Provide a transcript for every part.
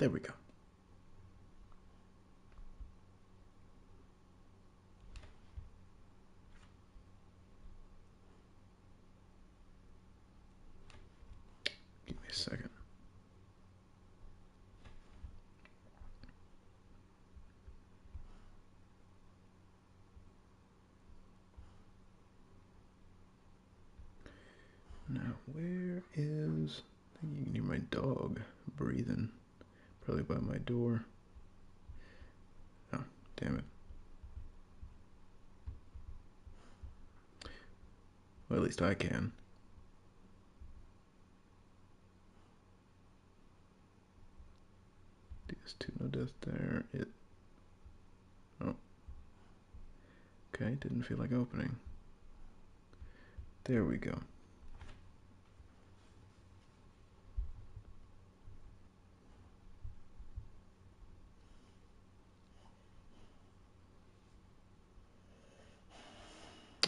There we go. Give me a second. Now, where is... I think you can hear my dog breathing. Probably by my door. Oh, damn it. Well, at least I can. DS2, no death there. It... Oh. Okay, didn't feel like opening. There we go.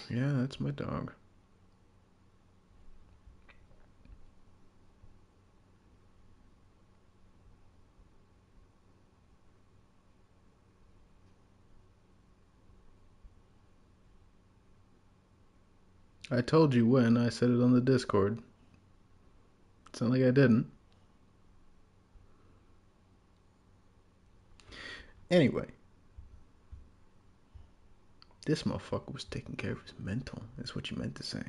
Yeah, that's my dog. I told you when. I said it on the Discord. It's not like I didn't. Anyway, this motherfucker was taking care of his mental. That's what you meant to say.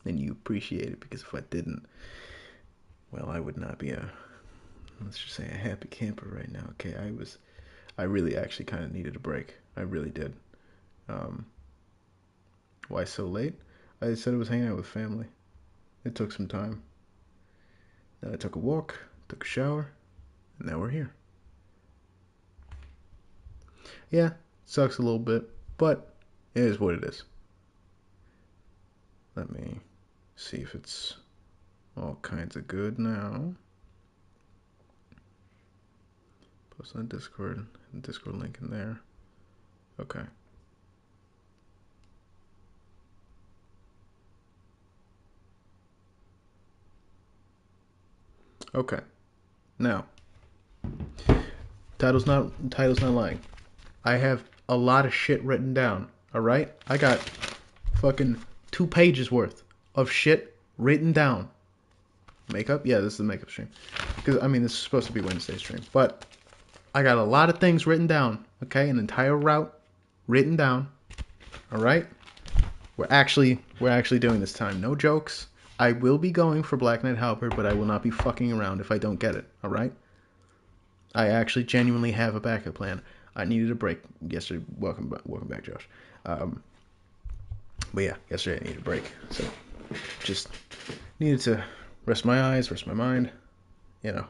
And you appreciate it because if I didn't, well, I would not be a, let's just say, a happy camper right now. Okay, I really actually kind of needed a break. I really did. Um, why so late? I said I was hanging out with family. It took some time. Then I took a walk, took a shower, and now we're here. Yeah, sucks a little bit, but it is what it is. Let me see if it's all kinds of good now. Post on Discord, Discord link in there. Okay. Okay. Now, title's not lying. I have a lot of shit written down. All right? I got fucking 2 pages worth of shit written down. Makeup? Yeah, this is the makeup stream. Because I mean, this is supposed to be Wednesday stream, but I got a lot of things written down. Okay, an entire route written down. All right? We're actually doing this time. No jokes. I will be going for Black Knight Halberd, but I will not be fucking around if I don't get it. All right? I actually genuinely have a backup plan. I needed a break yesterday. Welcome back, Josh. Um, but yeah, yesterday I needed a break, so just needed to rest my eyes, rest my mind, you know.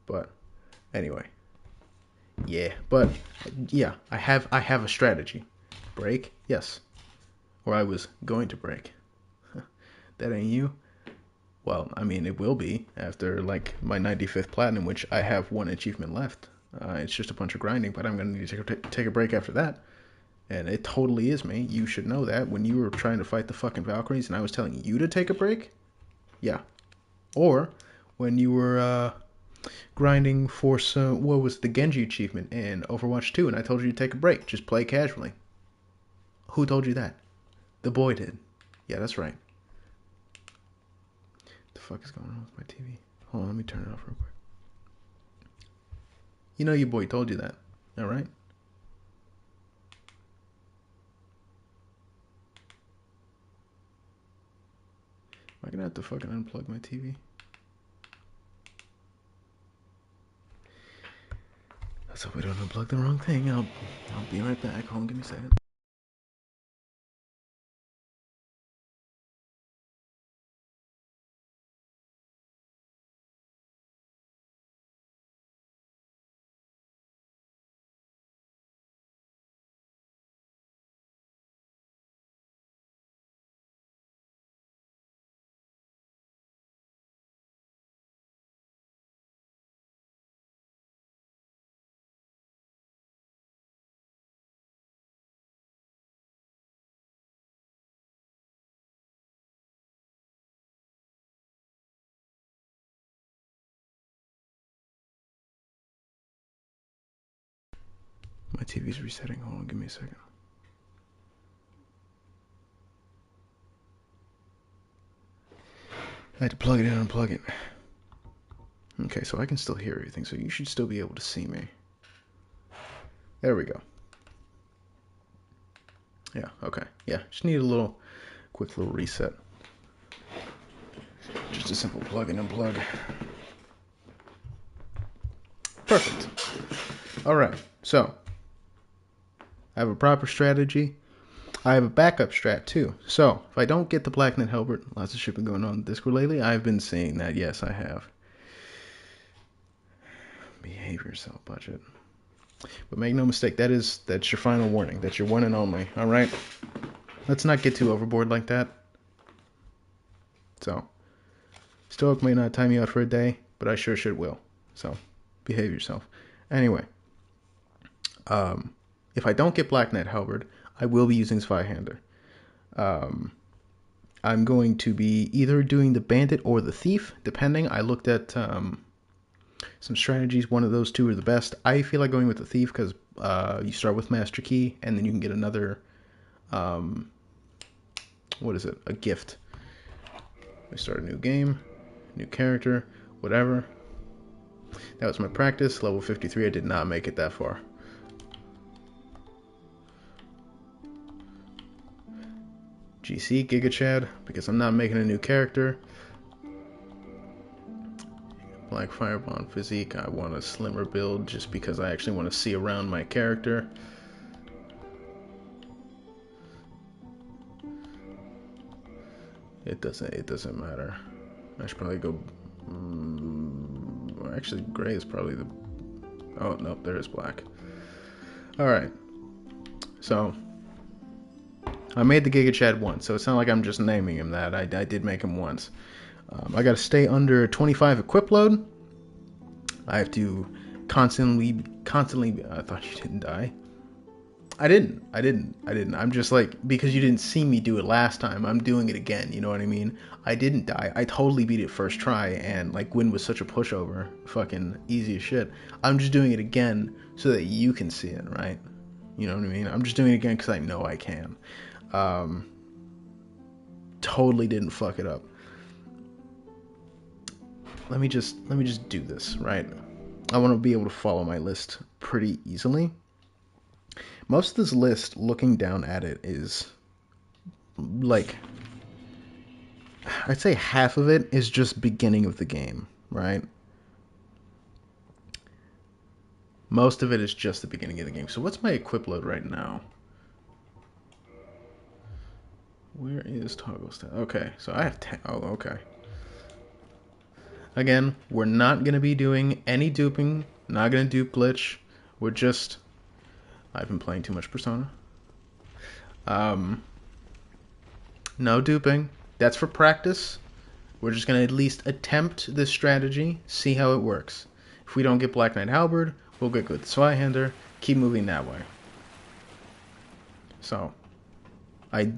But anyway, yeah. But yeah, I have a strategy. Break, yes, or I was going to break. That ain't you. Well, I mean, it will be after like my 95th platinum, which I have one achievement left. It's just a bunch of grinding, but I'm gonna need to take a break after that. And it totally is me. You should know that when you were trying to fight the fucking Valkyries and I was telling you to take a break. Yeah. Or when you were grinding for some, what was the Genji achievement in Overwatch 2 and I told you to take a break. Just play casually. Who told you that? The boy did. Yeah, that's right. What the fuck is going on with my TV? Hold on, let me turn it off real quick. You know your boy told you that. Alright? Am I gonna have to fucking unplug my TV? Let's hope we don't unplug the wrong thing. I'll be right back. Hold on, give me a second. My TV's resetting. Hold on, give me a second. I had to plug it in and unplug it. Okay, so I can still hear everything, so you should still be able to see me. There we go. Yeah, okay. Yeah, just need a quick little reset. Just a simple plug and unplug. Perfect. All right, so I have a proper strategy. I have a backup strat too. So if I don't get the Black Knight Halberd, lots of shit been going on Discord lately. I've been seeing that. Yes, I have. Behave yourself, budget. But make no mistake, that's your final warning. That's your one and only. All right. Let's not get too overboard like that. So, Stoic may not time you out for a day, but I sure should will. So, behave yourself. Anyway, if I don't get Black Knight Halberd, I will be using Zweihander. I'm going to be either doing the Bandit or the Thief, depending. I looked at some strategies. One of those two are the best. I feel like going with the Thief because you start with Master Key, and then you can get another, what is it? A gift. We start a new game, new character, whatever. That was my practice. Level 53, I did not make it that far. GC, Giga Chad, because I'm not making a new character. Black Firebond Physique, I want a slimmer build just because I actually want to see around my character. It doesn't matter. I should probably go... actually, gray is probably the... Oh, no, there is black. Alright. So... I made the Giga Chad once, so it's not like I'm just naming him that. I did make him once. I gotta stay under 25 equip load. I have to constantly... I thought you didn't die. I didn't. I'm just like, because you didn't see me do it last time, I'm doing it again, you know what I mean? I didn't die. I totally beat it first try, and like Gwyn was such a pushover. Fucking easy as shit. I'm just doing it again so that you can see it, right? You know what I mean? I'm just doing it again because I know I can. Totally didn't fuck it up. Let me just do this, right? I want to be able to follow my list pretty easily. Most of this list, looking down at it, is like, I'd say half of it is just beginning of the game, right? Most of it is just the beginning of the game. So what's my equip load right now? Where is toggle stat? Okay, so I have 10. Oh, okay. Again, we're not going to be doing any duping. Not going to dupe glitch. We're just... I've been playing too much Persona. No duping. That's for practice. We're just going to at least attempt this strategy, see how it works. If we don't get Black Knight Halberd, we'll get good Zweihander, keep moving that way. So, I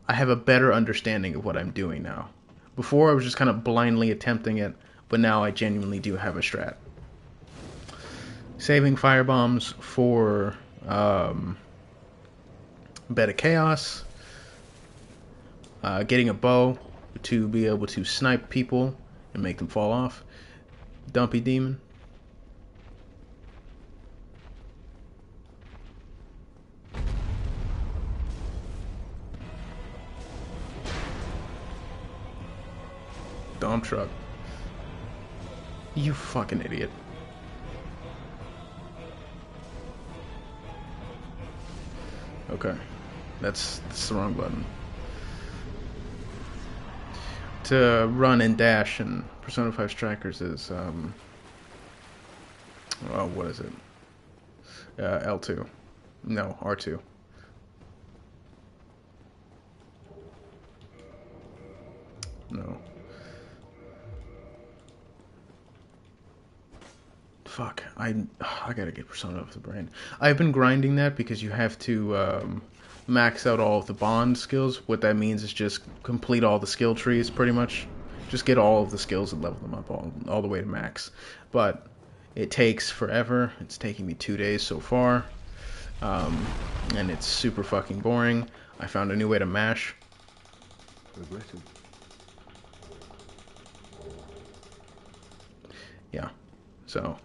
have a better understanding of what I'm doing now. Before, I was just kind of blindly attempting it, but now I genuinely do have a strat. Saving firebombs for Beta Chaos. Getting a bow to be able to snipe people and make them fall off. Dumpy Demon. Dump truck. You fucking idiot. Okay. That's the wrong button. To run and dash in Persona 5 Strikers is, oh, what is it? L2. No, R2. No. Fuck, I gotta get Persona off the brain. I've been grinding that because you have to max out all of the bond skills. What that means is just complete all the skill trees, pretty much. Just get all of the skills and level them up all the way to max. But it takes forever. It's taking me 2 days so far. and it's super fucking boring. I found a new way to mash. Regretted. Yeah, so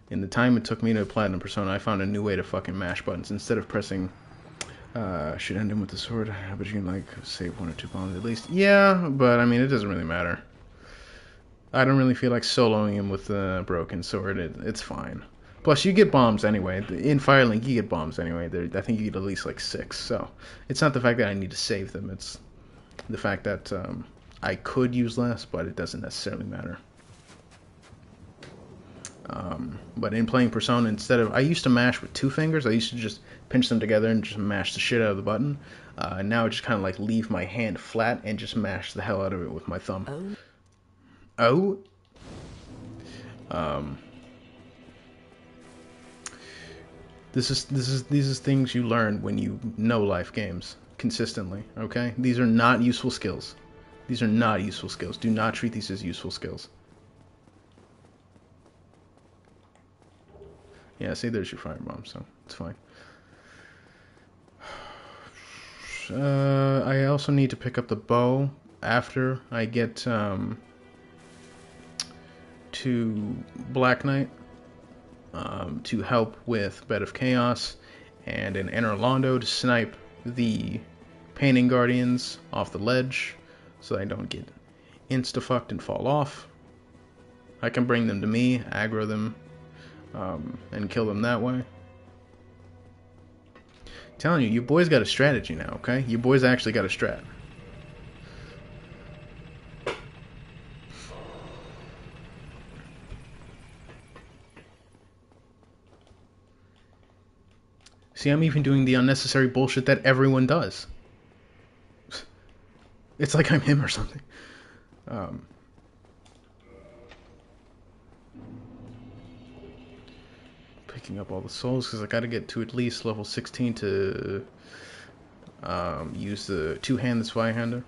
in the time it took me to Platinum Persona, I found a new way to fucking mash buttons. Instead of pressing, should end him with the sword, but you can, like, save 1 or 2 bombs at least. Yeah, but, I mean, it doesn't really matter. I don't really feel like soloing him with the broken sword. It's fine. Plus, you get bombs anyway. In Firelink, you get bombs anyway. I think you get at least, like, 6. So, it's not the fact that I need to save them. It's the fact that I could use less, but it doesn't necessarily matter. But in playing Persona, I used to mash with 2 fingers. I used to just pinch them together and just mash the shit out of the button. Now I just kind of like leave my hand flat and just mash the hell out of it with my thumb. Oh. These is things you learn when you know life games consistently. Okay, these are not useful skills. These are not useful skills. Do not treat these as useful skills. Yeah, see, there's your firebomb, so it's fine. I also need to pick up the bow after I get to Black Knight to help with Bed of Chaos and an Enter Londo to snipe the Painting Guardians off the ledge so I don't get insta-fucked and fall off. I can bring them to me, aggro them, and kill them that way. I'm telling you, your boy's got a strategy now, okay? Your boy's actually got a strat. See, I'm even doing the unnecessary bullshit that everyone does. It's like I'm him or something. Picking up all the souls because I got to get to at least level 16 to use the two-handed Zweihander.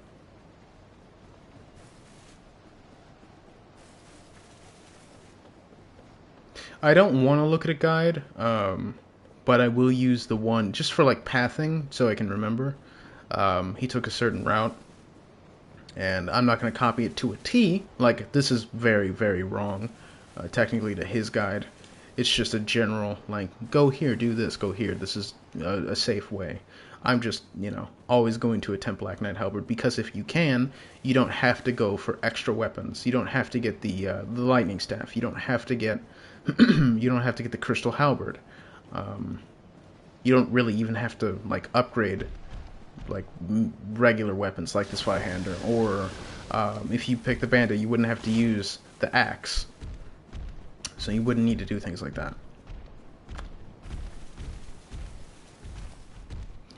I don't want to look at a guide, but I will use the one just for like pathing so I can remember. He took a certain route, and I'm not going to copy it to a T. Like, this is very, very wrong, technically, to his guide. It's just a general, like, go here, do this, go here. This is a safe way. I'm just, always going to attempt Black Knight Halberd, because if you can, you don't have to go for extra weapons. You don't have to get the lightning staff. You don't have to get the crystal halberd. You don't really even have to like upgrade like regular weapons like the Zweihander, or if you pick the bandit, you wouldn't have to use the axe. So you wouldn't need to do things like that.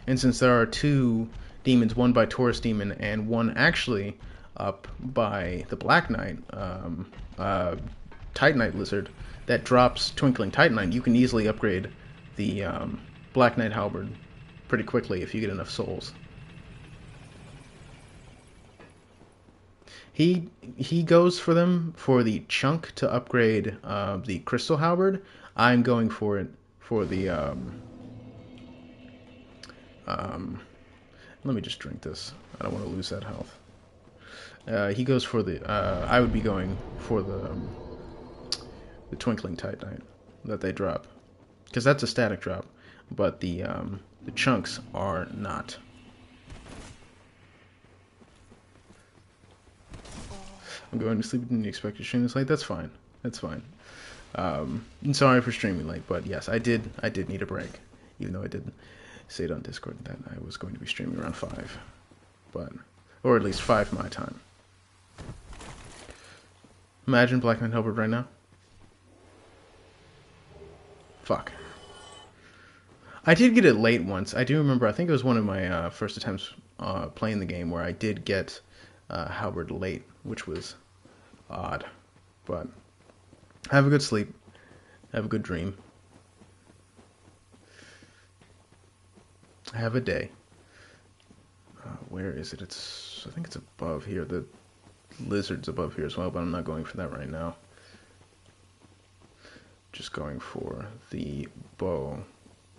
And since there are 2 demons, one by Taurus Demon and one actually up by the Black Knight, Titanite Lizard, that drops Twinkling Titanite, you can easily upgrade the Black Knight Halberd pretty quickly if you get enough souls. He goes for them for the chunk to upgrade the Crystal Halberd. I'm going for it for the let me just drink this. I don't want to lose that health. He goes for the I would be going for the Twinkling Titanite that they drop, because that's a static drop, but the chunks are not. I'm going to sleep and didn't expect to stream this late. That's fine. That's fine. I'm sorry for streaming late, but yes, I did need a break, even though I did say it on Discord that I was going to be streaming around 5, or at least 5 my time. Imagine Black Knight Halberd right now. Fuck. I did get it late once. I do remember, I think it was one of my first attempts playing the game where I did get Halberd late, which was odd. But have a good sleep. Have a good dream. Have a day. Where is it? I think it's above here. The lizard's above here as well, but I'm not going for that right now. Just going for the bow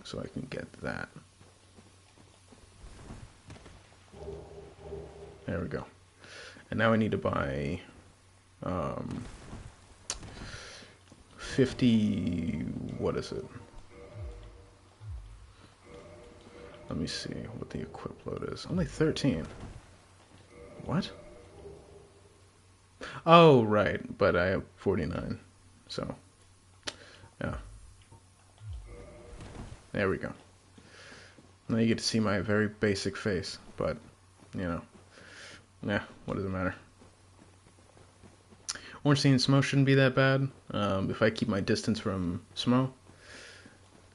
so I can get that. There we go. And now I need to buy 50, what is it? Let me see what the equip load is. Only 13. What? Oh, right, but I have 49. So, yeah. There we go. Now you get to see my very basic face, but, you know, yeah, what does it matter? Orange Sea and Smo shouldn't be that bad if I keep my distance from Smo,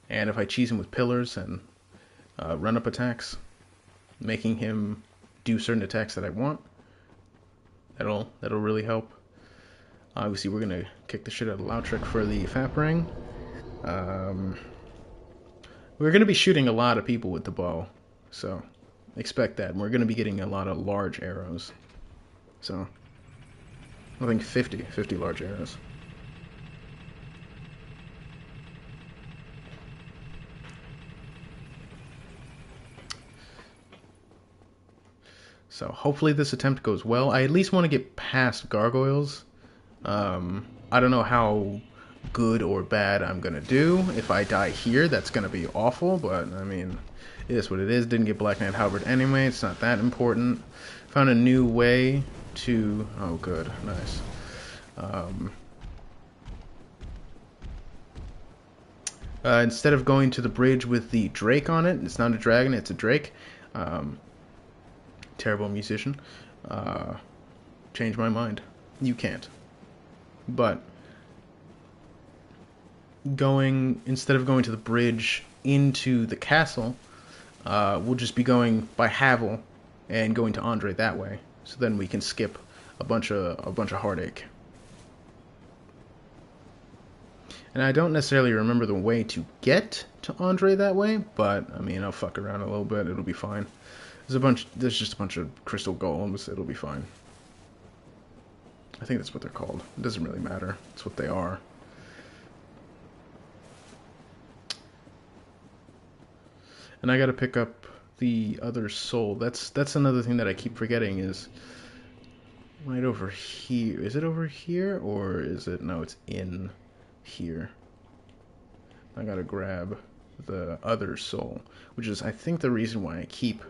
and if I cheese him with pillars and run-up attacks, making him do certain attacks that I want. That'll really help. Obviously, we're gonna kick the shit out of Lautrec for the Fap Ring. We're gonna be shooting a lot of people with the bow, so expect that. We're gonna be getting a lot of large arrows. So I think 50 large arrows. So hopefully this attempt goes well. I at least want to get past gargoyles. I don't know how good or bad I'm going to do. If I die here, that's going to be awful, but I mean, it is what it is. Didn't get Black Knight Halberd anyway. It's not that important. Found a new way to... Oh, good. Nice. Instead of going to the bridge with the Drake on it, it's not a dragon, it's a Drake. Terrible musician. Change my mind. You can't. But instead of going to the bridge into the castle, we'll just be going by Havel and going to Andre that way. So then we can skip a bunch of heartache. And I don't necessarily remember the way to get to Andre that way, but I mean, I'll fuck around a little bit. It'll be fine. There's just a bunch of crystal golems. It'll be fine. I think that's what they're called. It doesn't really matter. It's what they are. And I gotta pick up the other soul. That's another thing that I keep forgetting is right over here. Is it over here or is it? No, it's in here. I gotta grab the other soul, which is I think the reason why I keep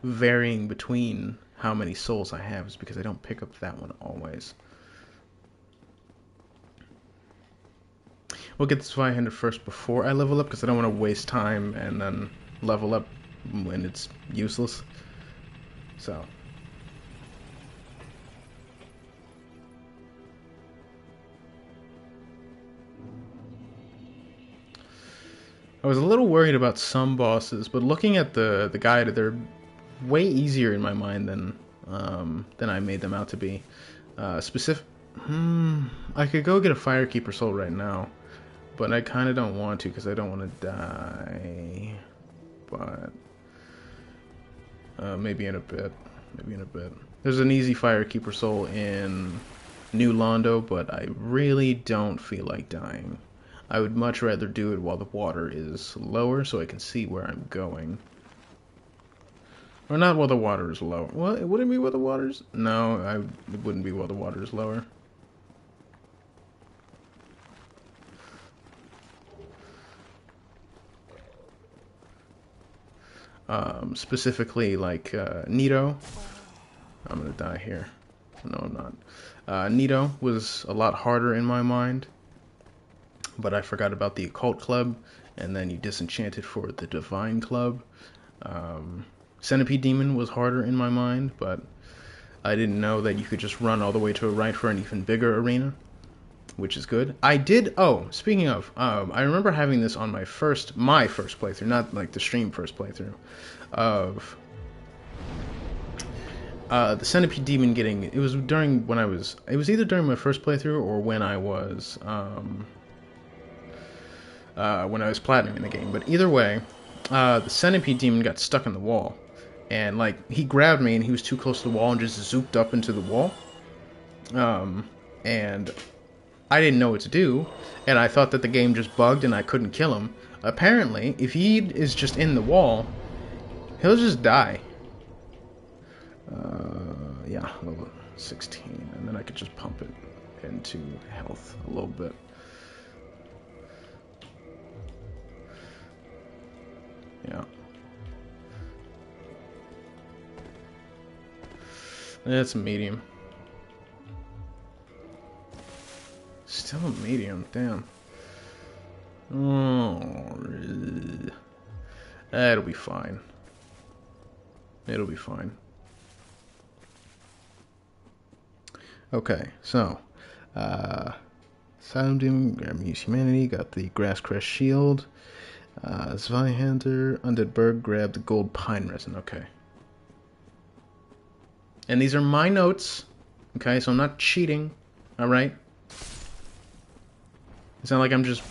varying between how many souls I have is because I don't pick up that one always. We'll get this 500 first before I level up because I don't want to waste time and then level up when it's useless. So I was a little worried about some bosses, but looking at the guide, they're way easier in my mind than I made them out to be. I could go get a Firekeeper soul right now, but I kind of don't want to because I don't want to die. But maybe in a bit. There's an easy Firekeeper soul in New Londo, but I really don't feel like dying. I would much rather do it while the water is lower so I can see where I'm going. Or not while the water is lower. Well, would it be while the water's... No, it wouldn't be while the water is lower. Specifically, like, Nito. I'm gonna die here. No, I'm not. Nito was a lot harder in my mind. But I forgot about the Occult Club, and then you disenchanted for the Divine Club. Centipede Demon was harder in my mind, but I didn't know that you could just run all the way to a right for an even bigger arena, which is good. Speaking of, I remember having this on my first playthrough, not like the stream first playthrough, of the Centipede Demon it was either during my first playthrough or when I was platinum in the game. But either way, the Centipede Demon got stuck in the wall. And, like, he grabbed me and he was too close to the wall and just zooped up into the wall. And I didn't know what to do. And I thought that the game just bugged and I couldn't kill him Apparently, if he is just in the wall, he'll just die. Yeah, level 16, and then I could just pump it into health a little bit. Yeah. It's a medium. Still a medium, damn. Oh, that'll be fine. It'll be fine. Okay, so, Silent Doom, Use Humanity, got the Grass Crest Shield. Zweihander, Undead Berg, grabbed the Gold Pine Resin, okay. And these are my notes, okay, so I'm not cheating, alright? It's not like I'm just,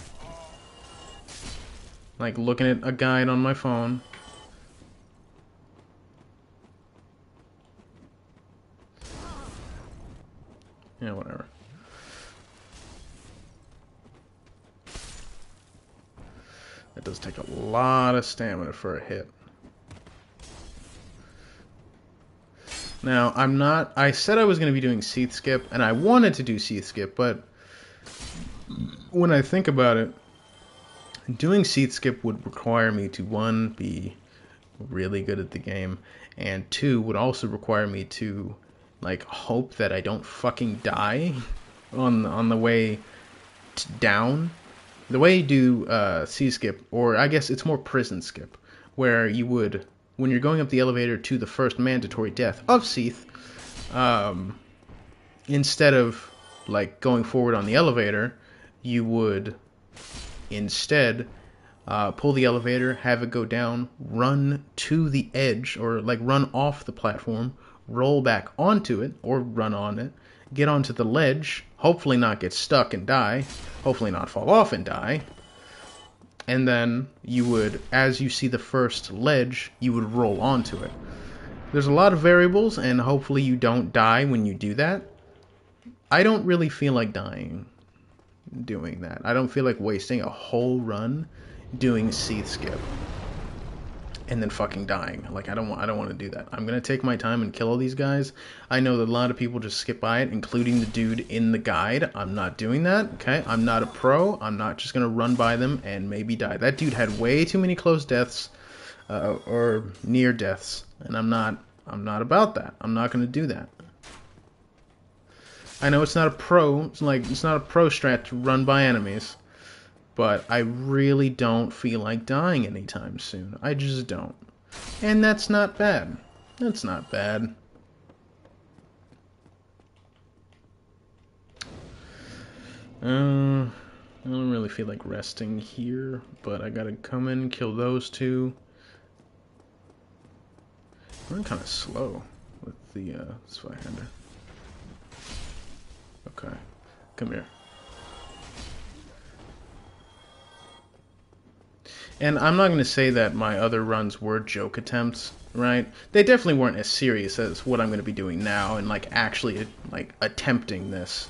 like, looking at a guide on my phone. Yeah, whatever. That does take a lot of stamina for a hit. Now, I said I was going to be doing Seath Skip, and I wanted to do Seath Skip, but when I think about it, doing Seath Skip would require me to, one, be really good at the game, and two, would also require me to, like, hope that I don't fucking die on the way down. The way you do Sea Skip, or I guess it's more Prison Skip, where you would, when you're going up the elevator to the first mandatory death of Seath, instead of, like, going forward on the elevator, you would instead pull the elevator, have it go down, run to the edge, or, like, run off the platform, roll back onto it, or run on it, get onto the ledge, hopefully not get stuck and die, hopefully not fall off and die, and then you would, as you see the first ledge, you would roll onto it. There's a lot of variables, and hopefully you don't die when you do that. I don't really feel like dying doing that. I don't feel like wasting a whole run doing Seath Skip and then fucking dying. Like, I don't want to do that. I'm gonna take my time and kill all these guys. I know that a lot of people just skip by it, including the dude in the guide. I'm not doing that, okay? I'm not a pro. I'm not just gonna run by them and maybe die. That dude had way too many close deaths, or near deaths, and I'm not about that. I'm not gonna do that. I know it's not a pro, it's not a pro strat to run by enemies, but I really don't feel like dying anytime soon. I just don't. And that's not bad. That's not bad. I don't really feel like resting here, but I gotta come in and kill those two. I'm kind of slow with the Zweihander. Okay, come here. And I'm not going to say that my other runs were joke attempts, right? They definitely weren't as serious as what I'm going to be doing now, and, like, actually, like, attempting this,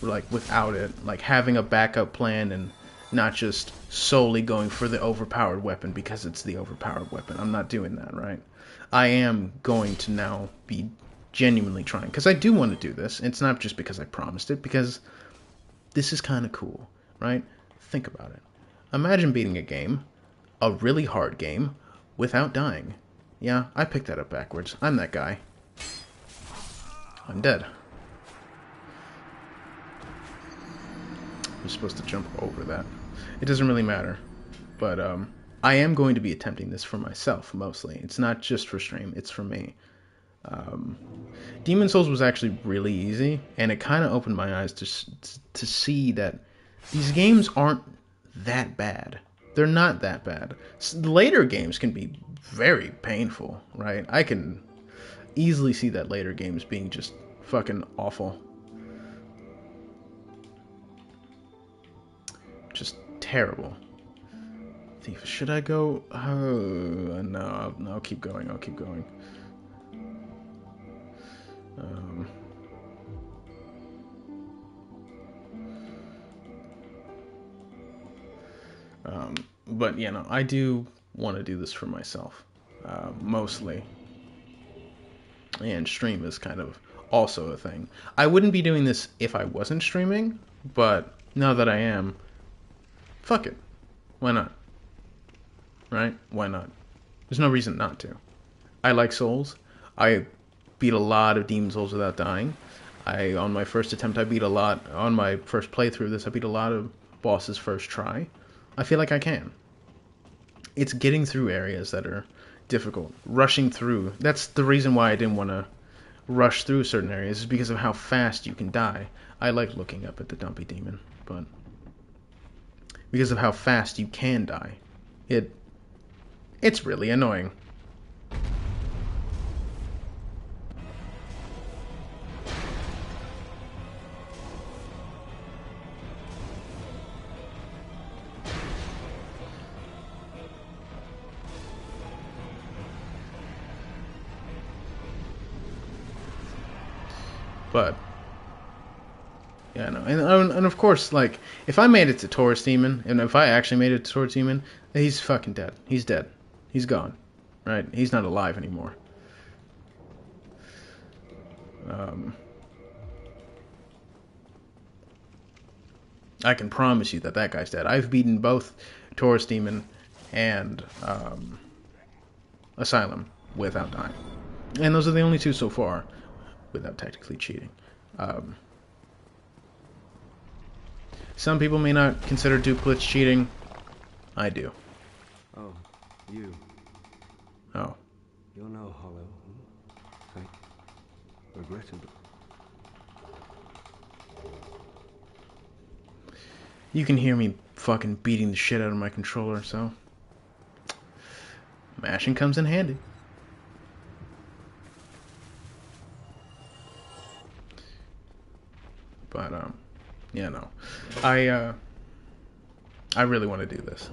like, without it, like, having a backup plan and not just solely going for the overpowered weapon because it's the overpowered weapon. I'm not doing that, right? I am going to now be genuinely trying, because I do want to do this. It's not just because I promised it, because this is kind of cool, right? Think about it. Imagine beating a game, a really hard game, without dying. Yeah, I picked that up backwards. I'm that guy. I'm dead. I'm supposed to jump over that. It doesn't really matter. But I am going to be attempting this for myself, mostly. It's not just for stream, it's for me. Demon Souls was actually really easy, and it kind of opened my eyes to see that these games aren't that bad. They're not that bad. Later games can be very painful, right? I can easily see that later games being just fucking awful. Just terrible. Thief, should I go? Oh, no, I'll keep going. I'll keep going. But I do want to do this for myself, mostly, and stream is kind of also a thing. I wouldn't be doing this if I wasn't streaming, but now that I am, fuck it, why not? Right? Why not? There's no reason not to. I like Souls. I beat a lot of Demon Souls without dying. On my first attempt, I beat a lot. On my first playthrough of this, I beat a lot of bosses first try. I feel like I can. It's getting through areas that are difficult. Rushing through. That's the reason why I didn't want to rush through certain areas, is because of how fast you can die. I like looking up at the dumpy demon, but because of how fast you can die, it's really annoying. But yeah, no, and of course, like if I made it to Taurus Demon, and if I actually made it to Taurus Demon, he's fucking dead. He's dead. He's gone. Right? He's not alive anymore. I can promise you that that guy's dead. I've beaten both Taurus Demon and Asylum without dying, and those are the only two so far without technically cheating. Some people may not consider duplicates cheating. I do. Oh, you. Oh. You're no hollow. Fake. Regrettable. You can hear me fucking beating the shit out of my controller, so mashing comes in handy. But yeah, no. I really want to do this.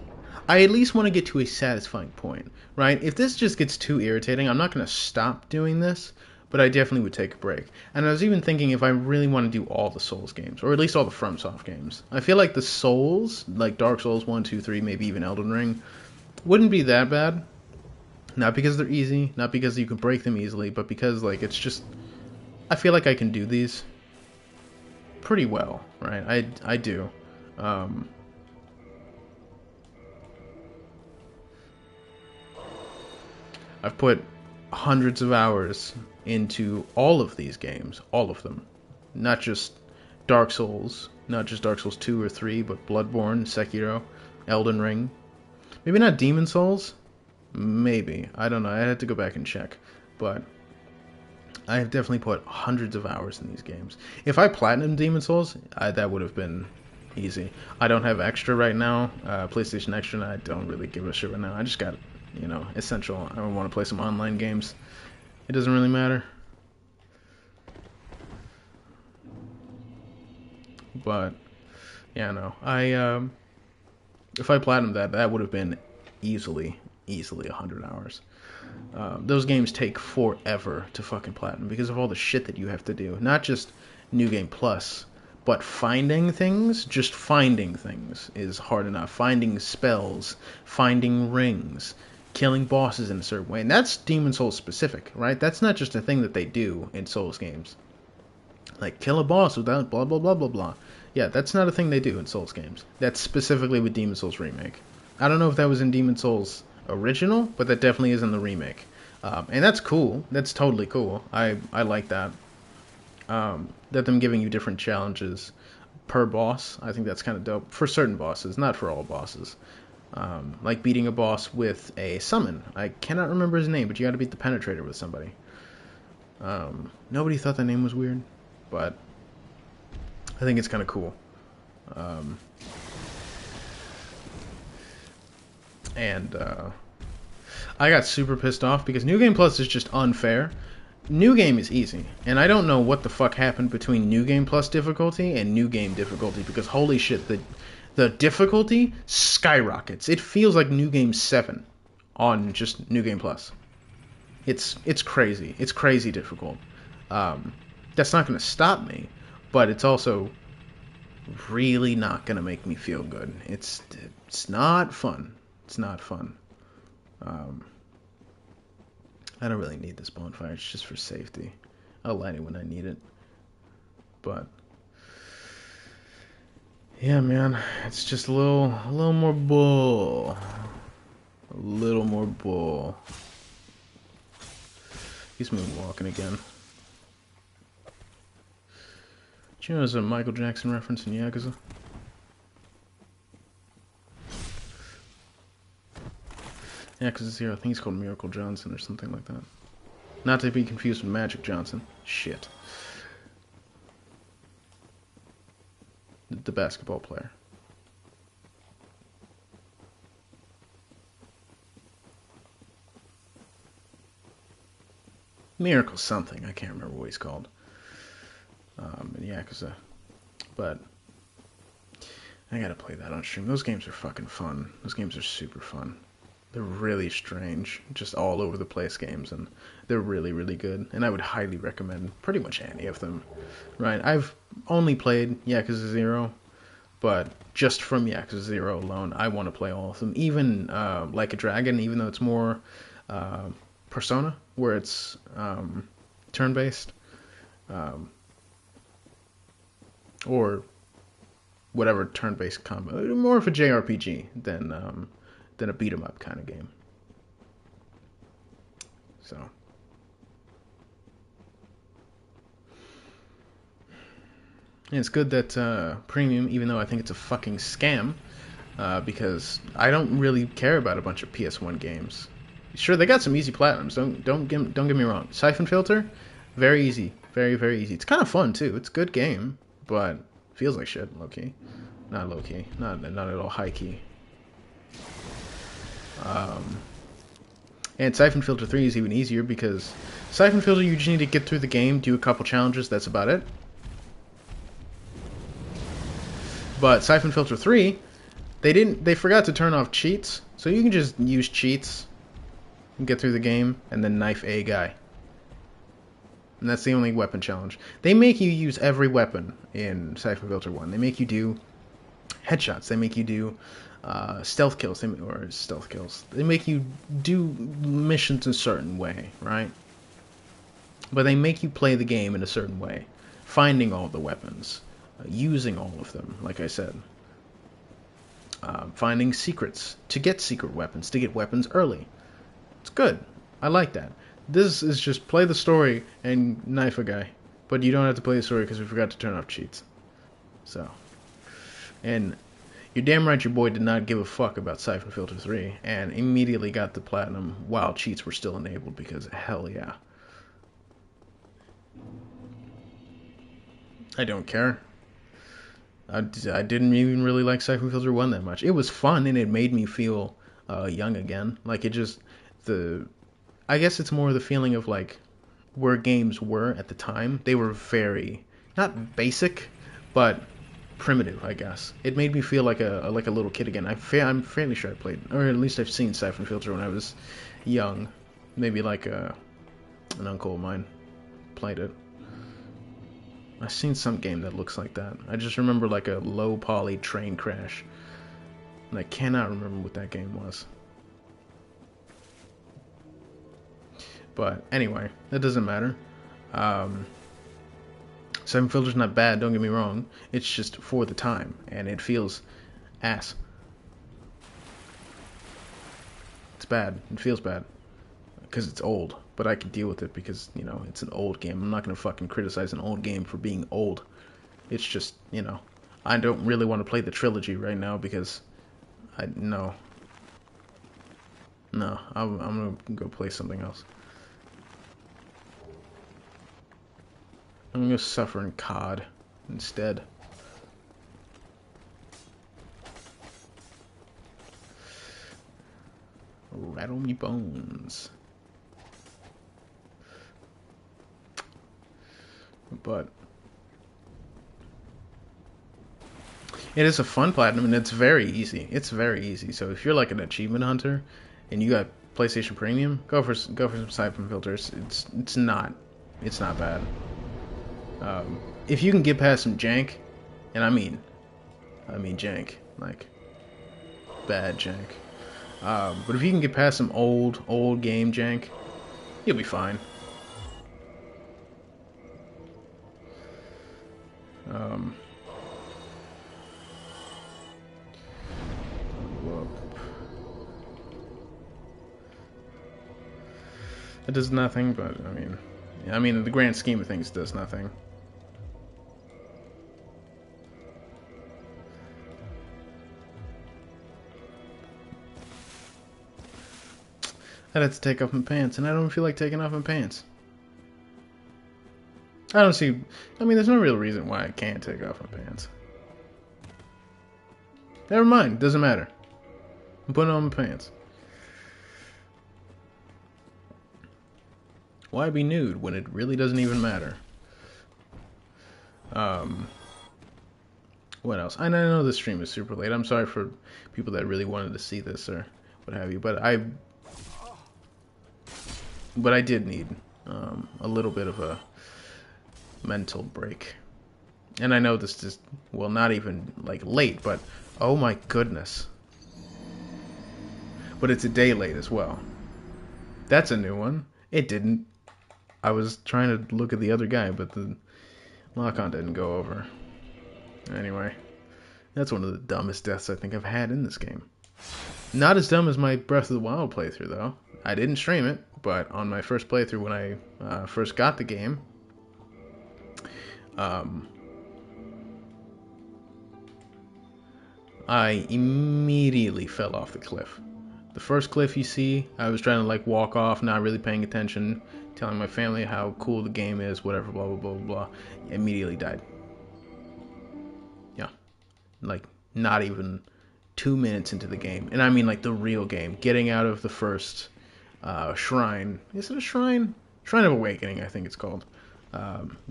I at least want to get to a satisfying point, right? If this just gets too irritating, I'm not going to stop doing this, but I definitely would take a break. And I was even thinking if I really want to do all the Souls games, or at least all the FromSoft games. I feel like the Souls, like Dark Souls 1, 2, 3, maybe even Elden Ring, wouldn't be that bad. Not because they're easy, not because you can break them easily, but because, like, it's just... I feel like I can do these pretty well, right? I do. I've put hundreds of hours into all of these games, all of them. Not just Dark Souls, not just Dark Souls 2 or 3, but Bloodborne, Sekiro, Elden Ring. Maybe not Demon Souls? Maybe. I don't know. I had to go back and check. But I have definitely put hundreds of hours in these games. If I platinum Demon Souls, that would have been easy. I don't have extra right now, PlayStation Extra, and I don't really give a shit right now. I just got, Essential. I want to play some online games. It doesn't really matter. But, yeah, no. If I platinum that would have been easily 100 hours. Those games take forever to fucking platinum because of all the shit that you have to do. Not just New Game Plus, but finding things, just finding things is hard enough. Finding spells, finding rings, killing bosses in a certain way. And that's Demon Souls specific, right? That's not just a thing that they do in Souls games. Like, kill a boss without blah, blah, blah, blah, blah. Yeah, that's not a thing they do in Souls games. That's specifically with Demon Souls Remake. I don't know if that was in Demon Souls Original, but that definitely is in the remake. And that's cool. That's totally cool. I like that. That them giving you different challenges per boss. I think that's kind of dope. For certain bosses, not for all bosses. Like beating a boss with a summon. I cannot remember his name, but you gotta beat the Penetrator with somebody. Nobody thought that name was weird, but I think it's kind of cool. And I got super pissed off because New Game Plus is just unfair. New Game is easy, and I don't know what the fuck happened between New Game Plus difficulty and New Game difficulty, because holy shit, the difficulty skyrockets. It feels like New Game 7 on just New Game Plus. It's crazy. It's crazy difficult. That's not going to stop me, but it's also really not going to make me feel good. It's not fun. It's not fun. Um, I don't really need this bonfire. It's just for safety. I'll light it when I need it. But yeah, man, it's just a little more bull. A little more bull. He's moonwalking again. Do you know there's a Michael Jackson reference in Yakuza? Yakuza 0, I think he's called Miracle Johnson or something like that. Not to be confused with Magic Johnson. Shit. The basketball player. Miracle something. I can't remember what he's called. In Yakuza. But I gotta play that on stream. Those games are fucking fun. Those games are super fun. They're really strange, just all over the place games, and they're really, really good. And I would highly recommend pretty much any of them. Right? I've only played Yakuza 0, but just from Yakuza 0 alone, I want to play all of them. Even Like a Dragon, even though it's more Persona, where it's turn-based, or whatever turn-based combat, more of a JRPG than a beat-em-up kind of game. So, and it's good that Premium, even though I think it's a fucking scam, because I don't really care about a bunch of PS1 games. Sure, they got some easy platinums. Don't get me wrong. Siphon Filter, very easy, very very easy. It's kind of fun too. It's a good game, but feels like shit. Low key, not low key, not at all high key. And Siphon Filter 3 is even easier because Siphon Filter you just need to get through the game, do a couple challenges, that's about it. But Siphon Filter 3, they forgot to turn off cheats, so you can just use cheats and get through the game and then knife a guy. And that's the only weapon challenge. They make you use every weapon in Siphon Filter 1. They make you do headshots. They make you do stealth kills. They make you do missions a certain way, right? But they make you play the game in a certain way. Finding all the weapons. Using all of them, like I said. Finding secrets. To get secret weapons. To get weapons early. It's good. I like that. This is just play the story and knife a guy. But you don't have to play the story because we forgot to turn off cheats. So. And you're damn right your boy did not give a fuck about Siphon Filter 3 and immediately got the platinum while cheats were still enabled because hell yeah. I don't care. I didn't even really like Siphon Filter 1 that much. It was fun and it made me feel young again. Like it just, I guess it's more the feeling of like where games were at the time. They were very, not basic, but primitive, I guess. It made me feel like a little kid again. I'm fairly sure I played, or at least I've seen Siphon Filter when I was young. Maybe like an uncle of mine played it. I've seen some game that looks like that. I just remember like a low poly train crash, and I cannot remember what that game was. But anyway, that doesn't matter. Siphon Filter's not bad, don't get me wrong. It's just for the time, and it feels ass. It's bad. It feels bad. Because it's old. But I can deal with it because, you know, it's an old game. I'm not going to fucking criticize an old game for being old. It's just, you know, I don't really want to play the trilogy right now because no, I'm going to go play something else. I'm going to suffer in COD instead. Rattle me bones. But it is a fun platinum and it's very easy. It's very easy. So if you're like an achievement hunter and you got PlayStation Premium, go for some Siphon Filters. It's not bad. If you can get past some jank, and I mean jank, like bad jank. But if you can get past some old game jank, you'll be fine. Whoop. It does nothing, but I mean, in the grand scheme of things, it does nothing. I'd have to take off my pants, and I don't feel like taking off my pants. I don't see... I mean, there's no real reason why I can't take off my pants. Never mind, doesn't matter. I'm putting on my pants. Why be nude when it really doesn't even matter? What else? I know this stream is super late. I'm sorry for people that really wanted to see this or what have you, but I did need a little bit of a mental break. And I know this is, well, not even like late, but oh my goodness. But it's a day late as well. That's a new one. It didn't. I was trying to look at the other guy, but the lock-on didn't go over. Anyway, that's one of the dumbest deaths I think I've had in this game. Not as dumb as my Breath of the Wild playthrough, though. I didn't stream it, but on my first playthrough when I first got the game, I immediately fell off the cliff. The first cliff you see, I was trying to like walk off, not really paying attention, telling my family how cool the game is, whatever, blah, blah, blah, blah. Immediately died. Yeah. Like, not even 2 minutes into the game. And I mean like the real game. Getting out of the first shrine. Is it a shrine? Shrine of Awakening, I think it's called.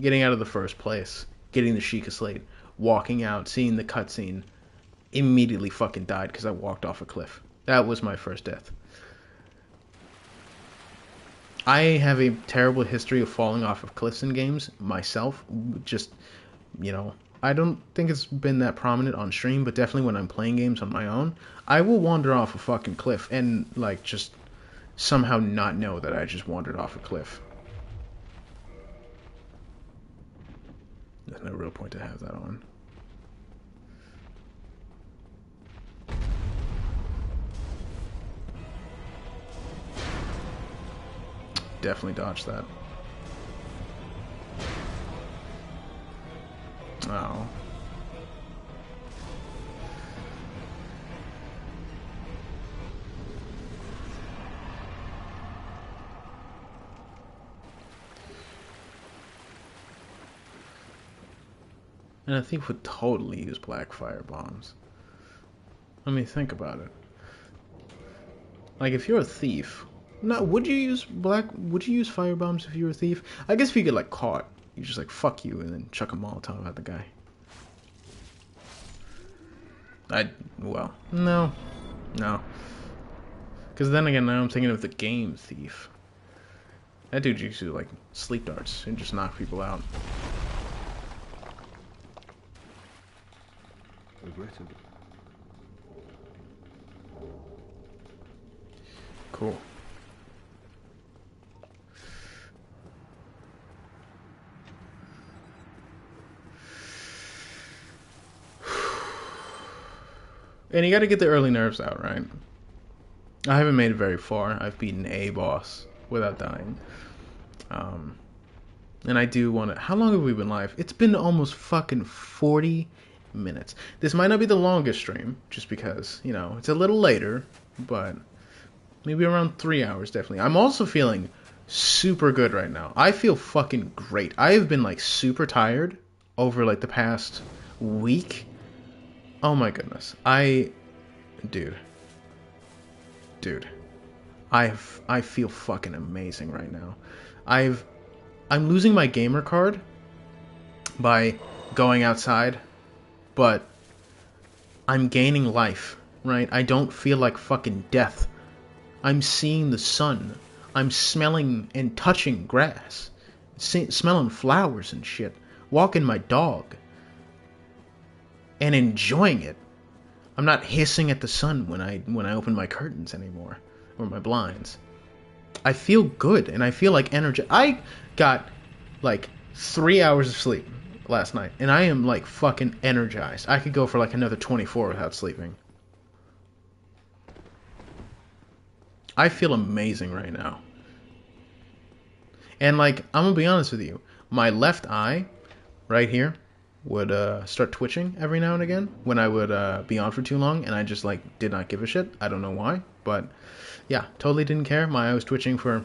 Getting out of the first place. Getting the Sheikah Slate. Walking out, seeing the cutscene. Immediately fucking died because I walked off a cliff. That was my first death. I have a terrible history of falling off of cliffs in games myself. Just, I don't think it's been that prominent on stream, but definitely when I'm playing games on my own, I will wander off a fucking cliff and, like, just somehow not know that I just wandered off a cliff. There's no real point to have that on. Definitely dodged that. Oh. And I think would totally use black fire bombs. Let me think about it. Like, if you're a thief, would you use fire bombs if you were a thief? I guess if you get like caught, you just like fuck you and then chuck a Molotov at the guy. No. Because then again, now I'm thinking of the game Thief. That dude used to like sleep darts and just knock people out. Regrettable. Cool. And you gotta get the early nerves out, right? I haven't made it very far. I've beaten a boss without dying. And I do want to... How long have we been live? It's been almost fucking 40 minutes. This might not be the longest stream, just because, it's a little later, but maybe around 3 hours, definitely. I'm also feeling super good right now. I feel fucking great. I have been, like, super tired over, like, the past week. Oh my goodness. Dude. I feel fucking amazing right now. I'm losing my gamer card by going outside, but I'm gaining life, right? I don't feel like fucking death. I'm seeing the sun. I'm smelling and touching grass. Smelling flowers and shit. Walking my dog. And enjoying it. I'm not hissing at the sun when I open my curtains anymore or my blinds. I feel good and I feel like energy. I got like 3 hours of sleep last night and I am like fucking energized. I could go for like another 24 without sleeping. I feel amazing right now. And like, I'm gonna be honest with you, my left eye right here would start twitching every now and again when I would be on for too long, and I just like did not give a shit. I don't know why, but yeah, totally didn't care. My eye was twitching for a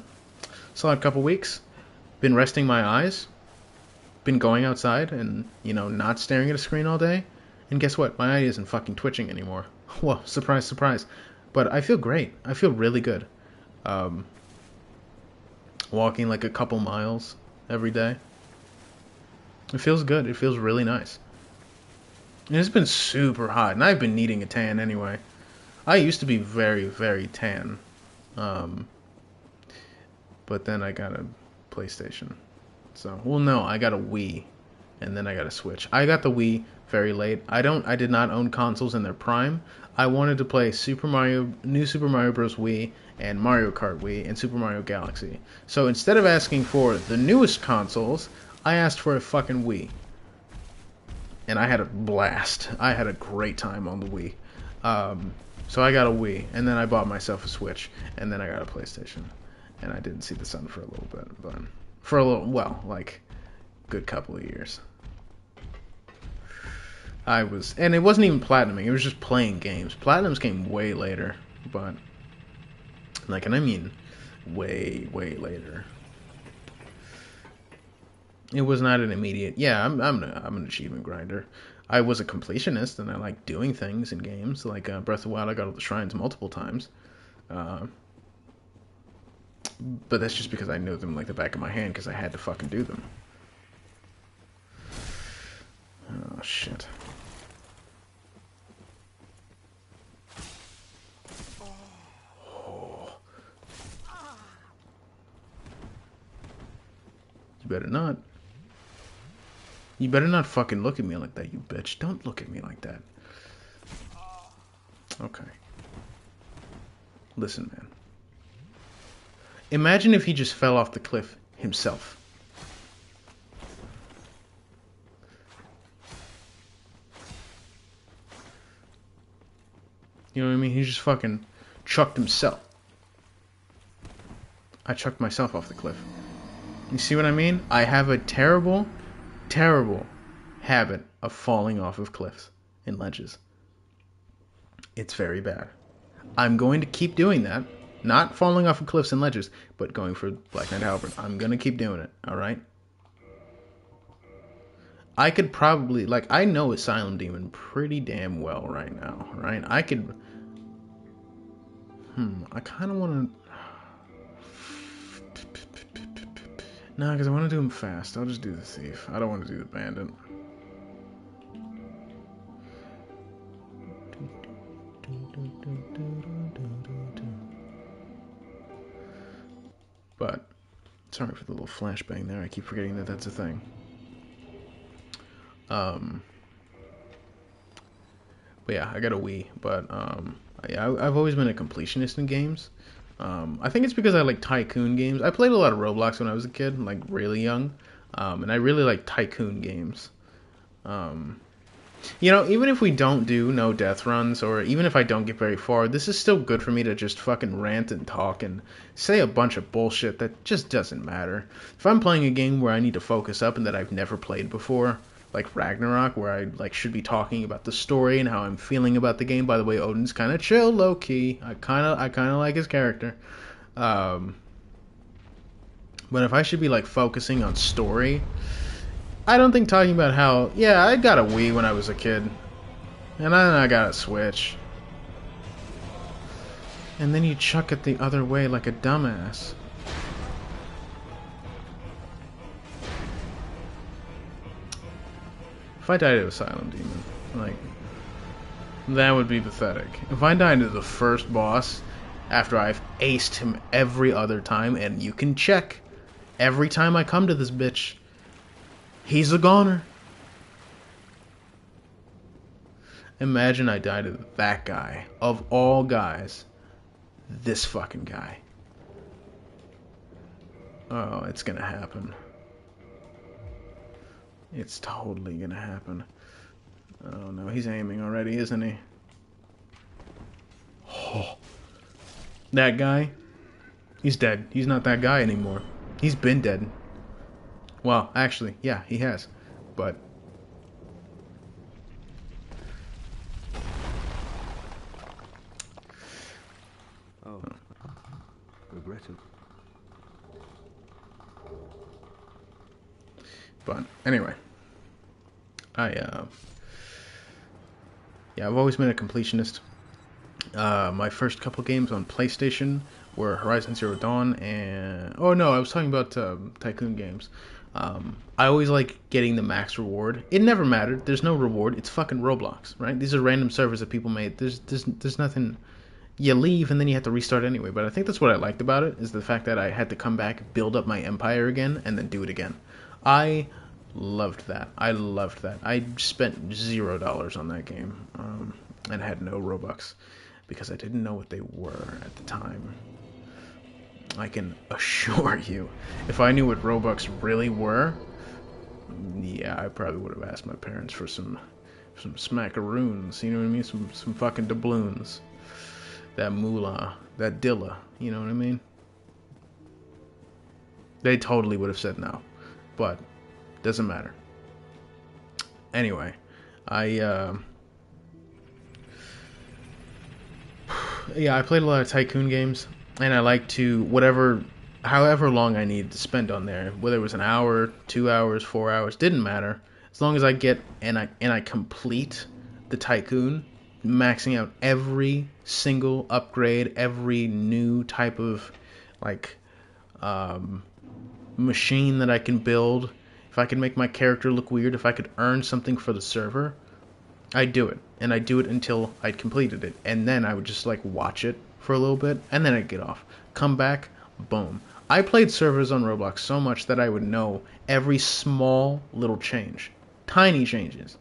solid couple weeks. Been resting my eyes. Been going outside and, you know, not staring at a screen all day. And guess what? My eye isn't fucking twitching anymore. Well, surprise, surprise. But I feel great. I feel really good. Um, Walking like a couple miles every day. It feels good. It feels really nice. And it's been super hot, and I've been needing a tan anyway. I used to be very, very tan. Um, but then I got a PlayStation. So, well, no, I got a Wii, and then I got a Switch. I got the Wii very late. I did not own consoles in their prime. I wanted to play New Super Mario Bros. Wii, and Mario Kart Wii, and Super Mario Galaxy. So instead of asking for the newest consoles, I asked for a fucking Wii. And I had a blast. I had a great time on the Wii. So I got a Wii, and then I bought myself a Switch, and then I got a PlayStation. And I didn't see the sun for a little bit, but for a little, well, like, good couple of years. And it wasn't even platinuming, it was just playing games. Platinums came way later, but, like, and I mean, way, way later. It was not an immediate, yeah, I'm an achievement grinder. I was a completionist, and I like doing things in games, like Breath of the Wild, I got all the shrines multiple times. But that's just because I know them like the back of my hand, because I had to fucking do them. Oh, shit. Oh. You better not. You better not fucking look at me like that, you bitch. Don't look at me like that. Okay. Listen, man. Imagine if he just fell off the cliff himself. You know what I mean? He just fucking chucked himself. I chucked myself off the cliff. You see what I mean? I have a terrible, terrible habit of falling off of cliffs and ledges. It's very bad. I'm going to keep doing that. Not falling off of cliffs and ledges, but going for Black Knight Halberd. I'm going to keep doing it, alright? I could probably, like, I know Asylum Demon pretty damn well right now, right? I could... I kind of want to... Nah, because I want to do him fast. I'll just do the Thief. I don't want to do the Bandit. But, sorry for the little flashbang there. I keep forgetting that that's a thing. But yeah, I got a Wii. But, yeah, I've always been a completionist in games. I think it's because I like tycoon games. I played a lot of Roblox when I was a kid, like really young. And I really like tycoon games. You know, even if we don't do no death runs, or even if I don't get very far, this is still good for me to just fucking rant and talk and say a bunch of bullshit that just doesn't matter. If I'm playing a game where I need to focus up and that I've never played before, like Ragnarok, where I like should be talking about the story and how I'm feeling about the game. By the way, Odin's kind of chill, low key. I kind of like his character. But if I should be like focusing on story, I don't think talking about how, yeah, I got a Wii when I was a kid, and then I got a Switch, and then you chuck it the other way like a dumbass. If I died to Asylum Demon, like, that would be pathetic. If I died to the first boss after I've aced him every other time, and you can check, every time I come to this bitch, he's a goner. Imagine I died to that guy. Of all guys, this fucking guy. Oh, it's gonna happen. It's totally gonna happen. Oh no, he's aiming already, isn't he? Oh, that guy? He's dead. He's not that guy anymore. He's been dead. Well, actually, yeah, he has. But Oh, regrettably. But anyway, yeah, I've always been a completionist. My first couple games on PlayStation were Horizon Zero Dawn and oh no, I was talking about Tycoon games. I always like getting the max reward. It never mattered. There's no reward. It's fucking Roblox, right? These are random servers that people made. There's nothing. You leave and then you have to restart anyway. But I think that's what I liked about it is the fact that I had to come back, build up my empire again, and then do it again. I loved that. I loved that. I spent $0 on that game and had no Robux because I didn't know what they were at the time. I can assure you, if I knew what Robux really were, yeah, I probably would have asked my parents for some smackaroons. You know what I mean? Some fucking doubloons. That moolah, that dilla. You know what I mean? They totally would have said no, but doesn't matter. Anyway, I yeah, I played a lot of Tycoon games, and I like to however long I needed to spend on there, whether it was an hour, 2 hours, 4 hours, didn't matter. As long as I get and I complete the Tycoon, maxing out every single upgrade, every new type of like machine that I can build. If I can make my character look weird, if I could earn something for the server, I'd do it. And I'd do it until I'd completed it. And then I would just like watch it for a little bit, and then I'd get off. Come back, boom. I played servers on Roblox so much that I would know every small little change. Tiny changes.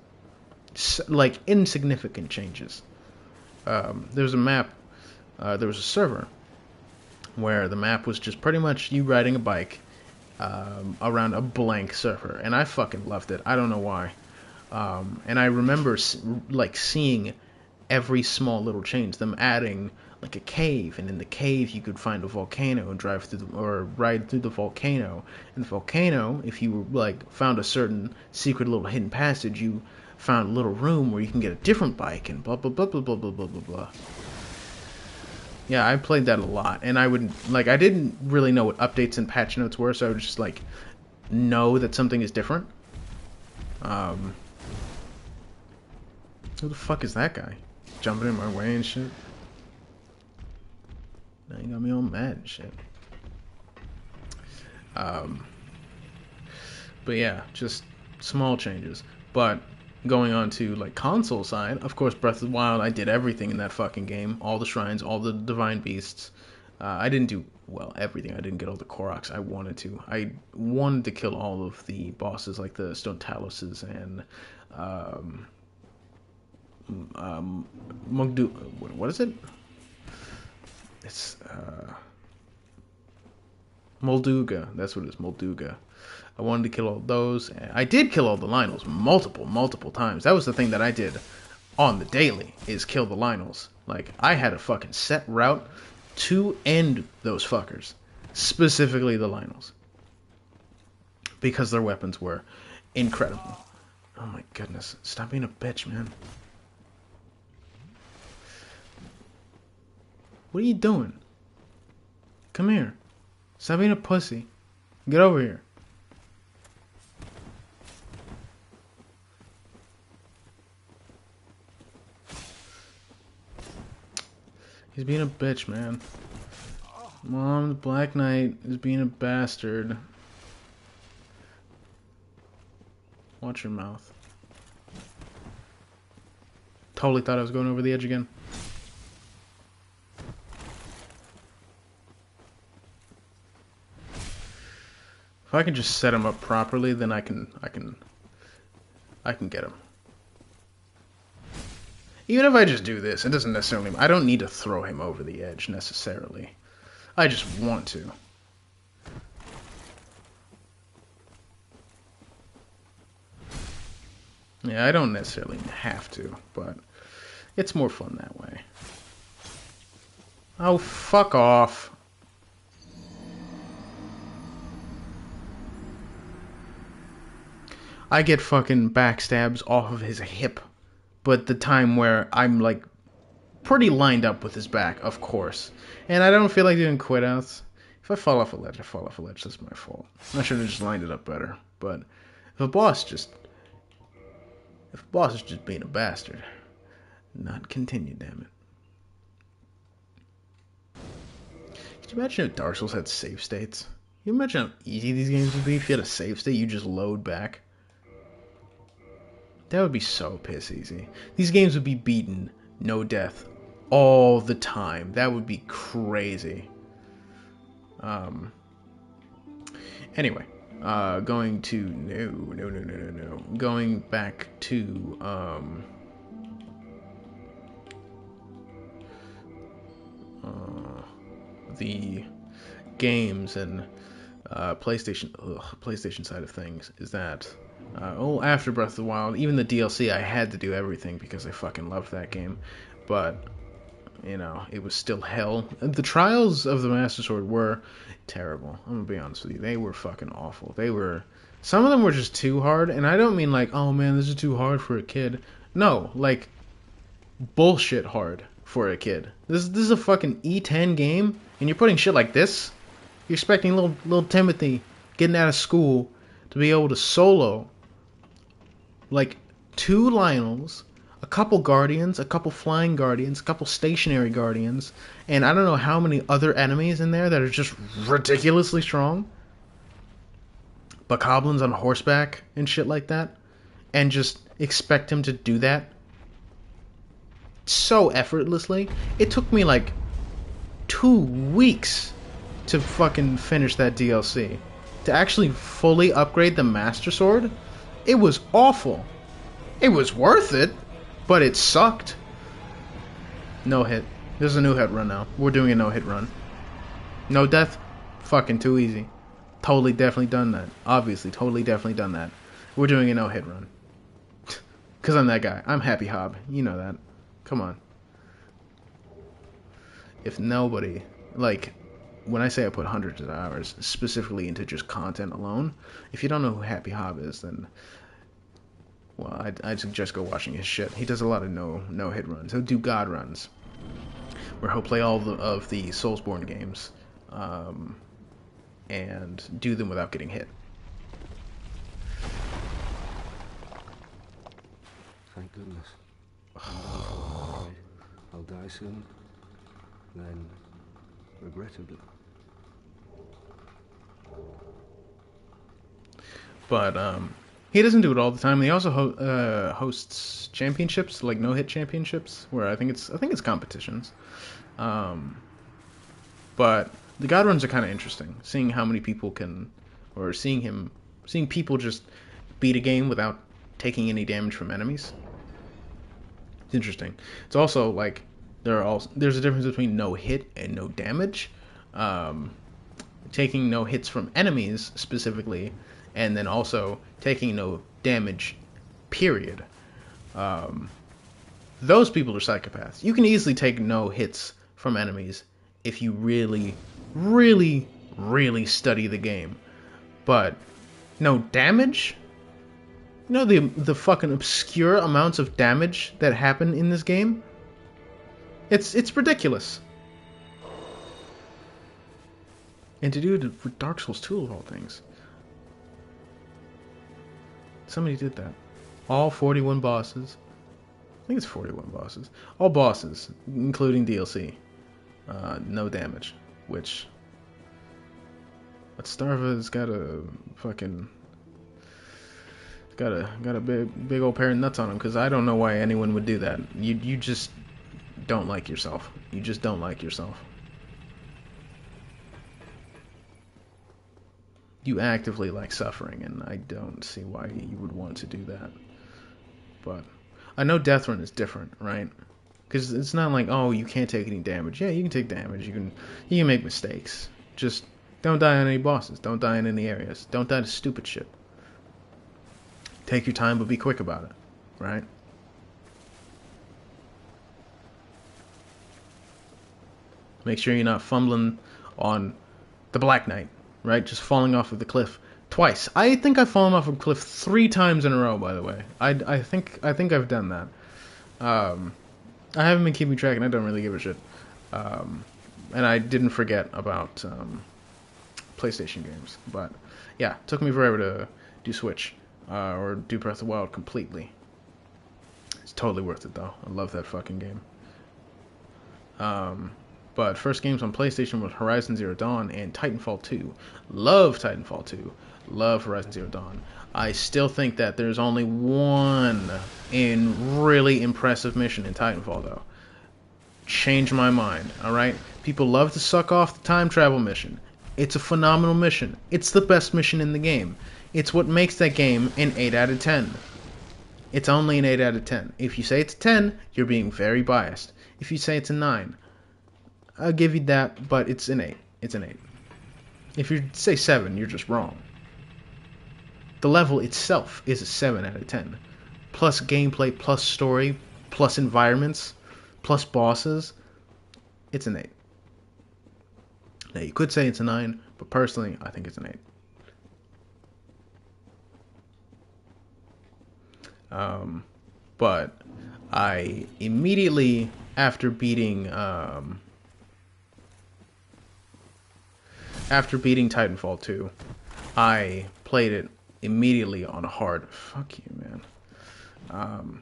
Like insignificant changes. There was a map, there was a server where the map was just pretty much you riding a bike around a blank server. And I fucking loved it. I don't know why. And I remember like seeing every small little change, them adding like a cave, and in the cave you could find a volcano and drive through or ride through the volcano. And the volcano, if you like found a certain secret little hidden passage, you found a little room where you can get a different bike and blah blah blah blah blah blah blah blah blah. Yeah, I played that a lot, and I didn't really know what updates and patch notes were, so I would just like know that something is different. Who the fuck is that guy? Jumping in my way and shit. Now you got me all mad and shit. But yeah, just small changes. But going on to like console side, of course, Breath of the Wild, I did everything in that fucking game. All the shrines, all the divine beasts. I didn't do everything. I didn't get all the Koroks. I wanted to. I wanted to kill all of the bosses, like the Stone Taluses and Mugdu. What is it? It's Molduga. That's what it is, Molduga. I wanted to kill all those. I did kill all the Lynels multiple times. That was the thing that I did on the daily, is kill the Lynels. Like, I had a fucking set route to end those fuckers. Specifically the Lynels. Because their weapons were incredible. Oh my goodness. Stop being a bitch, man. What are you doing? Come here. Stop being a pussy. Get over here. He's being a bitch, man. Mom, the Black Knight is being a bastard. Watch your mouth. Totally thought I was going over the edge again. If I can just set him up properly, then I can get him. Even if I just do this, it doesn't necessarily... I don't need to throw him over the edge, necessarily. I just want to. Yeah, I don't necessarily have to, but it's more fun that way. Oh, fuck off. I get fucking backstabs off of his hip, but the time where I'm, like, pretty lined up with his back, of course. And I don't feel like doing quit outs. If I fall off a ledge, I fall off a ledge. That's my fault. I should have just lined it up better. But if a boss is just being a bastard, not continue, damn it. Could you imagine if Dark Souls had save states? Can you imagine how easy these games would be if you had a save state, you just load back? That would be so piss easy. These games would be beaten, no death, all the time. That would be crazy. Anyway, going to no. Going back to the games and PlayStation side of things is that after Breath of the Wild, even the DLC, I had to do everything because I fucking loved that game, but you know, it was still hell. The Trials of the Master Sword were terrible. I'm gonna be honest with you. They were fucking awful. Some of them were just too hard, and I don't mean like, oh man, this is too hard for a kid. No, like, bullshit hard for a kid. This is a fucking E10 game, and you're putting shit like this? You're expecting little Timothy getting out of school to be able to solo, like, 2 Lionels, a couple Guardians, a couple Flying Guardians, a couple Stationary Guardians, and I don't know how many other enemies in there that are just ridiculously strong. Bokoblins on horseback and shit like that. And just expect him to do that so effortlessly. It took me like 2 weeks to fucking finish that DLC. To actually fully upgrade the Master Sword, it was awful. It was worth it, but it sucked. No hit. This is a no hit run now. We're doing a no hit run. No death? Fucking too easy. Totally definitely done that. Obviously, totally definitely done that. We're doing a no hit run. Because I'm that guy. I'm Happy Hob. You know that. Come on. If nobody, like, when I say I put hundreds of hours specifically into just content alone, if you don't know who Happy Hob is, then, well, I'd suggest go watching his shit. He does a lot of no hit runs. He'll do God runs, where he'll play all of the Soulsborne games, and do them without getting hit. Thank goodness. I'll die soon. Then, regrettably. But he doesn't do it all the time. He also hosts championships, like no hit championships, where I think it's competitions. But the God runs are kind of interesting, seeing how many people can, or seeing people just beat a game without taking any damage from enemies. It's interesting. It's also like there's a difference between no hit and no damage. Taking no hits from enemies specifically, and then also taking no damage, period. Those people are psychopaths. You can easily take no hits from enemies if you really, really, really study the game. But no damage? You know the fucking obscure amounts of damage that happen in this game? It's ridiculous. And to do it with Dark Souls 2 of all things. Somebody did that. All 41 bosses. I think it's 41 bosses. All bosses, including DLC. No damage. Which... But Starva's got a fucking... Got a big old pair of nuts on him, because I don't know why anyone would do that. You just don't like yourself. You just don't like yourself. You actively like suffering, and I don't see why you would want to do that. But I know Death Run is different, right? Because it's not like, oh, you can't take any damage. Yeah, you can take damage. You can make mistakes. Just don't die on any bosses. Don't die in any areas. Don't die to stupid shit. Take your time, but be quick about it, right? Make sure you're not fumbling on the Black Knight, right? Just falling off of the cliff twice. I think I've fallen off a cliff 3 times in a row. By the way, I think I've done that. I haven't been keeping track, and I don't really give a shit. And I didn't forget about PlayStation games, but yeah, it took me forever to do Switch or do Breath of the Wild completely. It's totally worth it though. I love that fucking game. But first games on PlayStation was Horizon Zero Dawn and Titanfall 2. Love Titanfall 2. Love Horizon Zero Dawn. I still think that there's only one really impressive mission in Titanfall, though. Changed my mind, alright? People love to suck off the time travel mission. It's a phenomenal mission. It's the best mission in the game. It's what makes that game an 8 out of 10. It's only an 8 out of 10. If you say it's a 10, you're being very biased. If you say it's a 9, I'll give you that, but it's an 8. It's an 8. If you say 7, you're just wrong. The level itself is a 7 out of 10. Plus gameplay, plus story, plus environments, plus bosses. It's an 8. Now, you could say it's a 9, but personally, I think it's an 8. But I immediately, after beating Titanfall 2, I played it immediately on hard. Fuck you, man.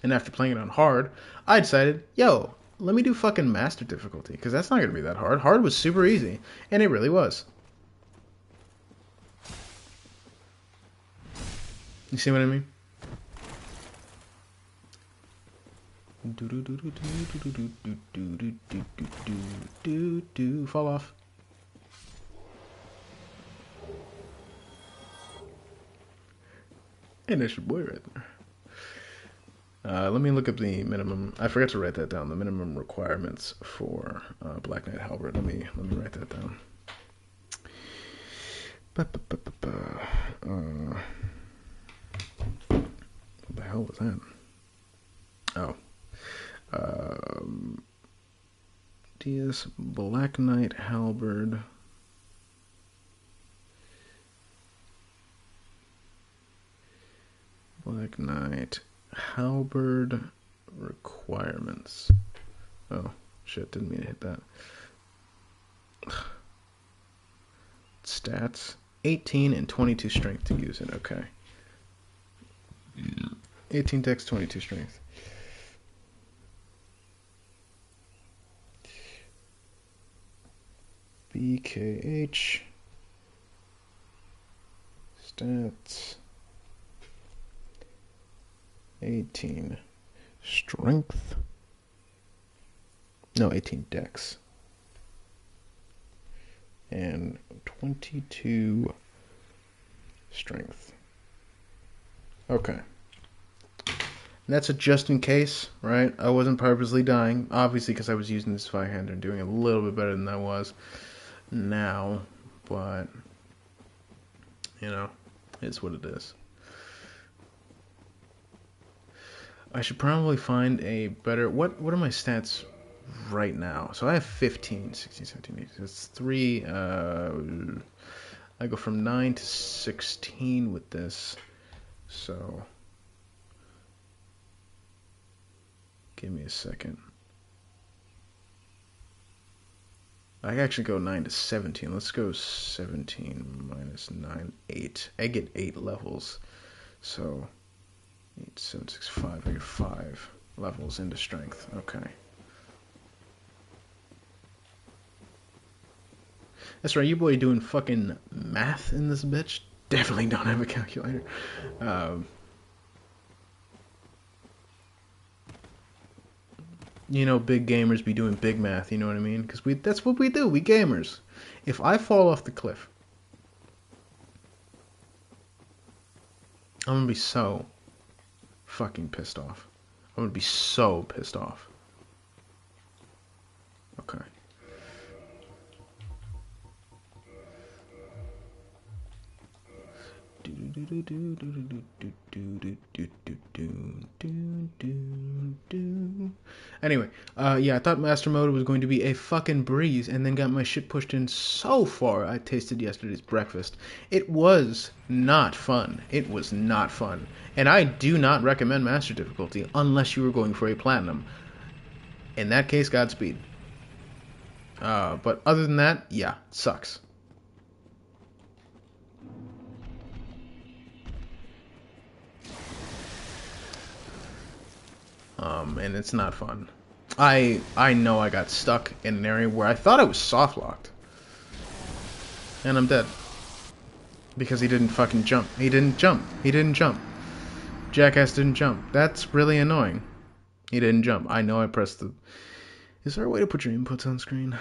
And after playing it on hard, I decided, yo, let me do fucking master difficulty, because that's not going to be that hard. Hard was super easy, and it really was. You see what I mean? Fall off. And that's your boy right there. Let me look up the minimum. I forgot to write that down. The minimum requirements for Black Knight Halberd. Let me write that down. What the hell was that? Oh. DS Black Knight Halberd. Black Knight Halberd requirements. Oh, shit, didn't mean to hit that. Stats. 18 and 22 strength to use it, okay. 18 dex, 22 strength. BKH. Stats. 18 strength. No, 18 dex. And 22 strength. Okay. And that's a just in case, right? I wasn't purposely dying, obviously, because I was using this Firehander and doing a little bit better than I was now, but, you know, it's what it is. I should probably find a better... What are my stats right now? So I have 15, 16, 17, 18. That's 3... I go from 9 to 16 with this. So... Give me a second. I can actually go 9 to 17. Let's go 17 minus 9, 8. I get 8 levels. So... 8, 7, 6, 5. I get 5 levels into strength. Okay. That's right, you boy doing fucking math in this bitch. Definitely don't have a calculator. You know, big gamers be doing big math, you know what I mean? Because that's what we do, we gamers. If I fall off the cliff, I'm gonna be so fucking pissed off. I'm gonna be so pissed off. Okay. Anyway, yeah, I thought Master Mode was going to be a fucking breeze, and then got my shit pushed in so far. I tasted yesterday's breakfast. It was not fun. It was not fun. And I do not recommend Master difficulty unless you were going for a Platinum. In that case, Godspeed. But other than that, yeah, it sucks. And it's not fun. I know I got stuck in an area where I thought I was soft locked. And I'm dead. Because he didn't fucking jump. He didn't jump. He didn't jump. Jackass didn't jump. That's really annoying. He didn't jump. I know I pressed the... Is there a way to put your inputs on screen?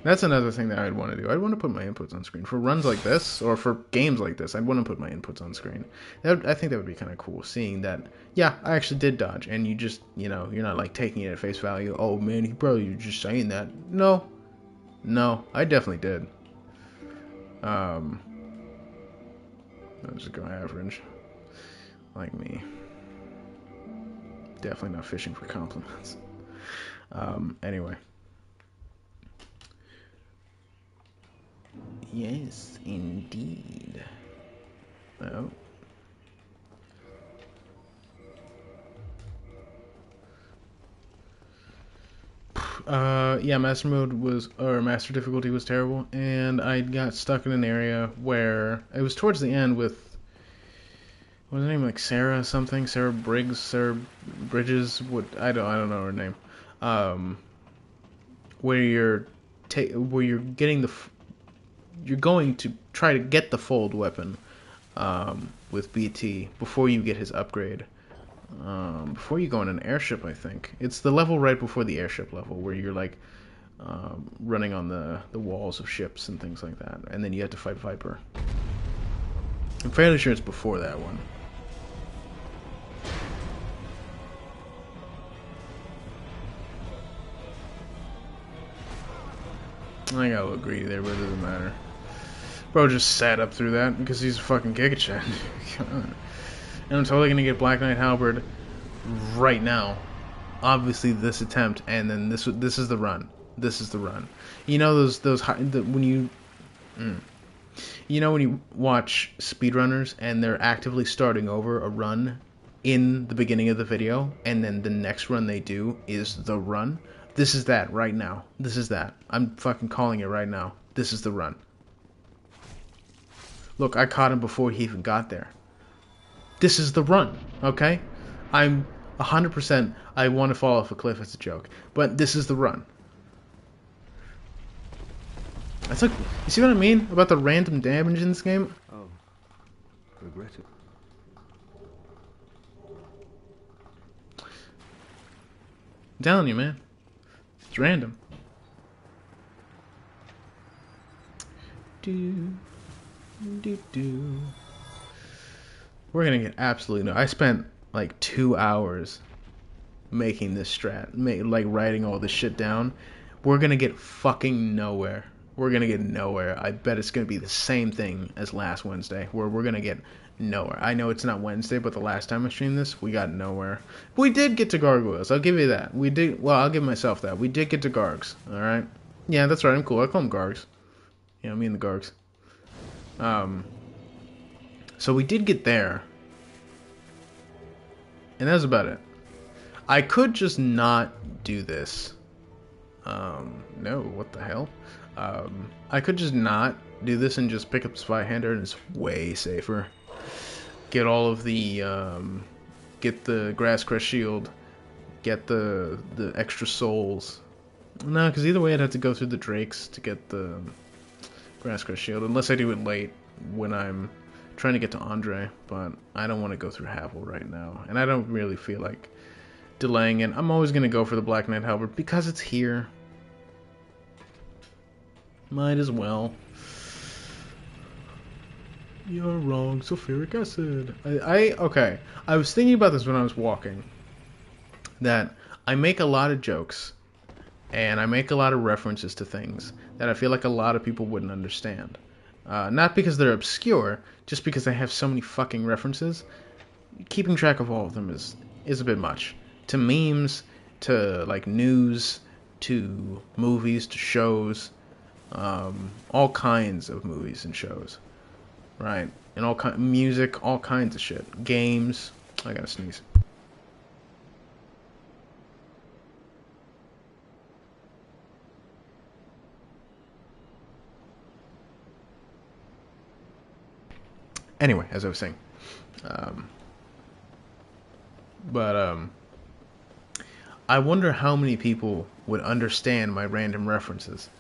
That's another thing that I'd want to do. I'd want to put my inputs on screen. For runs like this, or for games like this, I'd want to put my inputs on screen. I think that would be kind of cool, seeing that, yeah, I actually did dodge, and you just, you know, you're not like taking it at face value. Oh man, bro, you're just saying that. No, I definitely did. I'll just go average, like me. Definitely not fishing for compliments. Anyway. Yes, indeed. Oh. Yeah, Master Mode was, or Master Difficulty was terrible, and I got stuck in an area where it was towards the end with, what was her name, like Sarah something, Sarah Briggs, Sarah Bridges, what, I don't know her name, where you're getting you're going to try to get the fold weapon with BT before you get his upgrade. Before you go on an airship, I think. It's the level right before the airship level where you're like running on the walls of ships and things like that. And then you have to fight Viper. I'm fairly sure it's before that one. I got a little greedy there, but it doesn't matter. Bro just sat up through that because he's a fucking Giga-Chat. And I'm totally gonna get Black Knight Halberd right now. Obviously this attempt, and then this is the run. This is the run. You know when you watch speedrunners and they're actively starting over a run in the beginning of the video, and then the next run they do is the run. This is that right now. This is that. I'm fucking calling it right now. This is the run. Look, I caught him before he even got there. This is the run, okay? I'm 100%, I want to fall off a cliff as a joke, but this is the run. That's like, you see what I mean about the random damage in this game? Oh, regret it. I'm telling you, man. It's random. We're gonna get absolutely no. I spent like 2 hours making this strat, like writing all this shit down. We're gonna get fucking nowhere. We're gonna get nowhere. I bet it's gonna be the same thing as last Wednesday, where we're gonna get nowhere. I know it's not Wednesday, but the last time I streamed this, we got nowhere. We did get to gargoyles. I'll give you that. We did. Well, I'll give myself that. We did get to gargs. All right. Yeah, that's right. I'm cool. I call them gargs. Yeah, me and the gargs. So we did get there, and that was about it. I could just not do this. No, what the hell? I could just not do this and just pick up Spyhander, and it's way safer. Get all of the, get the Grass Crest Shield, get the extra souls. No, because either way I'd have to go through the Drakes to get the Grass Crest Shield, unless I do it late when I'm trying to get to Andre, but I don't want to go through Havel right now, and I don't really feel like delaying it. I'm always going to go for the Black Knight Halberd because it's here. Might as well. You're wrong, sulfuric acid. Okay. I was thinking about this when I was walking. That I make a lot of jokes and I make a lot of references to things that I feel like a lot of people wouldn't understand. Not because they're obscure, just because I have so many fucking references. Keeping track of all of them is a bit much. To memes, to like news, to movies, to shows, all kinds of movies and shows, right? And music, all kinds of shit. Games. I gotta sneeze. Anyway, as I was saying, um, but I wonder how many people would understand my random references.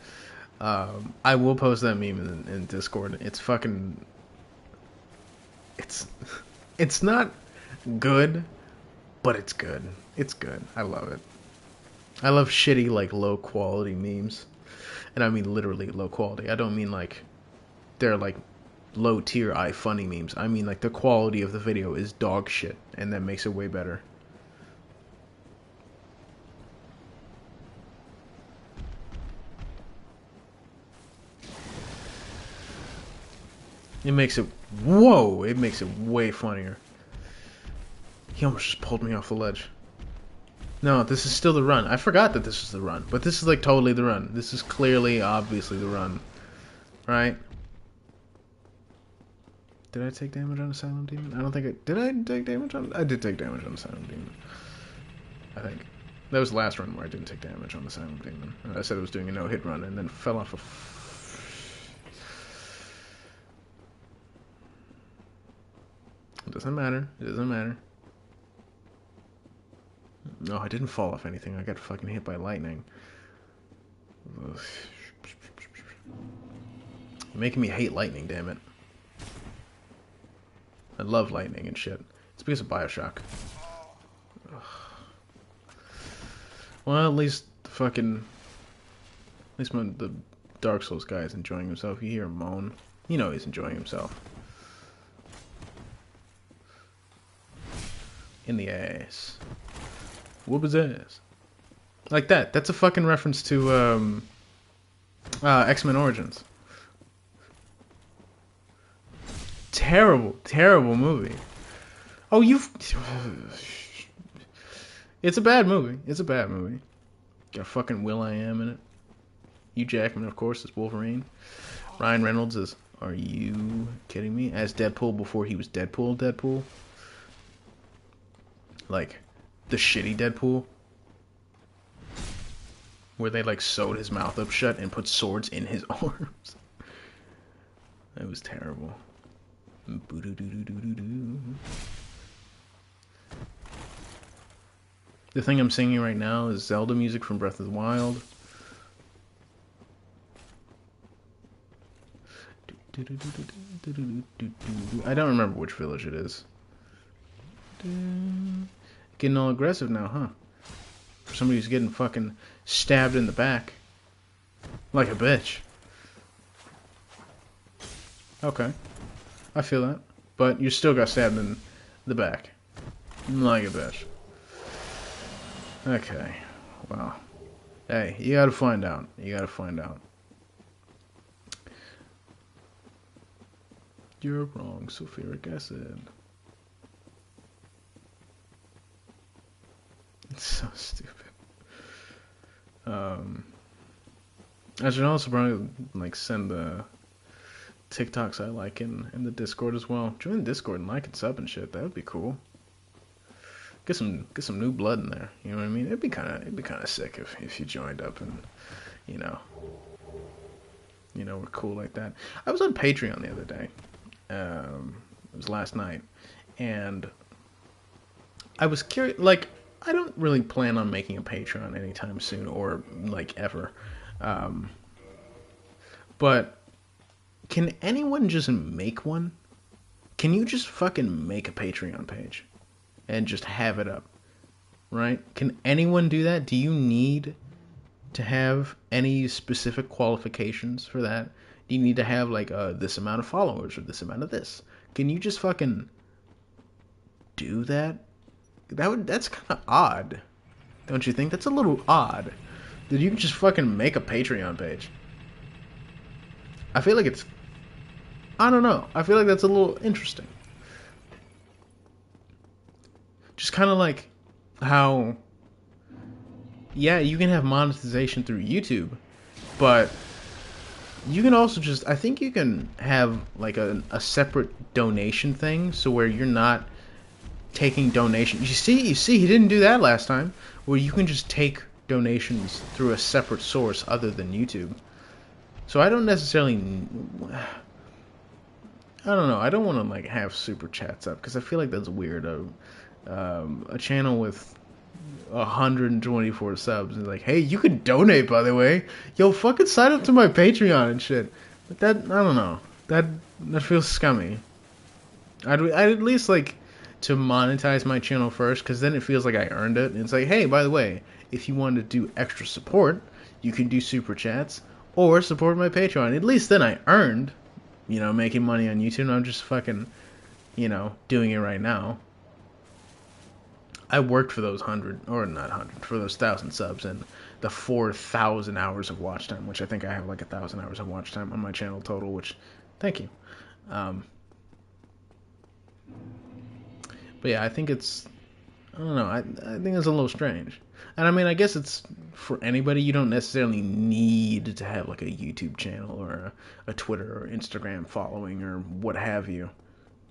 I will post that meme in Discord. It's fucking. It's. It's not good, but it's good. It's good. I love it. I love shitty, like, low quality memes. And I mean literally low quality. I don't mean like they're like low tier funny memes. I mean like the quality of the video is dog shit, and that makes it way better. It makes it, whoa, it makes it way funnier. He almost just pulled me off the ledge. No, this is still the run. I forgot that this is the run, but this is like totally the run. This is clearly, obviously the run, right? Did I take damage on the Silent Demon? I don't think I did. I take damage on? I did take damage on the Silent Demon. I think that was the last run where I didn't take damage on the Silent Demon. I said I was doing a no-hit run and then fell off a. It doesn't matter. It doesn't matter. No, I didn't fall off anything. I got fucking hit by lightning. Ugh. You're making me hate lightning, damn it. I love lightning and shit. It's because of Bioshock. Ugh. Well, at least the Dark Souls guy is enjoying himself. You hear him moan. You know he's enjoying himself. In the ass. Whoop his ass. Like that. That's a fucking reference to X-Men Origins. Terrible, terrible movie. Oh, It's a bad movie. It's a bad movie. Got fucking Will.I.am in it. Hugh Jackman, of course, is Wolverine. Ryan Reynolds is, are you kidding me? As Deadpool before he was Deadpool. Like, the shitty Deadpool. Where they, like, sewed his mouth up shut and put swords in his arms. That was terrible. The thing I'm singing right now is Zelda music from Breath of the Wild. I don't remember which village it is. Getting all aggressive now, huh? For somebody who's getting fucking stabbed in the back. Like a bitch. Okay. I feel that. But you still got stabbed in the back. Like a bitch. Okay. Well. Hey, you gotta find out. You gotta find out. You're wrong, sulfuric acid. It's so stupid. I should also probably like send the TikToks I like in the Discord as well. Join the Discord and like and sub and shit. That would be cool. Get some new blood in there. You know what I mean? It'd be kind of sick if you joined up and you know we're cool like that. I was on Patreon the other day. It was last night, and I was curious. Like, I don't really plan on making a Patreon anytime soon, or like ever. But can anyone just make one? Can you just fucking make a Patreon page and just have it up? Right? Can anyone do that? Do you need to have any specific qualifications for that? Do you need to have like this amount of followers or this amount of this? Can you just fucking do that? That's kind of odd, don't you think? That's a little odd. That you can just fucking make a Patreon page. I feel like it's, I don't know. I feel like that's a little interesting. Just kind of like how, yeah, you can have monetization through YouTube, but you can also just, I think you can have like a separate donation thing, so where you're not taking donations. You see, he didn't do that last time, where you can just take donations through a separate source other than YouTube. So I don't necessarily, I don't know. I don't want to like have super chats up because I feel like that's weird. A channel with 124 subs is like, hey, you can donate, by the way. Yo, fucking sign up to my Patreon and shit. But that, I don't know. That feels scummy. I'd at least like to monetize my channel first, because then it feels like I earned it. And it's like, hey, by the way, if you want to do extra support, you can do super chats or support my Patreon. At least then I earned, making money on YouTube. And I'm just fucking, doing it right now. I worked for those 100, or not 100, for those 1,000 subs and the 4,000 hours of watch time, which I think I have like 1,000 hours of watch time on my channel total, which, thank you. But yeah, I think it's, I don't know, I think it's a little strange. And I mean, I guess it's for anybody. You don't necessarily need to have like a YouTube channel or a Twitter or Instagram following or what have you.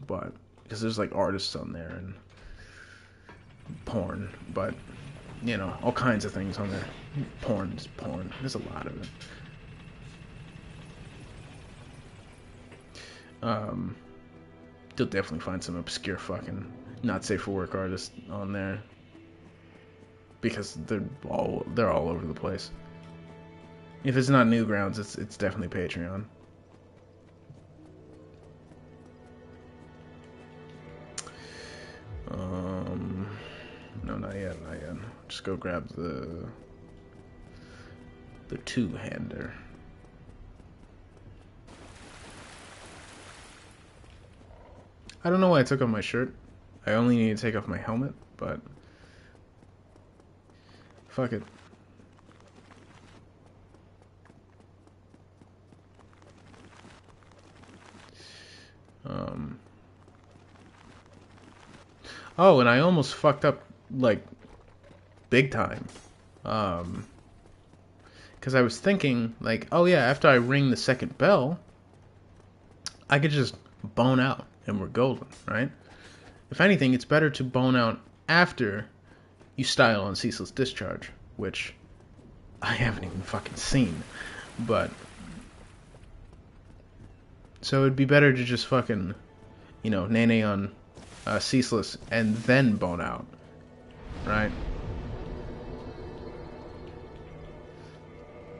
But, because there's like artists on there and porn, but all kinds of things on there. Porn is porn. There's a lot of it. You'll definitely find some obscure fucking not safe for work artists on there because they're all over the place. If it's not Newgrounds, it's definitely Patreon. No, not yet. Just go grab the two-hander. I don't know why I took off my shirt. I only need to take off my helmet, but fuck it. Oh, and I almost fucked up, like, big time. Because I was thinking, like, oh yeah, after I ring the second bell, I could just bone out and we're golden, right? If anything, it's better to bone out after you style on Ceaseless Discharge, which I haven't even fucking seen. But, so it'd be better to just fucking, nay on Ceaseless and then bone out, right?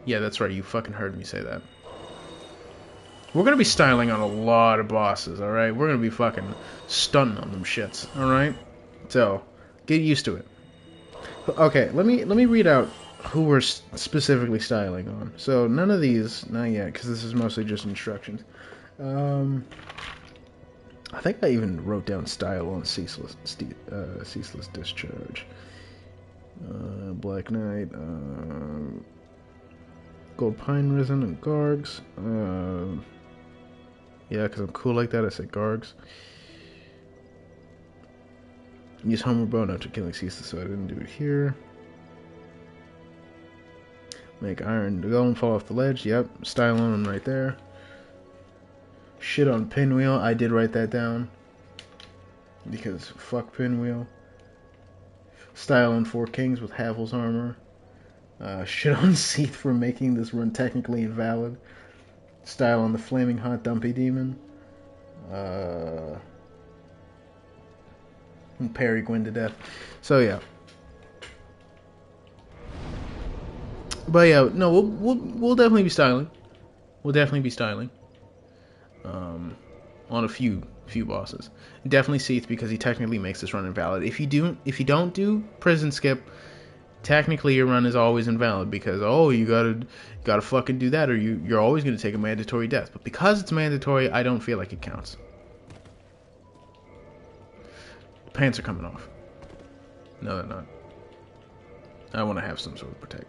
Yeah, that's right, you fucking heard me say that. We're gonna be styling on a lot of bosses, alright? We're gonna be fucking stunting on them shits, alright? So, get used to it. Okay, let me read out who we're specifically styling on. So, none of these, not yet, because this is mostly just instructions. I think I even wrote down style on Ceaseless Discharge. Black Knight, Gold Pine Resin and Gargs. Yeah, because I'm cool like that, I said Gargs. Use Homer Bone after killing Ceaseless, so I didn't do it here. Make Iron Golem fall off the ledge, yep. Style on him right there. Shit on Pinwheel, I did write that down. Because fuck Pinwheel. Style on Four Kings with Havel's armor. Shit on Seath for making this run technically invalid. Style on the Flaming Hot Dumpy Demon. And parry Gwyn to death. So yeah. But yeah, no, we'll definitely be styling. We'll definitely be styling. On a few bosses. Definitely Seath because he technically makes this run invalid. If you don't do Prison Skip, technically your run is always invalid because you gotta fucking do that or you're always gonna take a mandatory death. But because it's mandatory, I don't feel like it counts. The pants are coming off. No, they're not. I want to have some sort of protect.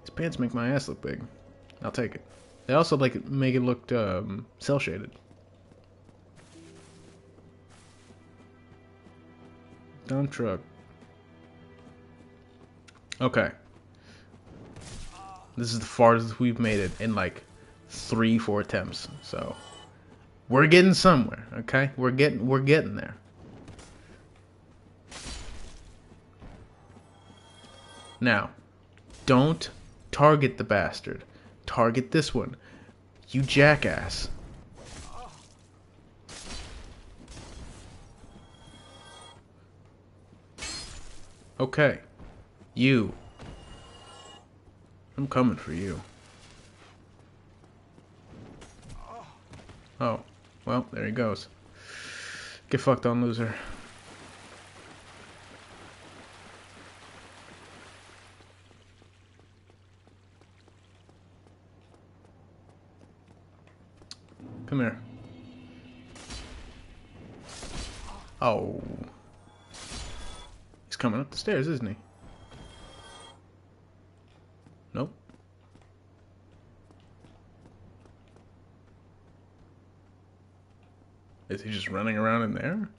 These pants make my ass look big. I'll take it. They also make it look cell shaded. Dump truck. Okay. This is the farthest we've made it in like 3-4 attempts. So we're getting somewhere, okay? We're getting there. Now, don't target the bastard. Target this one. You jackass. Okay. You. I'm coming for you. Oh. Well, there he goes. Get fucked on, loser. Come here. Oh. He's coming up the stairs, isn't he? Nope. Is he just running around in there?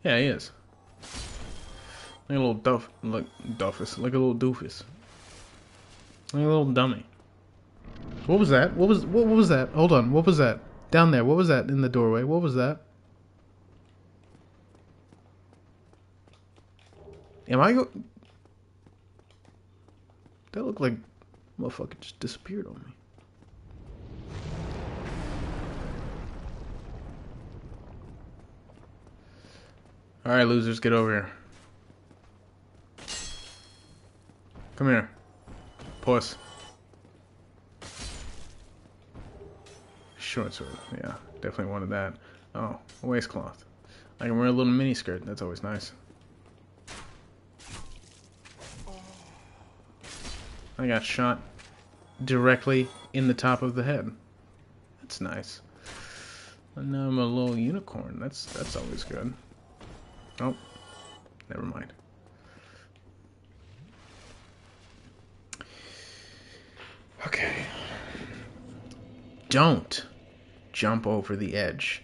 Yeah, he is. Like a little doofus. Like a little doofus. Like a little dummy. What was that? What was that? Hold on. What was that? Down there. What was that in the doorway? What was that? Am I go? That looked like motherfucker just disappeared on me. Alright, losers, get over here. Come here. Puss. Short sword. Yeah, definitely wanted that. Oh, a waistcloth. I can wear a little mini skirt. That's always nice. I got shot directly in the top of the head. That's nice. And now I'm a little unicorn. That's always good. Oh, never mind. Okay. Don't jump over the edge.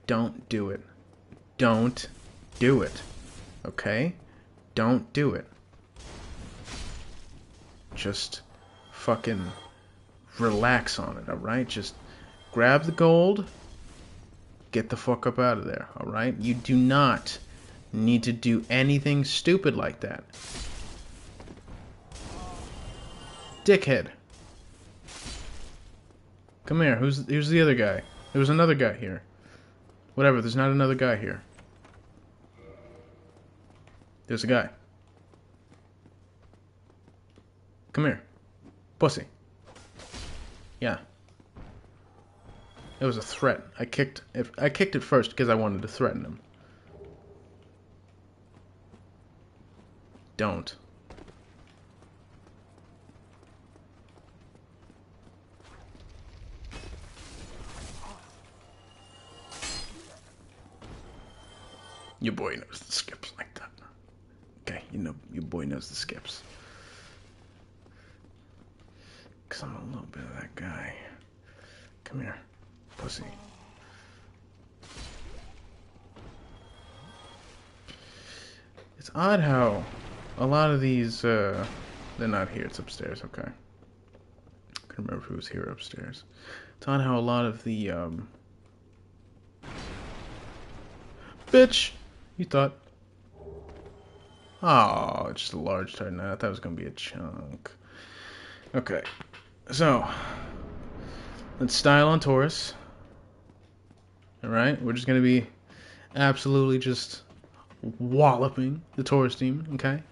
Don't do it. Don't do it. Okay? Don't do it. Just fucking relax on it, alright? Just grab the gold. Get the fuck up out of there, alright? You do not need to do anything stupid like that. Dickhead. Come here. Who's the other guy? There was another guy here. Whatever, there's not another guy here. There's a guy. Come here. Pussy. Yeah. It was a threat. I kicked it first because I wanted to threaten him. Don't. Your boy knows the skips like that. Okay, you know your boy knows the skips. Cause I'm a little bit of that guy. Come here, pussy. It's odd how a lot of these, they're not here, it's upstairs, okay. I couldn't remember who was here upstairs. It's odd how a lot of the, Bitch! You thought... Oh, just a large target. I thought it was going to be a chunk. Okay. So, let's style on Taurus. Alright, we're just going to be absolutely just walloping the Taurus demon, okay?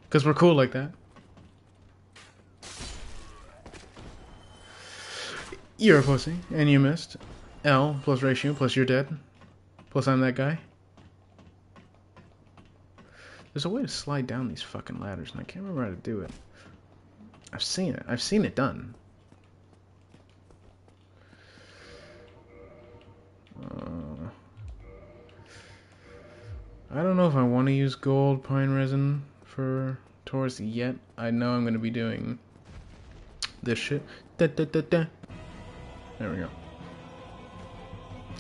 Because we're cool like that. You're a pussy, and you missed. L plus ratio plus you're dead. Plus I'm that guy. There's a way to slide down these fucking ladders, and I can't remember how to do it. I've seen it. I've seen it done. I don't know if I want to use gold pine resin for Taurus yet. I know I'm going to be doing this shit. Da, da, da, da. There we go.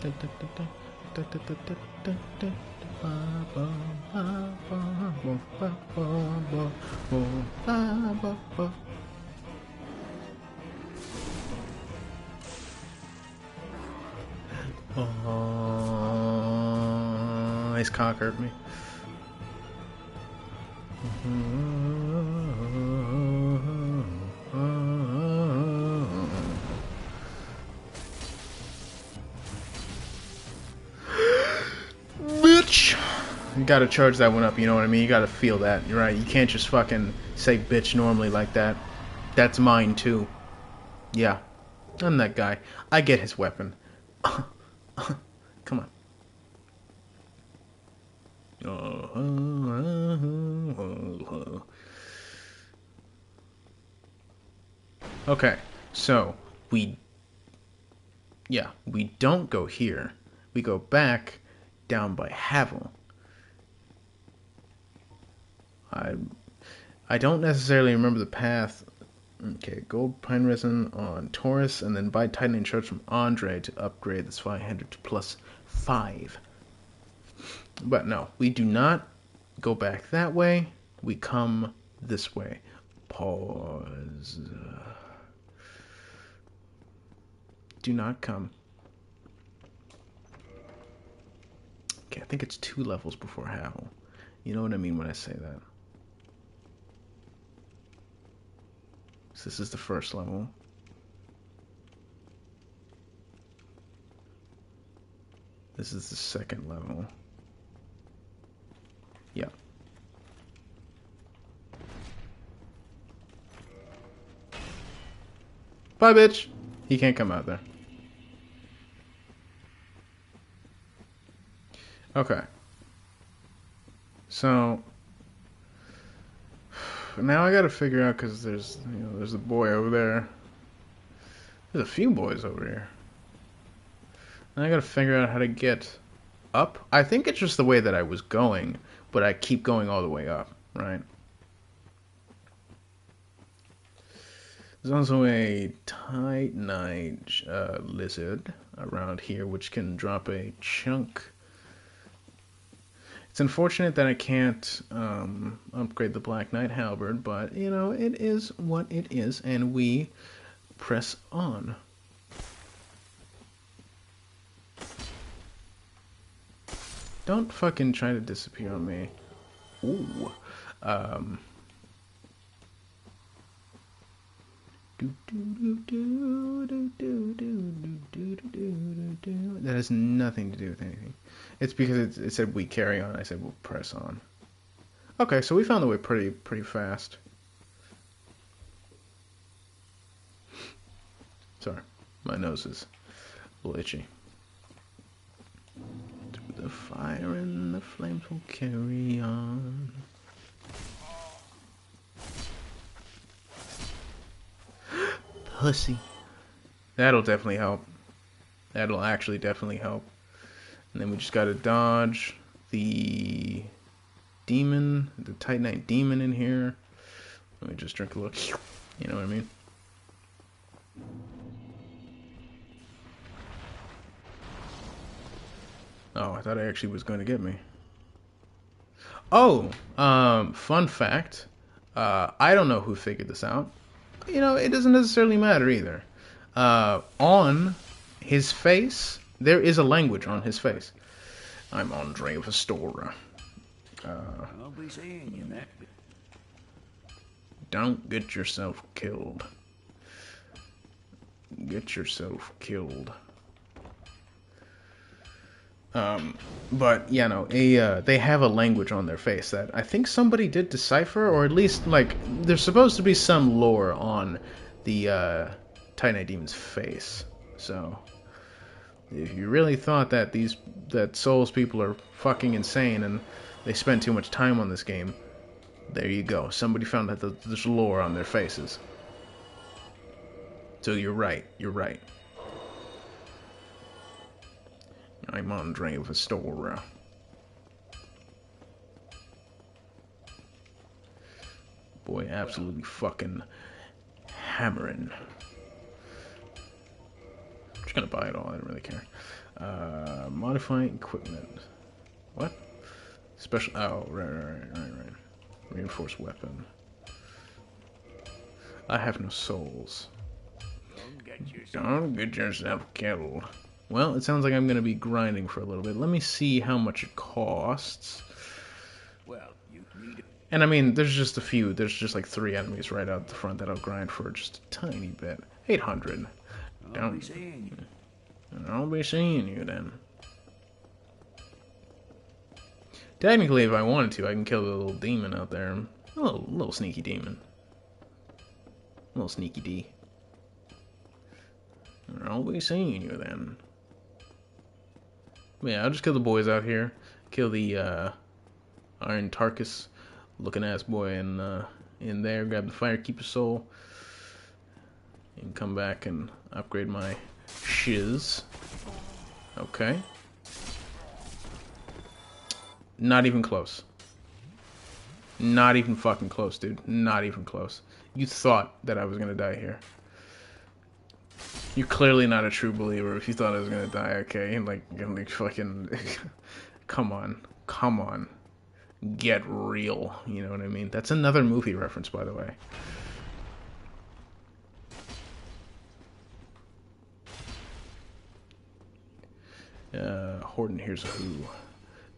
Da, da, da, da. Da, da, da, da, da, da. Ba, ba, ba, ba, ba, ba, ba, ba, ba, ba. Oh, his cock hurt me. Bitch! You gotta charge that one up, you know what I mean? You gotta feel that, you're right. You can't just fucking say bitch normally like that. That's mine too. Yeah, I'm that guy. I get his weapon. Come on. Okay, so we don't go here. We go back down by Havel. I don't necessarily remember the path. Okay, gold pine resin on Taurus, and then buy titanium shards from Andre to upgrade this 500 to +5. But no, we do not go back that way. We come this way. Pause. Do not come. Okay, I think it's 2 levels before Havel. You know what I mean when I say that. So this is the first level. This is the second level. Yeah. Bye, bitch! He can't come out there. Okay. So now I gotta figure out, because there's a boy over there. There's a few boys over here. And I gotta figure out how to get up. I think it's just the way that I was going, but I keep going all the way up, right? There's also a titanite lizard around here, which can drop a chunk. It's unfortunate that I can't upgrade the Black Knight halberd, but, you know, it is what it is, and we press on. Don't fucking try to disappear on me. Ooh. That has nothing to do with anything. It's because it said we carry on. I said we'll press on. Okay, so we found the way pretty fast. Sorry, my nose is a little itchy. Through the fire and the flames will carry on. Pussy. That'll definitely help. That'll actually definitely help. And then we just gotta dodge the demon, the Titanite demon in here. Let me just drink a little, you know what I mean? Oh, I thought it actually was going to get me. Oh, fun fact. I don't know who figured this out. You know, it doesn't necessarily matter either. On his face, there is a language on his face. I'm Andre Pastora. I'll be seeing you next. Don't get yourself killed. Get yourself killed. But yeah, no, they have a language on their face that I think somebody did decipher, or at least like there's supposed to be some lore on the Titanite Demon's face. So, if you really thought that that Souls people are fucking insane and they spend too much time on this game, there you go. Somebody found out that there's lore on their faces. So you're right. You're right. I'm on drain of a store. Boy, absolutely fucking hammering. I'm just gonna buy it all. I don't really care. Modifying equipment. What? Special. Oh, right. Reinforced weapon. I have no souls. Don't get yourself killed. Well, it sounds like I'm gonna be grinding for a little bit. Let me see how much it costs. Well, you need. And I mean, there's just a few. There's just like 3 enemies right out the front that I'll grind for just a tiny bit. 800. I'll be seeing you. I'll be seeing you then. Technically, if I wanted to, I can kill the little demon out there. A little sneaky demon. A little sneaky D. I'll be seeing you then. But yeah, I'll just kill the boys out here. Kill the Iron Tarkus looking ass boy in there. Grab the Firekeeper soul. And come back and upgrade my shiz. Okay. Not even close. Not even fucking close, dude. Not even close. You thought that I was gonna die here. You're clearly not a true believer if you thought I was gonna die, okay? Like fucking... Come on. Get real, you know what I mean? That's another movie reference, by the way. Horton Hears a Who.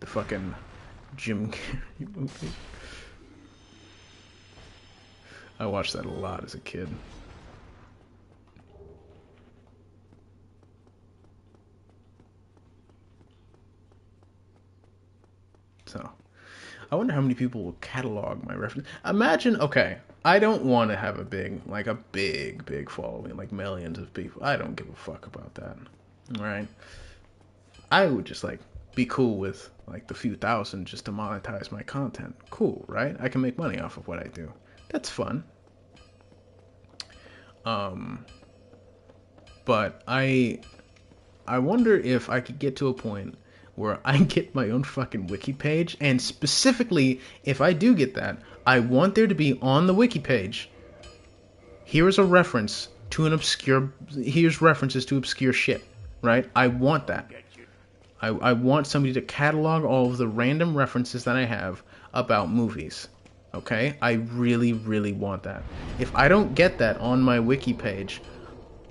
The fucking Jim Carrey movie. I watched that a lot as a kid. So, I wonder how many people will catalog my reference. Imagine, okay, I don't want to have a big following, like millions of people. I don't give a fuck about that. Right? I would just like be cool with like the few thousand just to monetize my content. Cool, right? I can make money off of what I do. That's fun. But I wonder if I could get to a point where I get my own fucking wiki page, and specifically, if I do get that, I want there to be on the wiki page, here's a reference to here's references to obscure shit, right? I want that. I want somebody to catalog all of the random references that I have about movies. Okay? I really, really want that. If I don't get that on my wiki page,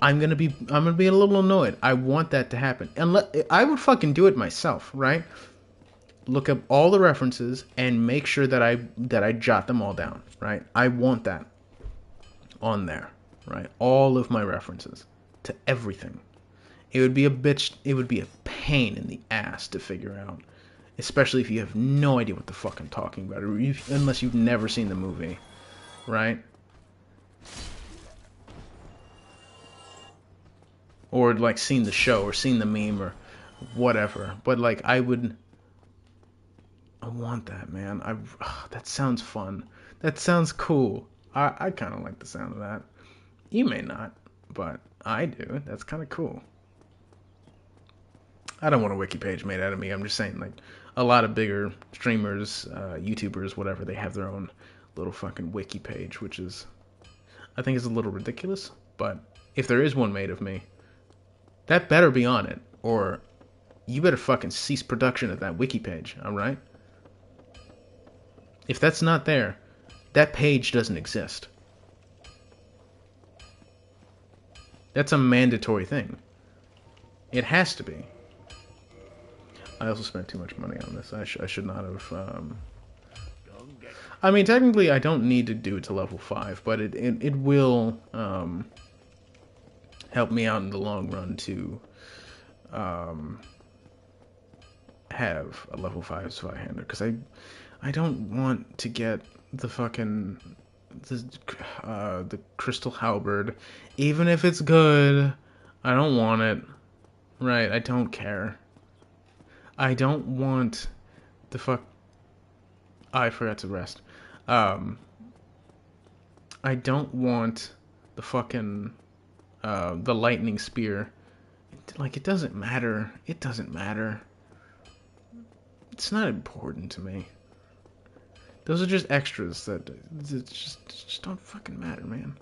I'm gonna be a little annoyed. I want that to happen. And I would fucking do it myself, right? Look up all the references and make sure that I jot them all down, right? I want that on there, right? All of my references to everything. It would be a pain in the ass to figure out, especially if you have no idea what the fuck I'm talking about, or unless you've never seen the movie, right? Or like seen the show or seen the meme or whatever. But like I want that, man. That sounds fun. That sounds cool. I kind of like the sound of that. You may not, but I do. That's kind of cool. I don't want a wiki page made out of me. I'm just saying, like, a lot of bigger streamers, YouTubers, whatever, they have their own little fucking wiki page, which is, I think is a little ridiculous. But if there is one made of me, that better be on it, or you better fucking cease production of that wiki page, alright? If that's not there, that page doesn't exist. That's a mandatory thing. It has to be. I also spent too much money on this. I should not have. I mean, technically, I don't need to do it to level 5, but it will help me out in the long run to have a level 5 Zweihander, because I don't want to get the fucking the crystal halberd. Even if it's good, I don't want it. Right, I don't care. I don't want the fuck... I forgot to rest. Um, I don't want the fucking... the lightning spear. Like, it doesn't matter. It doesn't matter. It's not important to me. Those are just extras that just don't fucking matter, man.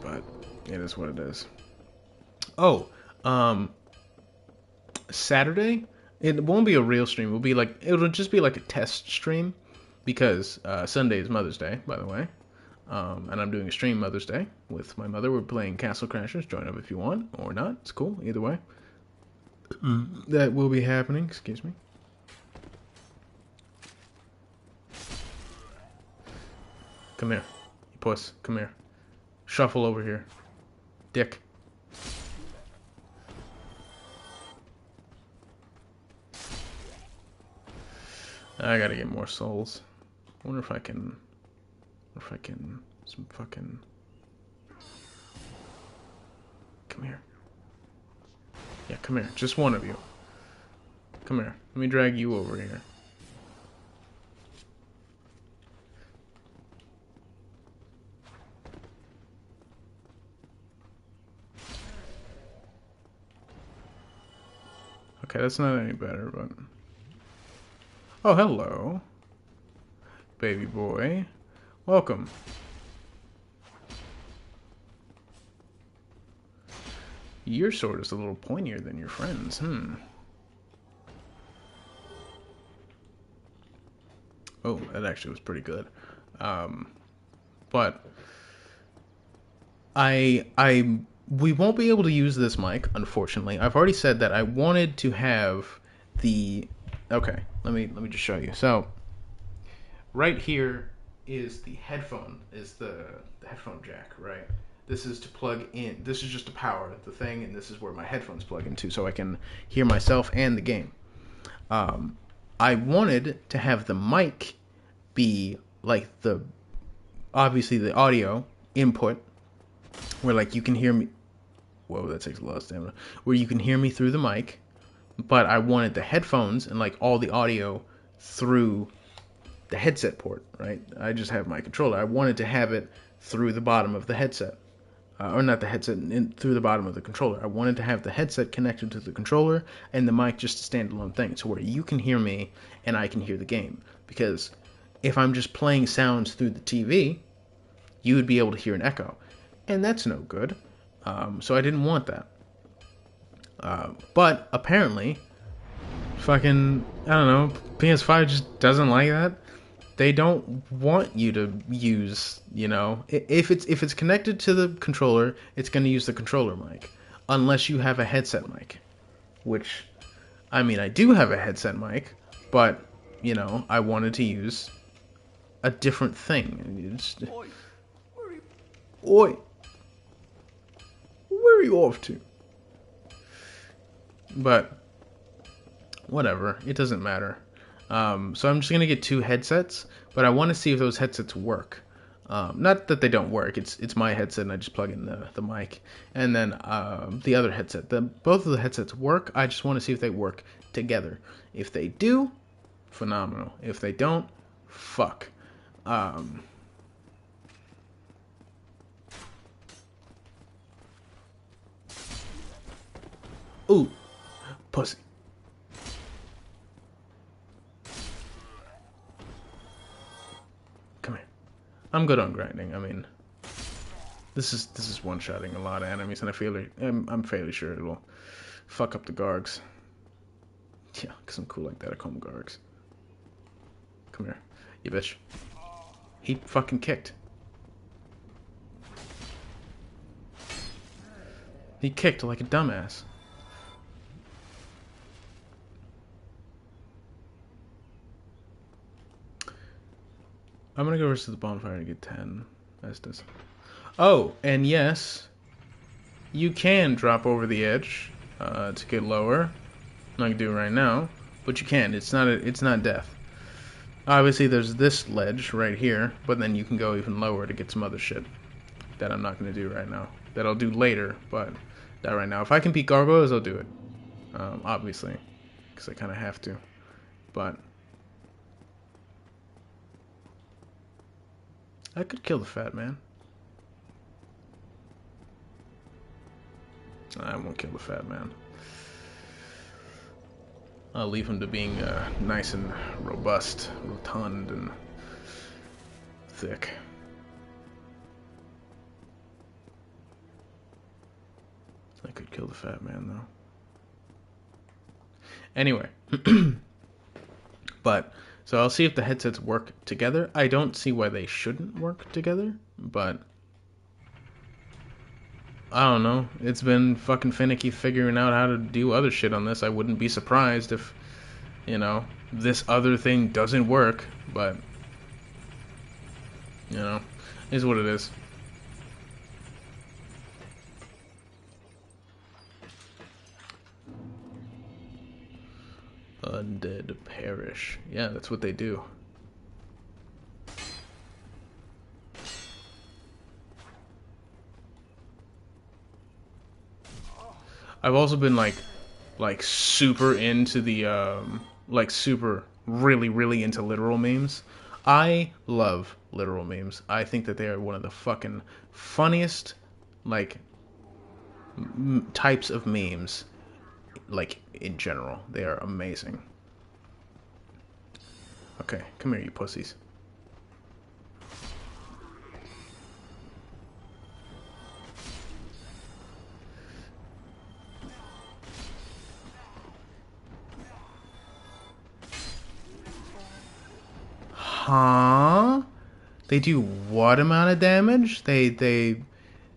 But it is what it is. Oh, Saturday, it won't be a real stream. It'll just be like a test stream because Sunday is Mother's Day, by the way. And I'm doing a stream Mother's Day with my mother. We're playing Castle Crashers. Join up if you want or not. It's cool either way. That will be happening. Excuse me. Come here, you puss. Come here. Shuffle over here, dick. I gotta get more souls. I wonder if I can. Some fucking. Come here. Yeah, come here. Just one of you. Come here. Let me drag you over here. Okay, that's not any better, but... Oh, hello. Baby boy. Welcome. Your sword is a little pointier than your friend's, Oh, that actually was pretty good. But... we won't be able to use this mic, unfortunately. I've already said that I wanted to have the... Okay, let me just show you. So, right here is the headphone, is the headphone jack, right? This is to plug in. This is just to power the thing, and this is where my headphones plug into, so I can hear myself and the game. I wanted to have the mic be like obviously the audio input, where like you can hear me. Whoa, that takes a lot of stamina. Where you can hear me through the mic, but I wanted the headphones and like all the audio through the headset port, right? I just have my controller. I wanted to have it through the bottom of the headset. Or not the headset, through the bottom of the controller. I wanted to have the headset connected to the controller and the mic just a standalone thing, so where you can hear me and I can hear the game. Because if I'm just playing sounds through the TV, you would be able to hear an echo. And that's no good. So I didn't want that. But apparently, fucking, I don't know, PS5 just doesn't like that. They don't want you to use, if it's connected to the controller, it's going to use the controller mic, unless you have a headset mic, which, I mean, I do have a headset mic, but, I wanted to use a different thing. Oi, where are you? Oi, where are you off to? But, whatever, it doesn't matter. So I'm just going to get 2 headsets, but I want to see if those headsets work. Not that they don't work, it's my headset and I just plug in the mic. And then the other headset. Both of the headsets work, I just want to see if they work together. If they do, phenomenal. If they don't, fuck. Ooh, pussy. Come here. I'm good on grinding. I mean, this is one-shotting a lot of enemies, and I'm fairly sure it'll fuck up the Gargs. Yeah, because I'm cool like that. I call them Gargs. Come here, you bitch. He fucking kicked. He kicked like a dumbass. I'm gonna go versus the bonfire to get 10 Estus. Oh, and yes, you can drop over the edge to get lower. I'm not gonna do it right now, but you can. It's not death. Obviously, there's this ledge right here, but then you can go even lower to get some other shit that I'm not going to do right now. That I'll do later, but not right now. If I can beat gargoyles, I'll do it. Obviously, because I kind of have to. But I could kill the fat man. I won't kill the fat man. I'll leave him to being nice and robust, rotund, and thick. I could kill the fat man, though. Anyway. But, so I'll see if the headsets work together. I don't see why they shouldn't work together, but I don't know. It's been fucking finicky figuring out how to do other shit on this. I wouldn't be surprised if, you know, this other thing doesn't work, but, you know, is what it is. Undead perish. Yeah, that's what they do. I've also been like super into the like super really into literal memes. I love literal memes. I think that they are one of the fucking funniest like types of memes like in general. They are amazing. Okay, come here you pussies. Huh? They do what amount of damage? They're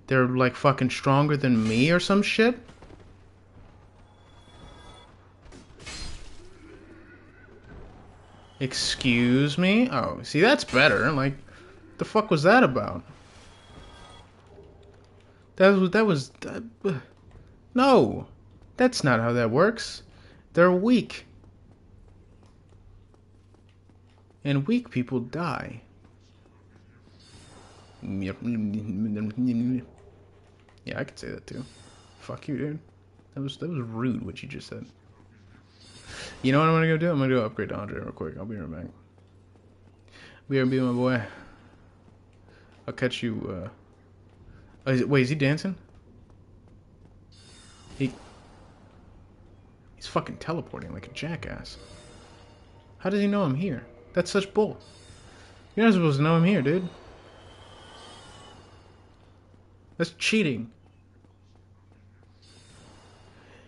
like fucking stronger than me or some shit? Excuse me? Oh, see that's better. Like the fuck was that about? No. That's not how that works. They're weak. And weak people die. Yeah, I could say that too. Fuck you, dude. That was rude what you just said. You know what I'm gonna go do? I'm gonna go upgrade to Andre real quick. I'll be right back. Be right back, my boy. I'll catch you. Wait, is he dancing? He's fucking teleporting like a jackass. How does he know I'm here? That's such bull. You're not supposed to know I'm here, dude. That's cheating.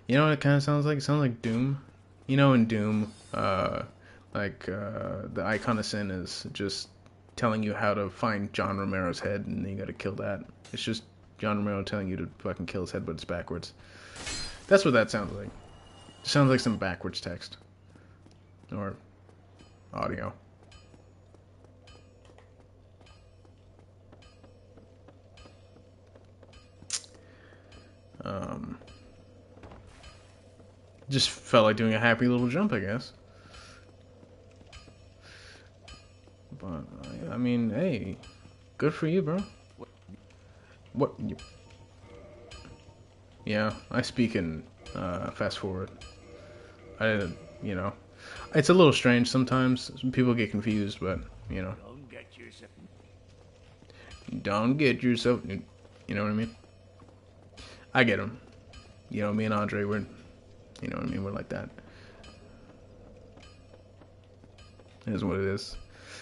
You know what it kind of sounds like? It sounds like Doom. You know, in Doom, the icon of sin is just telling you how to find John Romero's head, and you gotta kill that. It's just John Romero telling you to fucking kill his head, but it's backwards. That's what that sounds like. It sounds like some backwards text. Or audio. Just felt like doing a happy little jump, I guess. But, I mean, hey, good for you, bro. What? Yeah, I speak in fast forward. I, you know, it's a little strange sometimes. People get confused, but, you know. Don't get yourself. You know what I mean? I get him. You know, me and Andre, we're, you know what I mean? We're like that. It is what it is.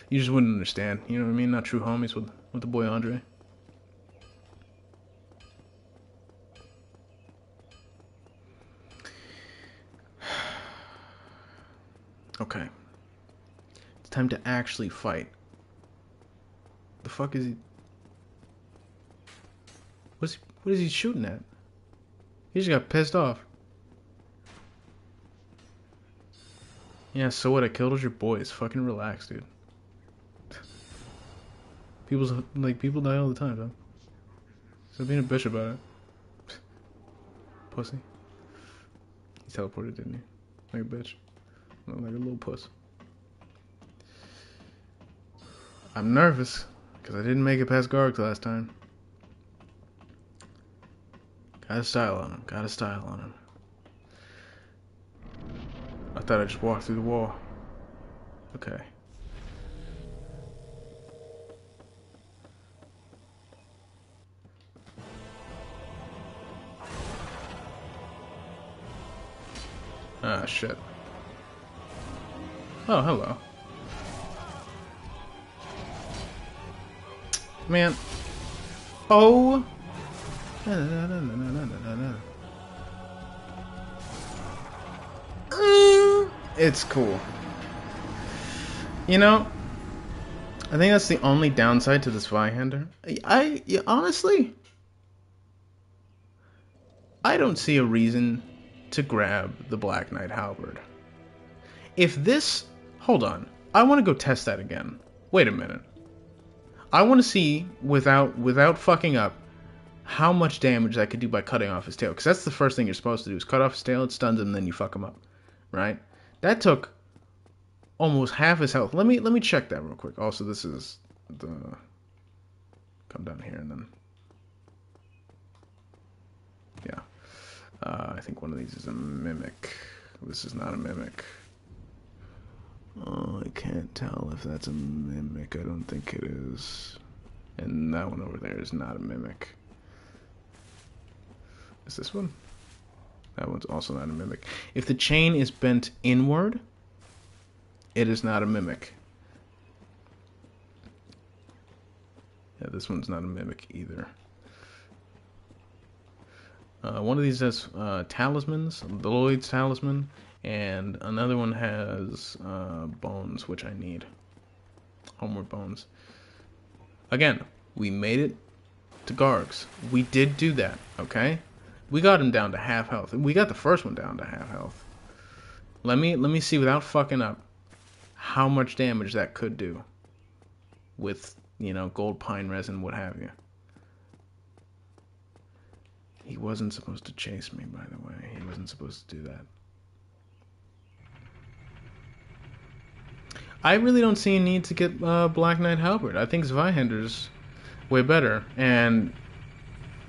You just wouldn't understand. You know what I mean? Not true homies with the boy Andre. Okay. It's time to actually fight. The fuck is he? What is he shooting at? He just got pissed off. Yeah, so what? I killed your boys. Fucking relax, dude. People die all the time, though. So being a bitch about it. Pussy. He teleported, didn't he? Like a bitch. Like a little puss. I'm nervous because I didn't make it past Gargs last time. Got a style on him. Got a style on him. I thought I just walked through the wall. Okay. Ah, shit. Oh, hello. Man. Oh! It's cool. You know, I think that's the only downside to this Zweihander. Honestly, I don't see a reason to grab the Black Knight Halberd. If this... Hold on. I want to go test that again. Wait a minute. I want to see, without fucking up, how much damage that could do by cutting off his tail. Because that's the first thing you're supposed to do, is cut off his tail, it stuns him, and then you fuck him up. Right? That took almost half his health. Let me check that real quick. Also, this is the... Come down here and then... Yeah. I think one of these is a mimic. This is not a mimic. Oh, I can't tell if that's a mimic. I don't think it is. And that one over there is not a mimic. Is this one? That one's also not a mimic. If the chain is bent inward, it is not a mimic. Yeah, this one's not a mimic either. One of these has talismans, the Lloyd's talisman, and another one has bones, which I need. Homeward bones. Again, we made it to Gargs. We did do that, okay? We got him down to half health. We got the first one down to half health. Let me see without fucking up how much damage that could do with, you know, gold pine resin, what have you. He wasn't supposed to chase me, by the way. He wasn't supposed to do that. I really don't see a need to get Black Knight Halberd. I think Zweihander's way better. And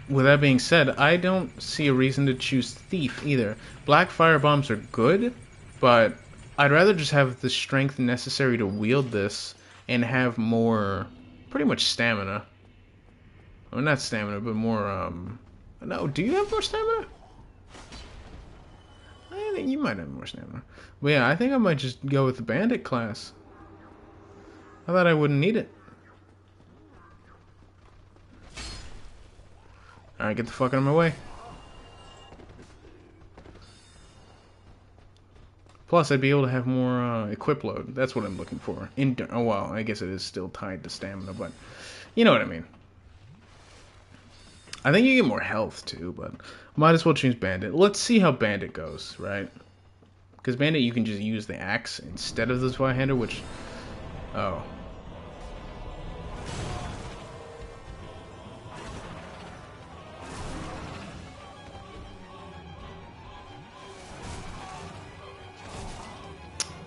with that being said, I don't see a reason to choose Thief either. Black Fire Bombs are good, but I'd rather just have the strength necessary to wield this and have more, pretty much stamina. Well, not stamina, but more, no, do you have more stamina? I think you might have more stamina. But yeah, I think I might just go with the bandit class. I thought I wouldn't need it. Alright, get the fuck out of my way. Plus, I'd be able to have more equip load. That's what I'm looking for. Oh, well, I guess it is still tied to stamina, but you know what I mean. I think you get more health, too, but might as well choose Bandit. Let's see how Bandit goes, right? Because Bandit, you can just use the axe instead of the Zweihander, which... Oh.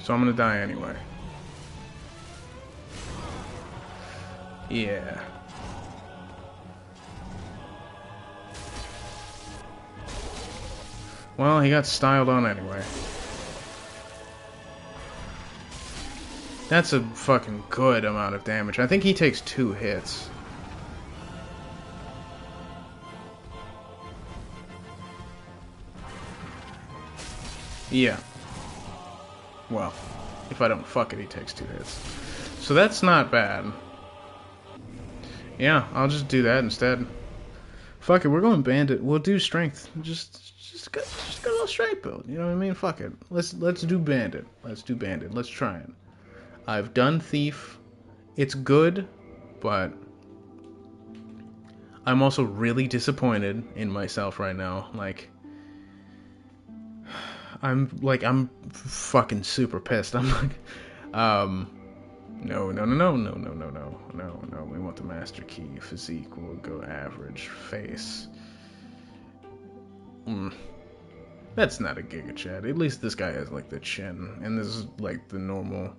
So I'm gonna die anyway. Yeah. Well, he got styled on anyway. That's a fucking good amount of damage. I think he takes 2 hits. Yeah. Well, if I don't fuck it, he takes 2 hits. So that's not bad. Yeah, I'll just do that instead. Fuck it, we're going bandit. We'll do strength. Just go a little strength build. You know what I mean? Fuck it. Let's do bandit. Let's do bandit. Let's try it. I've done thief. It's good, but I'm also really disappointed in myself right now. Like, I'm fucking super pissed. I'm like, no. We want the master key. Physique will go average. Face. That's not a Giga Chad. At least this guy has like the chin, and this is like the normal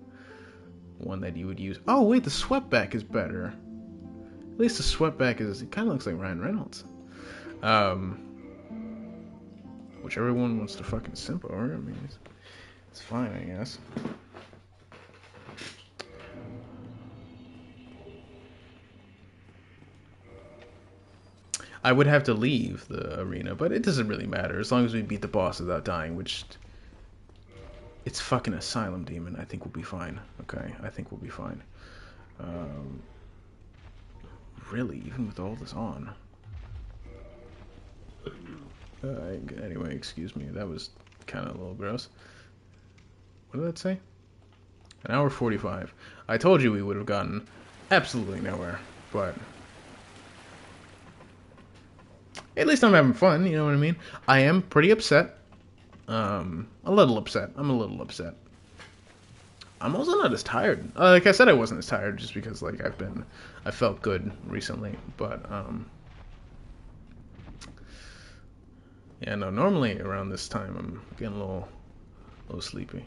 one that you would use. Oh wait, the sweatback is better. At least the sweatback is. It kind of looks like Ryan Reynolds. Which everyone wants to fucking simp over. I mean, it's fine, I guess. I would have to leave the arena, but it doesn't really matter as long as we beat the boss without dying, which it's fucking Asylum Demon. I think we'll be fine. Okay, I think we'll be fine. Really, even with all this on. Anyway, excuse me. That was kind of a little gross. What did that say? An hour 45. I told you we would have gotten absolutely nowhere, but at least I'm having fun, you know what I mean? I am pretty upset. A little upset. I'm a little upset. I'm also not as tired. Like I said, I wasn't as tired just because, like, I felt good recently, but, yeah, no, normally around this time I'm getting a little sleepy.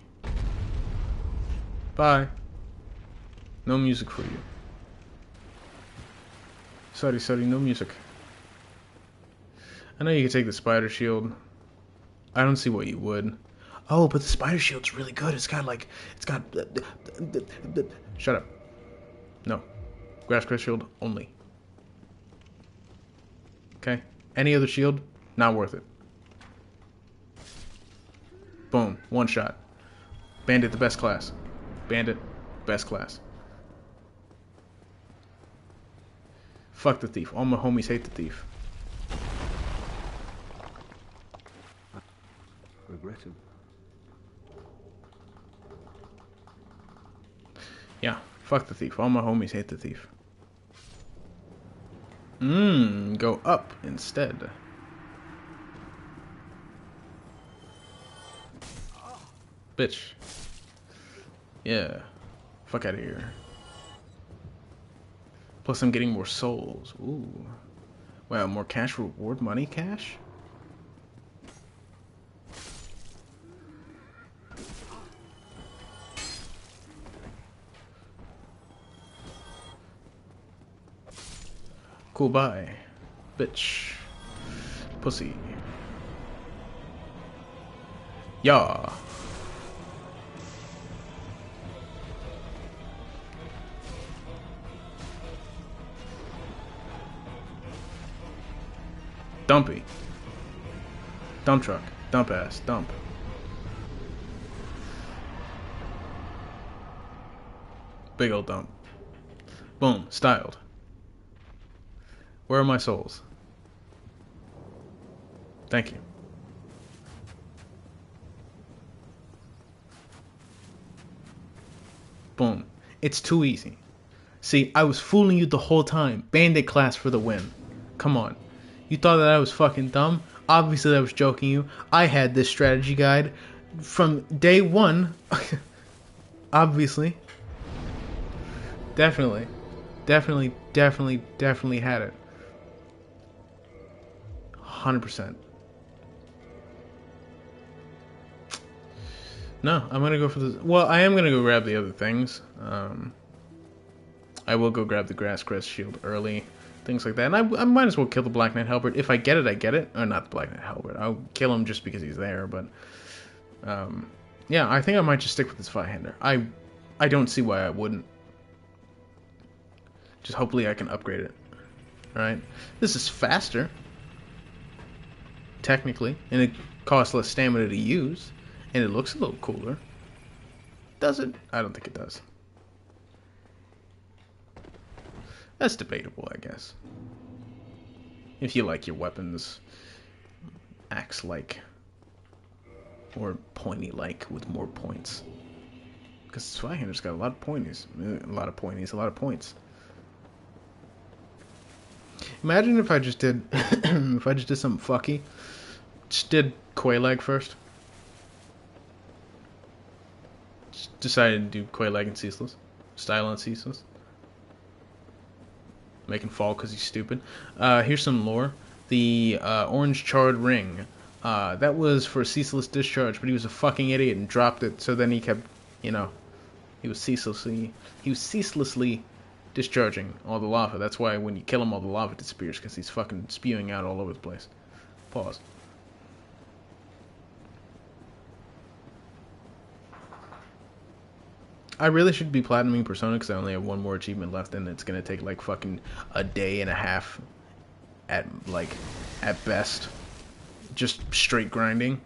Bye. No music for you. Sorry, no music. I know you can take the spider shield. I don't see what you would. Oh, but the spider shield's really good. It's got. Shut up. No. Grass crest shield only. Okay? Any other shield, not worth it. Boom. One shot. Bandit, the best class. Bandit, best class. Fuck the thief. All my homies hate the thief. Regretted. Yeah, fuck the thief. All my homies hate the thief. Go up instead. Bitch. Yeah. Fuck out of here. Plus I'm getting more souls. Ooh. Wow, more cash reward money cash? Cool, bye. Bitch. Pussy. Yeah. Dumpy. Dump truck. Dump ass. Dump. Big old dump. Boom. Styled. Where are my souls? Thank you. Boom. It's too easy. See, I was fooling you the whole time. Bandit class for the win. Come on. You thought that I was fucking dumb? Obviously I was joking you. I had this strategy guide from day one. Obviously. Definitely had it. 100%. No, I'm gonna go for the. Well, I am gonna go grab the other things. I will go grab the Grass Crest Shield early, things like that. And I might as well kill the Black Knight Halberd. If I get it, I get it. Or not the Black Knight Halberd. I'll kill him just because he's there. But yeah, I think I might just stick with this Five-hander. I don't see why I wouldn't. Just hopefully I can upgrade it. Alright? This is faster. Technically. And it costs less stamina to use. And it looks a little cooler. Does it? I don't think it does. That's debatable, I guess. If you like your weapons axe-like. Or pointy-like with more points. Because Zweihander's got a lot of pointies. A lot of points. Imagine if I just did if I just did something fucky. Just did Quelaag first. Just decided to do Quelaag and Ceaseless. Style on Ceaseless. Make him fall because he's stupid. Here's some lore. The orange charred ring. That was for Ceaseless Discharge, but he was a fucking idiot and dropped it, so then he kept, you know, He was ceaselessly discharging all the lava. That's why when you kill him, all the lava disappears, because he's fucking spewing out all over the place. Pause. I really should be platinuming Persona because I only have one more achievement left, and it's gonna take like fucking a day and a half at at best, just straight grinding.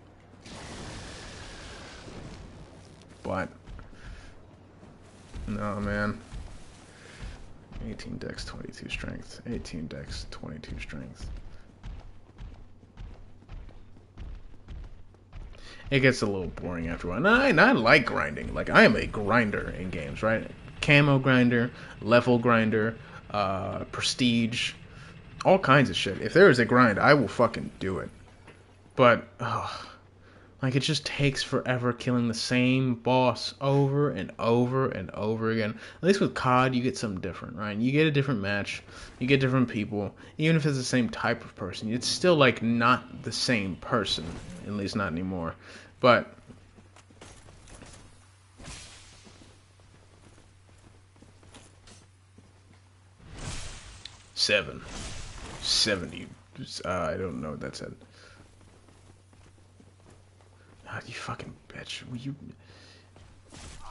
But no, man. 18 dex, 22 strength. 18 dex, 22 strength. It gets a little boring after a while. And I like grinding. Like, I am a grinder in games, right? Camo grinder, level grinder, prestige, all kinds of shit. If there is a grind, I will fucking do it. But, like, it just takes forever killing the same boss over and over and over again. At least with COD, you get something different, right? You get a different match, you get different people. Even if it's the same type of person, it's still, like, not the same person. At least not anymore. But... 70. I don't know what that said. Ah, you fucking bitch. Will you...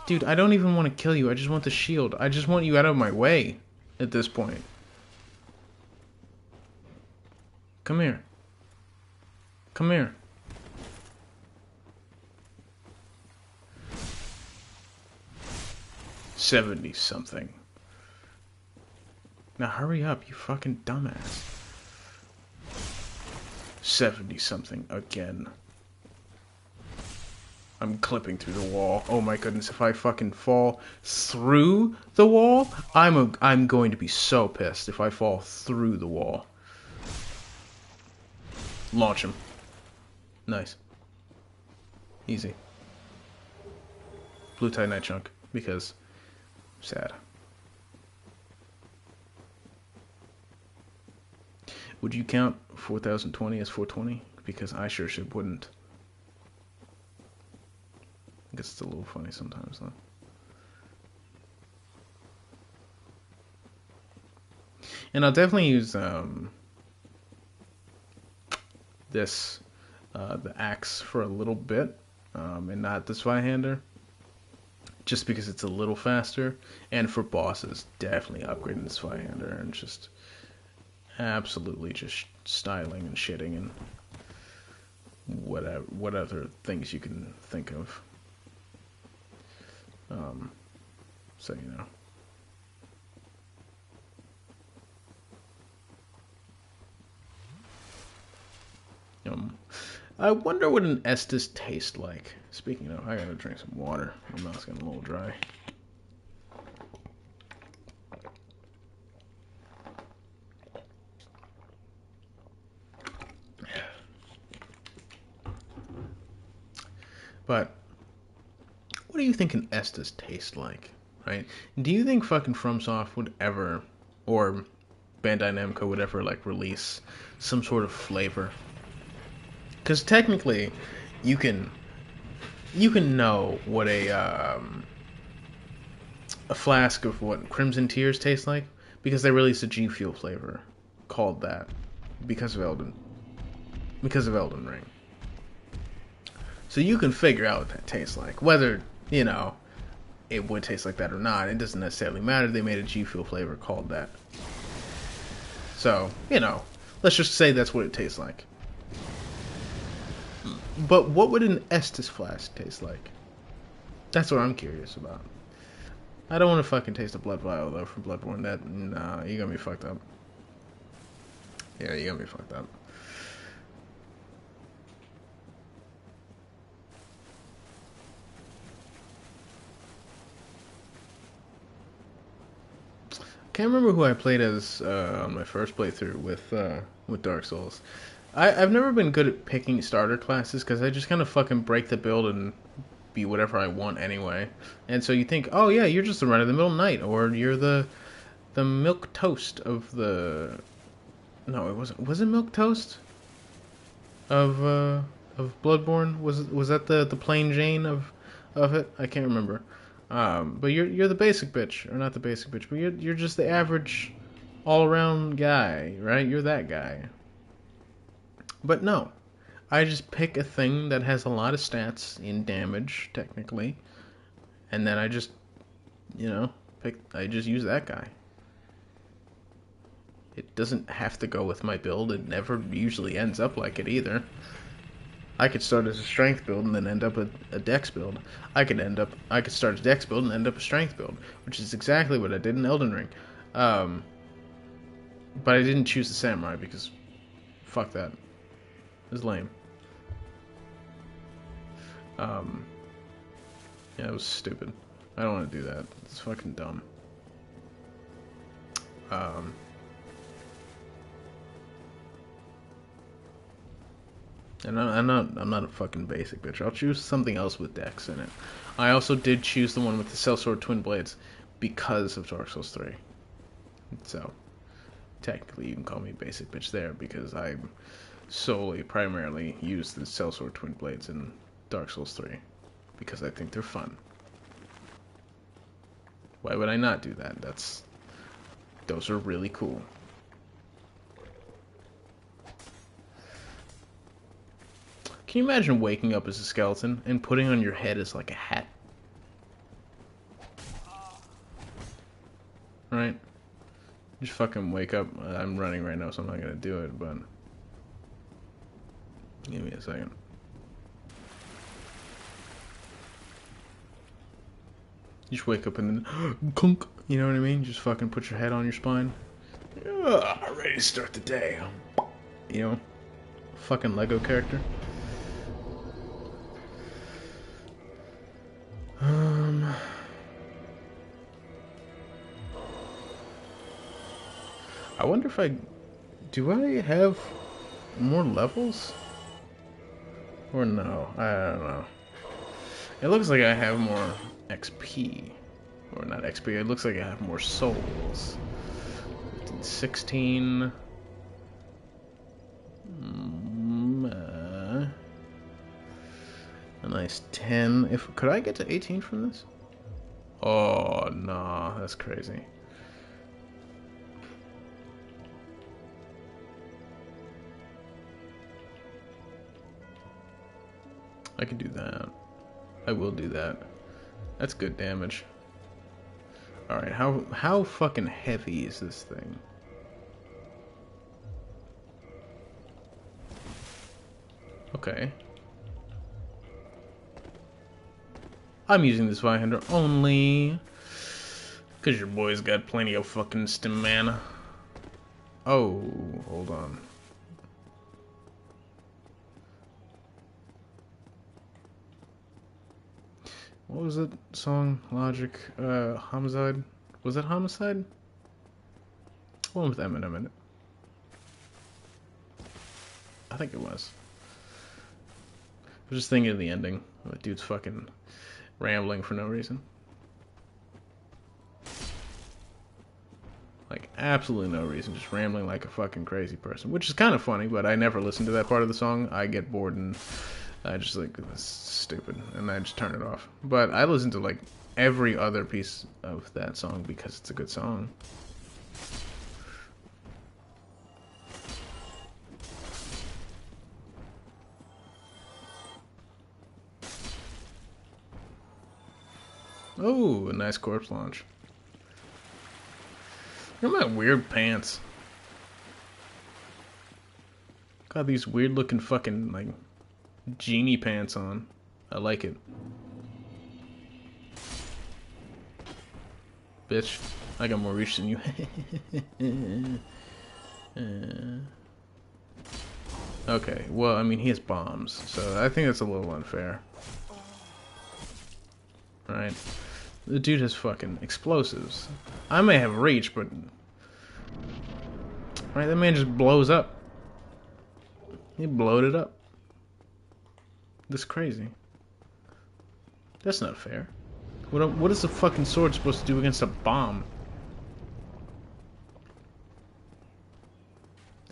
Dude, I don't even want to kill you. I just want the shield. I just want you out of my way at this point. Come here. Come here. $70 something. Now hurry up, you fucking dumbass. 70 something again. I'm clipping through the wall. Oh my goodness, if I fucking fall through the wall, I'm going to be so pissed if I fall through the wall. Launch him. Nice. Easy. Blue tie night chunk, because sad. Would you count 4020 as 420? Because I sure should wouldn't. I guess it's a little funny sometimes, though. And I'll definitely use the axe for a little bit, and not the Zweihander, just because it's a little faster. And for bosses, definitely upgrading the Zweihander and just absolutely just styling and shitting and what other things you can think of. So you know. I wonder what an Estus tastes like. Speaking of, I gotta drink some water. My mouth's getting a little dry. But what do you think an Estus tastes like, right? Do you think fucking FromSoft would ever, or Bandai Namco would ever, like, release some sort of flavor? Because technically, you can know what a flask of what Crimson Tears tastes like because they released a G Fuel flavor called that because of Elden Ring. So you can figure out what that tastes like. Whether, you know, it would taste like that or not, it doesn't necessarily matter. They made a G Fuel flavor called that. So, you know, let's just say that's what it tastes like. But what would an Estus flask taste like? That's what I'm curious about. I don't want to fucking taste a blood vial, though, from Bloodborne. Nah, you're gonna be fucked up. Yeah, you're gonna be fucked up. Can't remember who I played as on my first playthrough with Dark Souls. I've never been good at picking starter classes because I just kind of fucking break the build and be whatever I want anyway. And so you think, oh yeah, you're just the run-of-the-mill knight, or you're the milk toast of the... No, it wasn't. Was it milk toast of Bloodborne? Was that the plain Jane of it? I can't remember. But you're the basic bitch, or not the basic bitch, but you're just the average, all around guy, right? You're that guy. But no, I just pick a thing that has a lot of stats in damage, technically, and then I just, I just use that guy. It doesn't have to go with my build. It never usually ends up like it either. I could start as a strength build and then end up a dex build. I could start a dex build and end up a strength build, which is exactly what I did in Elden Ring. But I didn't choose the samurai because fuck that. It was lame. Yeah, it was stupid. I don't want to do that. It's fucking dumb. And I'm not a fucking basic bitch. I'll choose something else with dex in it. I also did choose the one with the Sellsword Twin Blades because of Dark Souls 3. So, technically you can call me basic bitch there because I primarily use the Sellsword Twin Blades in Dark Souls 3 because I think they're fun. Why would I not do that? Those are really cool. Can you imagine waking up as a skeleton and putting on your head as like a hat? Right? Just fucking wake up. I'm running right now, so I'm not gonna do it, but give me a second. You just wake up and then clunk. You know what I mean? Just fucking put your head on your spine. Ready to start the day. You know? Fucking Lego character. I wonder if do I have more levels? Or no? I don't know. It looks like I have more XP. Or not XP, it looks like I have more souls. 16. A nice 10. Could I get to 18 from this? Oh, no, that's crazy. I can do that. I will do that. That's good damage. Alright, how fucking heavy is this thing? Okay. I'm using this Vihander only because your boy's got plenty of fucking stamina. Oh, hold on. What was that song? Logic, Homicide? Was that Homicide? One with Eminem in it. I think it was. I was just thinking of the ending. That dude's fucking rambling for no reason. Like, absolutely no reason. Just rambling like a fucking crazy person. Which is kind of funny, but I never listen to that part of the song. I get bored and I just like, this is stupid. And I just turn it off. But I listen to like every other piece of that song because it's a good song. Oh, a nice corpse launch. Look at my weird pants. Got these weird looking fucking like genie pants on. I like it. Bitch, I got more reach than you. Okay, well, I mean, he has bombs, so I think that's a little unfair. Right? The dude has fucking explosives. I may have reach, but... Right, that man just blows up. He blowed it up. That's crazy. That's not fair. What is the fucking sword supposed to do against a bomb?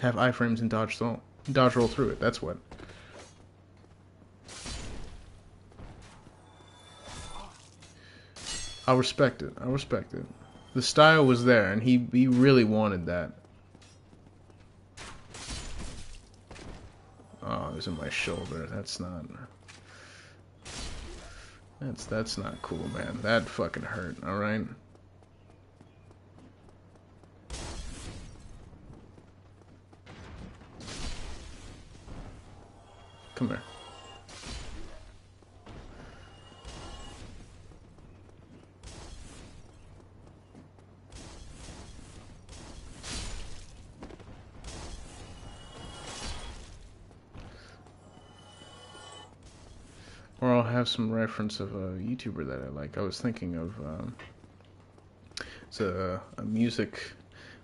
Have iframes and dodge roll through it, that's what. I'll respect it. I'll respect it. The style was there, and he really wanted that. Oh, it was in my shoulder. That's not. That's not cool, man. That fucking hurt. All right. Come here. Or I'll have some reference of a YouTuber that I like. I was thinking of it's a music.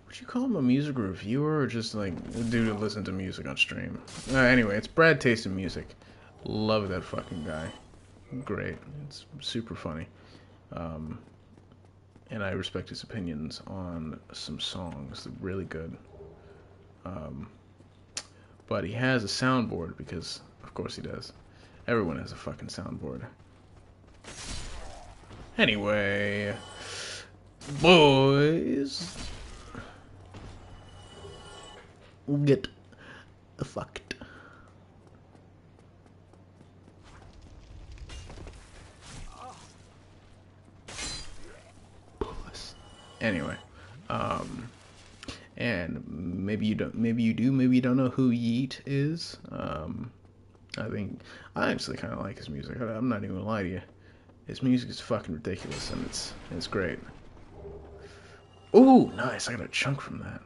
Would you call him a music reviewer or just like a dude who listens to music on stream? Anyway, it's Brad Taste in Music. Love that fucking guy. Great. It's super funny. And I respect his opinions on some songs. They're really good. But he has a soundboard because, of course, he does. Everyone has a fucking soundboard. Anyway, boys, get fucked. Puss. Anyway, and maybe you don't, maybe you do, maybe you don't know who Yeet is. I actually kind of like his music. I'm not even gonna lie to you. His music is fucking ridiculous, and it's great. Ooh, nice! I got a chunk from that.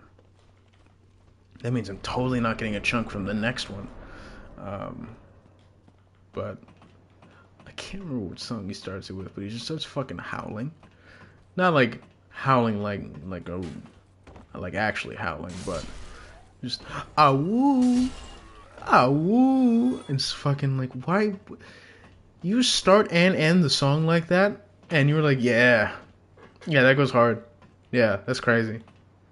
That means I'm totally not getting a chunk from the next one. But I can't remember which song he starts it with, but he just starts fucking howling. Not like howling like actually howling, but just ah woo. Ah, woo! It's fucking like, why? You start and end the song like that, and you were like, yeah, that goes hard. Yeah, that's crazy.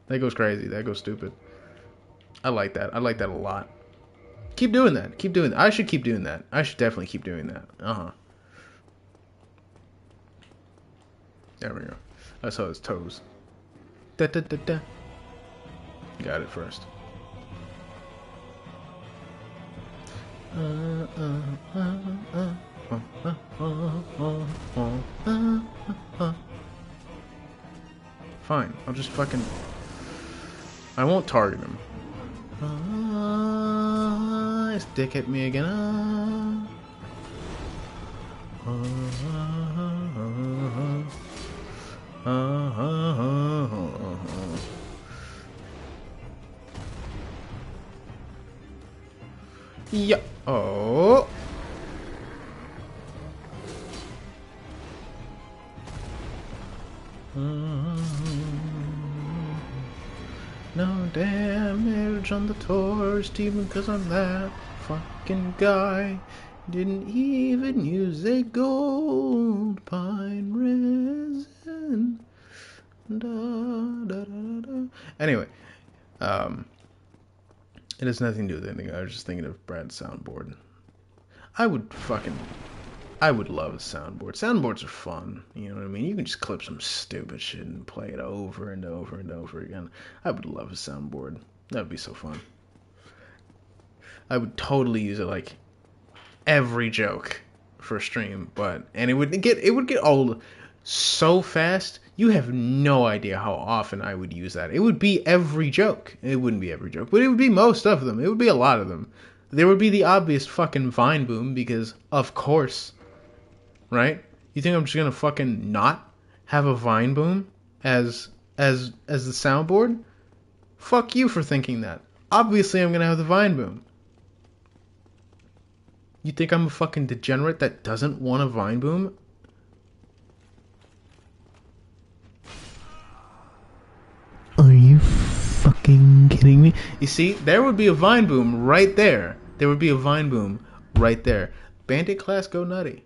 That goes crazy. That goes stupid. I like that. I like that a lot. Keep doing that. Keep doing that. I should keep doing that. I should definitely keep doing that. There we go. I saw his toes. Da da da da. Got it first. Fine, I'll just fucking... I won't target him. His dick hit me again. Yeah. Oh. No damage on the torch, even cause I'm that fucking guy. Didn't even use a gold pine resin. Da, da, da, da. Anyway, it has nothing to do with anything. I was just thinking of Brad's soundboard. I would love a soundboard. Soundboards are fun. You know what I mean? You can just clip some stupid shit and play it over and over and over again. I would love a soundboard. That would be so fun. I would totally use it like every joke for a stream, and it would get old so fast. You have no idea how often I would use that. It would be every joke. It wouldn't be every joke, but it would be most of them. It would be a lot of them. There would be the obvious fucking Vine boom because of course. Right? You think I'm just gonna fucking not have a Vine boom as the soundboard? Fuck you for thinking that. Obviously I'm gonna have the Vine boom. You think I'm a fucking degenerate that doesn't want a Vine boom? Are you fucking kidding me? You see, there would be a Vine boom right there. There would be a Vine boom right there. Bandit class go nutty.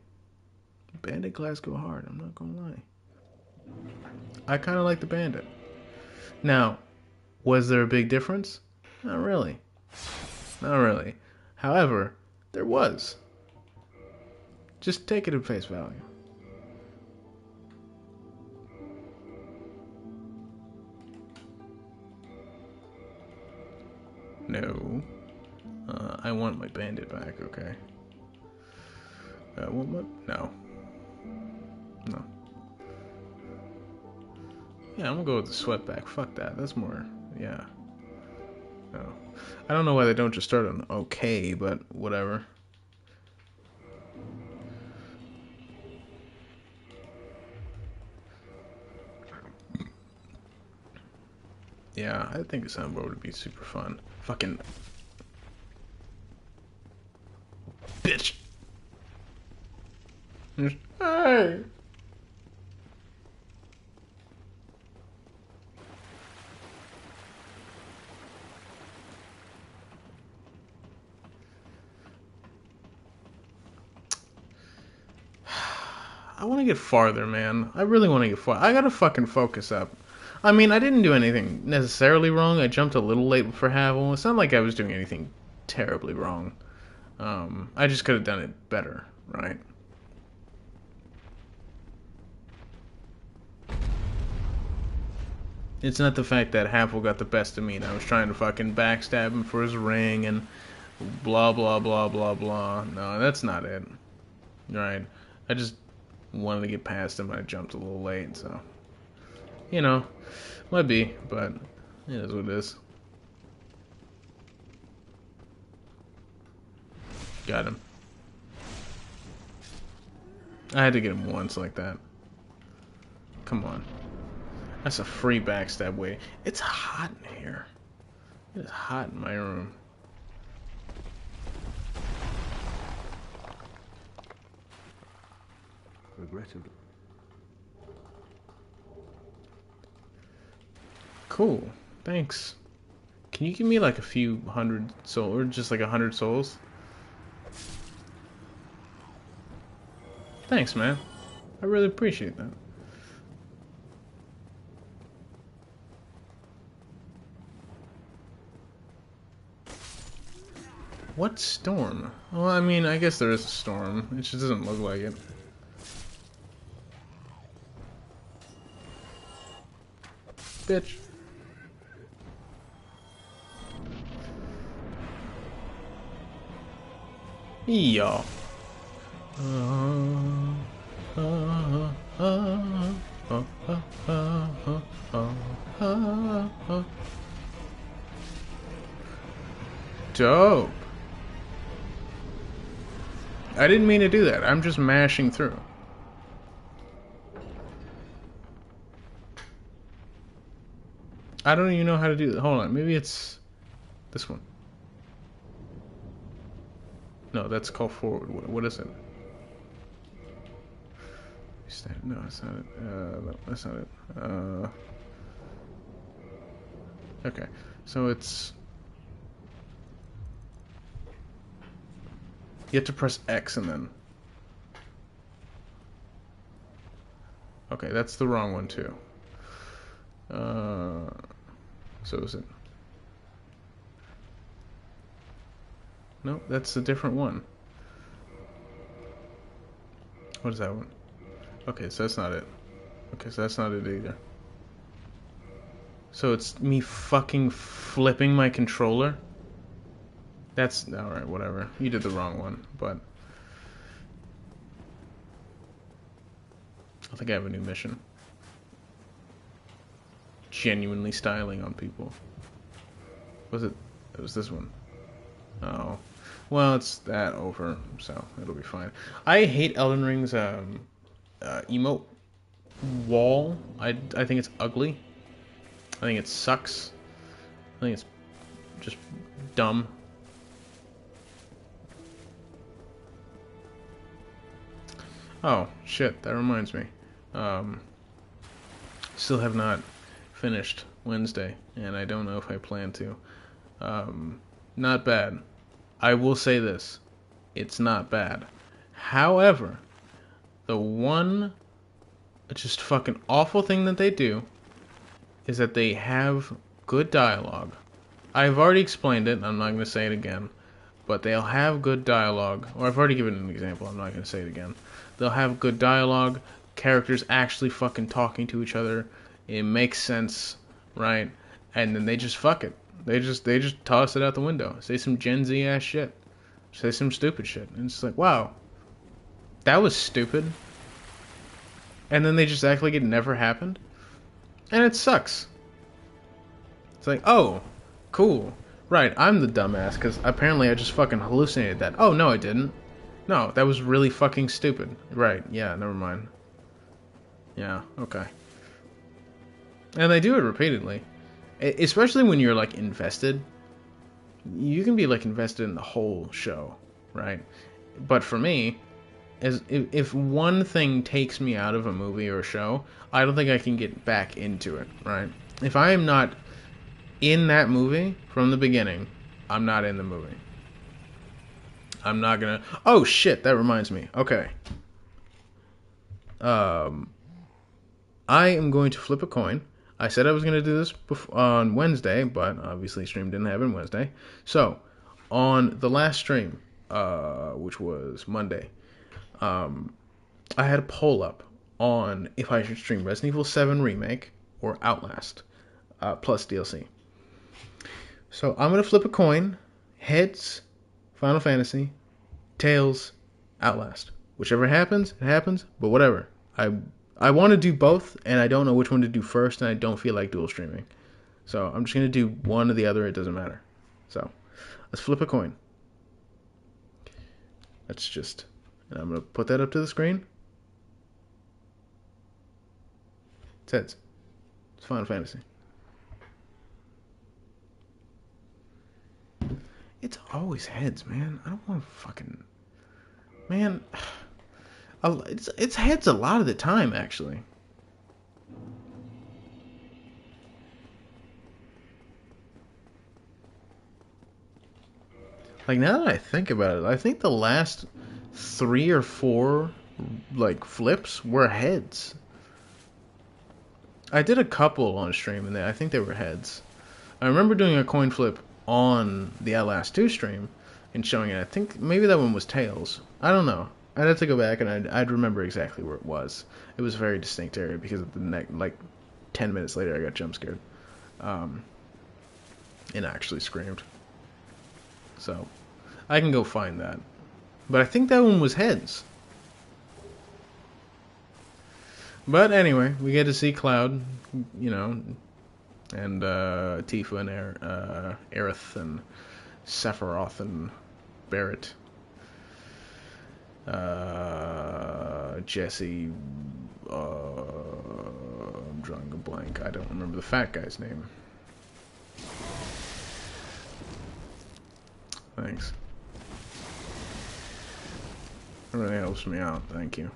Bandit class go hard, I'm not gonna lie. I kind of like the Bandit. Now, was there a big difference? Not really. Not really. However, there was. Just take it at face value. I want my bandit back, okay. What? No. No. Yeah, I'm gonna go with the sweat back. Fuck that. That's more, yeah. No. I don't know why they don't just start on okay, but whatever. Yeah, I think a soundboard would be super fun. Fucking bitch. Hey. I want to get farther, man. I really want to get far. I gotta fucking focus up. I mean, I didn't do anything necessarily wrong. I jumped a little late for Havel. It's not like I was doing anything terribly wrong. I just could have done it better, right? It's not the fact that Havel got the best of me and I was trying to fucking backstab him for his ring and blah blah blah blah blah. No, that's not it. Right? I just wanted to get past him. I jumped a little late, so you know, might be, but it is what it is. Got him. I had to get him once like that. Come on. That's a free backstab way. It's hot in here. It is hot in my room. Regrettably. Cool. Thanks. Can you give me like a few hundred souls, or just like 100 souls? Thanks, man. I really appreciate that. What storm? Well, I mean, I guess there is a storm. It just doesn't look like it. Bitch. Yeah. Dope. I didn't mean to do that. I'm just mashing through. I don't even know how to do that. Hold on. Maybe it's this one. No, that's call forward. What is it? No, that's not it. No, that's not it. Okay. So it's... You have to press X and then... Okay, that's the wrong one too. So is it... No, that's a different one. What is that one? Okay, so that's not it. Okay, so that's not it either. So it's me fucking flipping my controller? That's... Alright, whatever. You did the wrong one, but... I think I have a new mission. Genuinely styling on people. Was it? It was this one. Oh. Well, it's that over, so it'll be fine. I hate Elden Ring's emote wall. I think it's ugly. I think it sucks. I think it's just dumb. Oh, shit, that reminds me. Still have not finished Wednesday, and I don't know if I plan to. Not bad. I will say this. It's not bad. However, the one just fucking awful thing that they do is that they have good dialogue. I've already explained it, I'm not going to say it again, but they'll have good dialogue, or I've already given an example, I'm not going to say it again. They'll have good dialogue, characters actually fucking talking to each other, it makes sense, right? And then they just fuck it. They just toss it out the window. Say some Gen Z ass shit. say some stupid shit. And it's like, wow, that was stupid. And then they just act like it never happened. And it sucks. It's like, oh, cool. Right, I'm the dumbass because apparently I just fucking hallucinated that. Oh, no, I didn't. No, that was really fucking stupid. Right, yeah, never mind. Yeah, okay. And they do it repeatedly. Especially when you're, like, invested. You can be, like, invested in the whole show, right? But for me, as if one thing takes me out of a movie or a show, I don't think I can get back into it, right? If I am not in that movie from the beginning, I'm not in the movie. I'm not gonna. Oh shit! That reminds me. Okay. Um, I am going to flip a coin. I said I was gonna do this on Wednesday, but obviously stream didn't happen Wednesday. So, on the last stream, which was Monday, I had a poll up on if I should stream Resident Evil 7 Remake or Outlast plus DLC. So I'm gonna flip a coin. Heads, Final Fantasy. Tails, Outlast. Whichever happens, it happens. But whatever. I want to do both, and I don't know which one to do first, and I don't feel like dual streaming. So I'm just gonna do one or the other. It doesn't matter. So let's flip a coin. That's just. And I'm gonna put that up to the screen. It's heads. It's Final Fantasy. It's always heads, man. I don't want to fucking. Man. It's heads a lot of the time, actually. Like, now that I think about it, I think the last 3 or 4, like, flips were heads. I did a couple on stream, and I think they were heads. I remember doing a coin flip on the Outlast 2 stream and showing it. I think maybe that one was tails. I don't know. I'd have to go back, and I'd remember exactly where it was. It was a very distinct area because of the like 10 minutes later, I got jump scared. And actually screamed. So, I can go find that. But I think that one was heads. But anyway, we get to see Cloud, you know, and Tifa and Aerith and Sephiroth and Barrett. Jesse. I'm drawing a blank. I don't remember the fat guy's name. Thanks. That really helps me out. Thank you.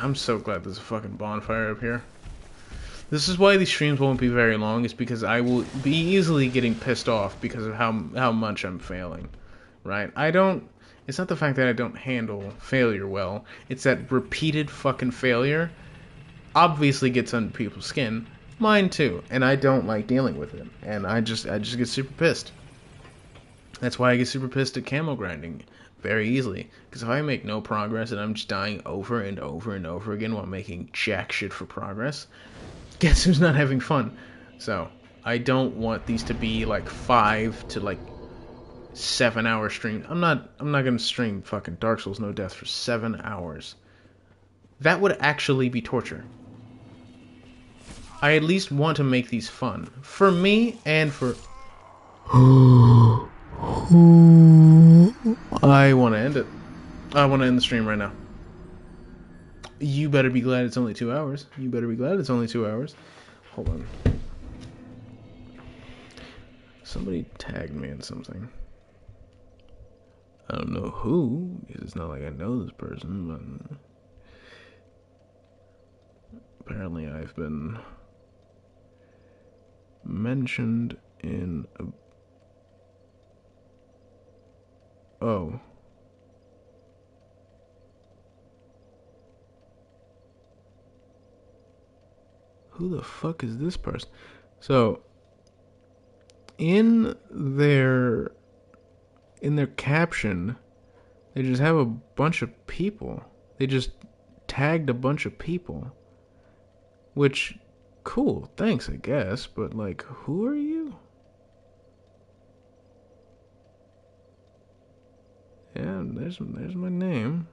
I'm so glad there's a fucking bonfire up here. This is why these streams won't be very long. It's because I will be easily getting pissed off because of how much I'm failing. Right? It's not the fact that I don't handle failure well. It's that repeated fucking failure obviously gets under people's skin. Mine too. And I don't like dealing with it. And I just get super pissed. That's why I get super pissed at camo grinding very easily. Because if I make no progress and I'm just dying over and over and over again while making jack shit for progress, guess who's not having fun? So, I don't want these to be like 5 to like 7 hour streams. I'm not gonna stream fucking Dark Souls No Death for 7 hours. That would actually be torture. I at least want to make these fun. For me and for I want to end it. I want to end the stream right now. You better be glad it's only 2 hours. You better be glad it's only 2 hours. Hold on. Somebody tagged me in something. I don't know who, because it's not like I know this person, but apparently I've been mentioned in a... Oh. Who the fuck is this person? So, in their caption, they just have a bunch of people. They just tagged a bunch of people. Which, cool, thanks, I guess, but like, who are you? there's my name.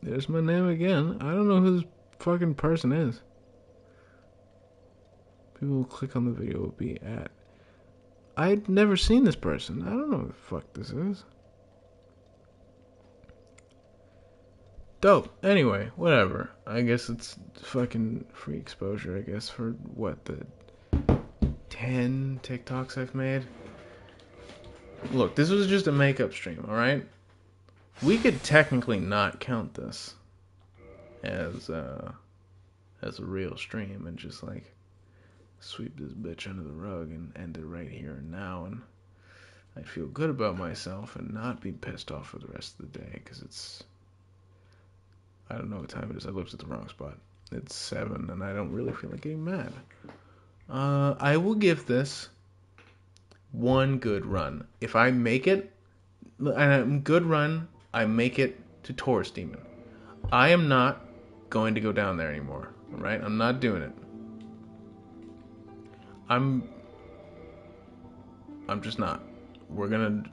There's my name again. I don't know who this fucking person is. People will click on the video will be at. I'd never seen this person. I don't know who the fuck this is. Dope. Anyway, whatever. I guess it's fucking free exposure, I guess, for what, the 10 TikToks I've made? Look, this was just a makeup stream, alright? We could technically not count this as a real stream and just, like, sweep this bitch under the rug and end it right here and now, and I'd feel good about myself and not be pissed off for the rest of the day, because it's... I don't know what time it is. I looked at the wrong spot. It's 7, and I don't really feel like getting mad. I will give this one good run. If I make it, good run, I make it to Taurus Demon. I am not going to go down there anymore. Alright? I'm not doing it. I'm just not. We're gonna...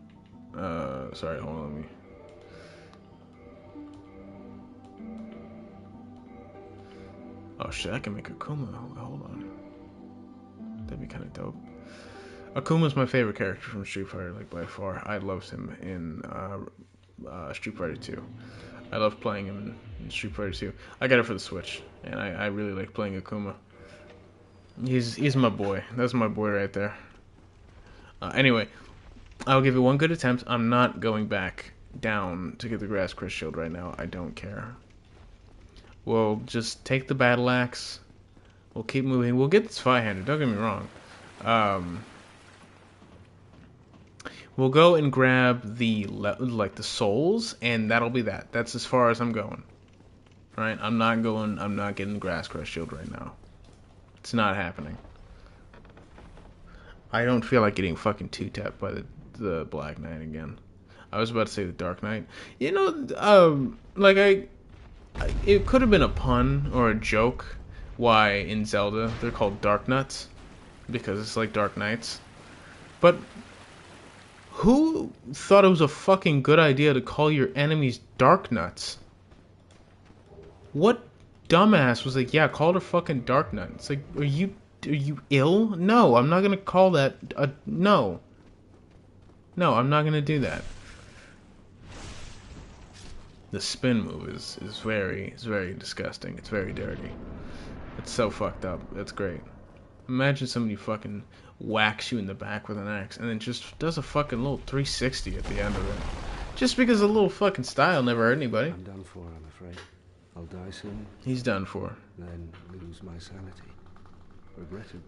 sorry, hold on, let me... Oh shit, I can make Akuma. Hold on. That'd be kind of dope. Akuma's my favorite character from Street Fighter, like, by far. I loved him in Street Fighter 2. I loved playing him in Street Fighter 2. I got it for the Switch, and I really like playing Akuma. He's my boy. That's my boy right there. Anyway, I'll give it one good attempt. I'm not going back down to get the Grass Crest Shield right now. I don't care. We'll just take the battle axe. We'll keep moving. We'll get this five-handed. Don't get me wrong. We'll go and grab the the souls, and that'll be that. That's as far as I'm going. Right? I'm not getting the Grass Crest Shield right now. It's not happening. I don't feel like getting fucking two-tapped by the Black Knight again. I was about to say the Dark Knight. You know, it could have been a pun or a joke why in Zelda they're called Dark Nuts, because it's like Dark Knights. But who thought it was a fucking good idea to call your enemies Dark Nuts? What dumbass was like, yeah, call it a fucking Dark Nut? It's like, are you ill? No, I'm not gonna call that no. No, I'm not gonna do that. The spin move is very disgusting. It's very dirty. It's so fucked up. It's great. Imagine somebody fucking whacks you in the back with an axe and then just does a fucking little 360 at the end of it. Just because a little fucking style never hurt anybody. I'm done for, I'm afraid. I'll die soon. He's done for. Then lose my sanity. Regretted.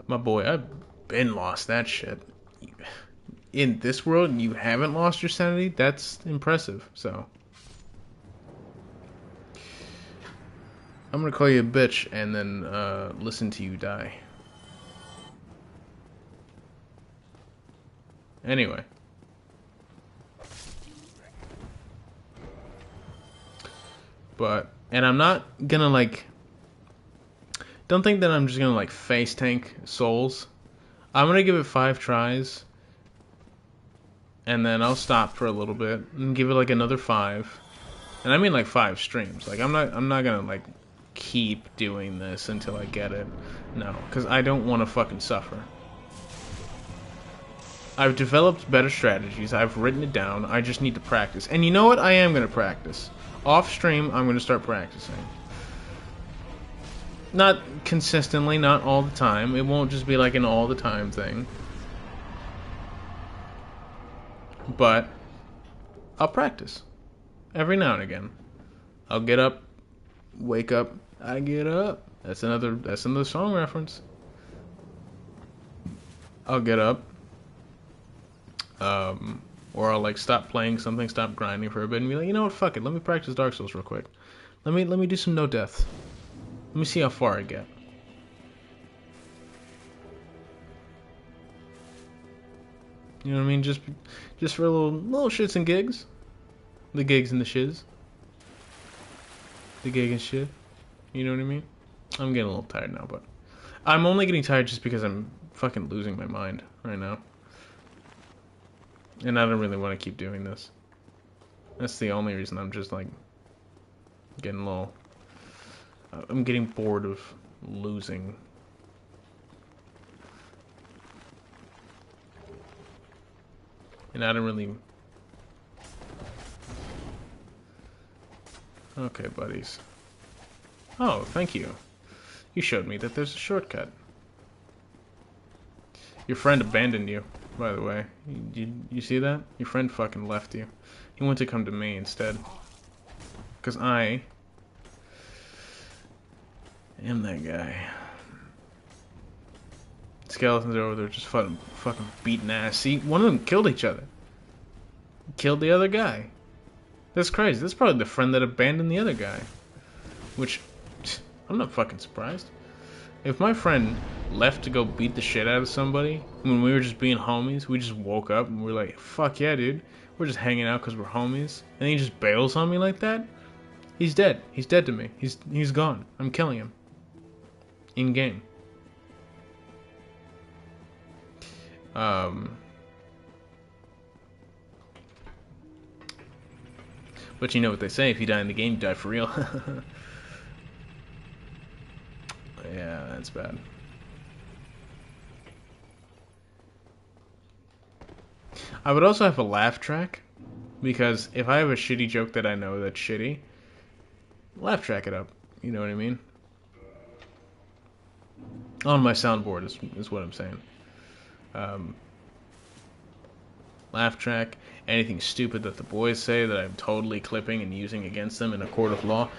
My boy, I've been lost that shit. In this world, you haven't lost your sanity? That's impressive, so... I'm gonna call you a bitch and then listen to you die. Anyway. And I'm not gonna like... Don't think that I'm just gonna like face tank souls. I'm gonna give it 5 tries. And then I'll stop for a little bit and give it like another 5. And I mean like 5 streams. Like I'm not gonna like keep doing this until I get it. No, because I don't want to fucking suffer. I've developed better strategies. I've written it down. I just need to practice. And you know what? I am going to practice. Off stream, I'm going to start practicing. Not consistently, not all the time. It won't just be like an all the time thing. But I'll practice. Every now and again. I'll get up, wake up, I get up. That's another song reference. I'll get up. Or I'll like stop playing something, stop grinding for a bit and be like, you know what, fuck it, let me practice Dark Souls real quick. Let me do some no death. Let me see how far I get. You know what I mean? Just for a little shits and gigs. The gigs and the shiz. The gig and shit. You know what I mean? I'm getting a little tired now, but I'm only getting tired just because I'm fucking losing my mind right now. And I don't really want to keep doing this. That's the only reason I'm just like getting low. I'm getting bored of losing. And I don't really... Okay, buddies. Oh, thank you. You showed me that there's a shortcut. Your friend abandoned you, by the way. You see that? Your friend fucking left you. He went to come to me instead. Because I am that guy. Skeletons are over there just fucking beating ass. See, one of them killed each other. Killed the other guy. That's crazy. That's probably the friend that abandoned the other guy. Which, I'm not fucking surprised. If my friend left to go beat the shit out of somebody, when we were just being homies, we just woke up and we're like, fuck yeah, dude. We're just hanging out because we're homies. And he just bails on me like that? He's dead. He's dead to me. He's gone. I'm killing him. In game. But you know what they say, if you die in the game, you die for real. Yeah, that's bad. I would also have a laugh track, because if I have a shitty joke that I know that's shitty, laugh track it up. You know what I mean? On my soundboard is what I'm saying. Laugh track, anything stupid that the boys say that I'm totally clipping and using against them in a court of law.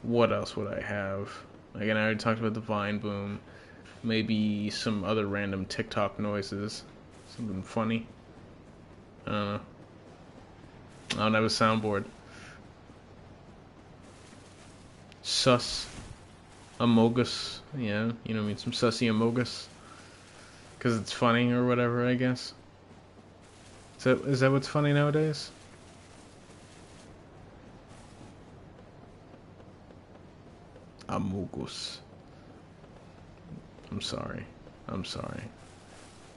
What else would I have? Again, I already talked about the Vine boom. Maybe some other random TikTok noises. Something funny. I don't know. I don't have a soundboard. Sus. Amogus. Yeah, you know what I mean? Some sussy amogus. Because it's funny or whatever, I guess. Is that what's funny nowadays? Amogus. I'm sorry.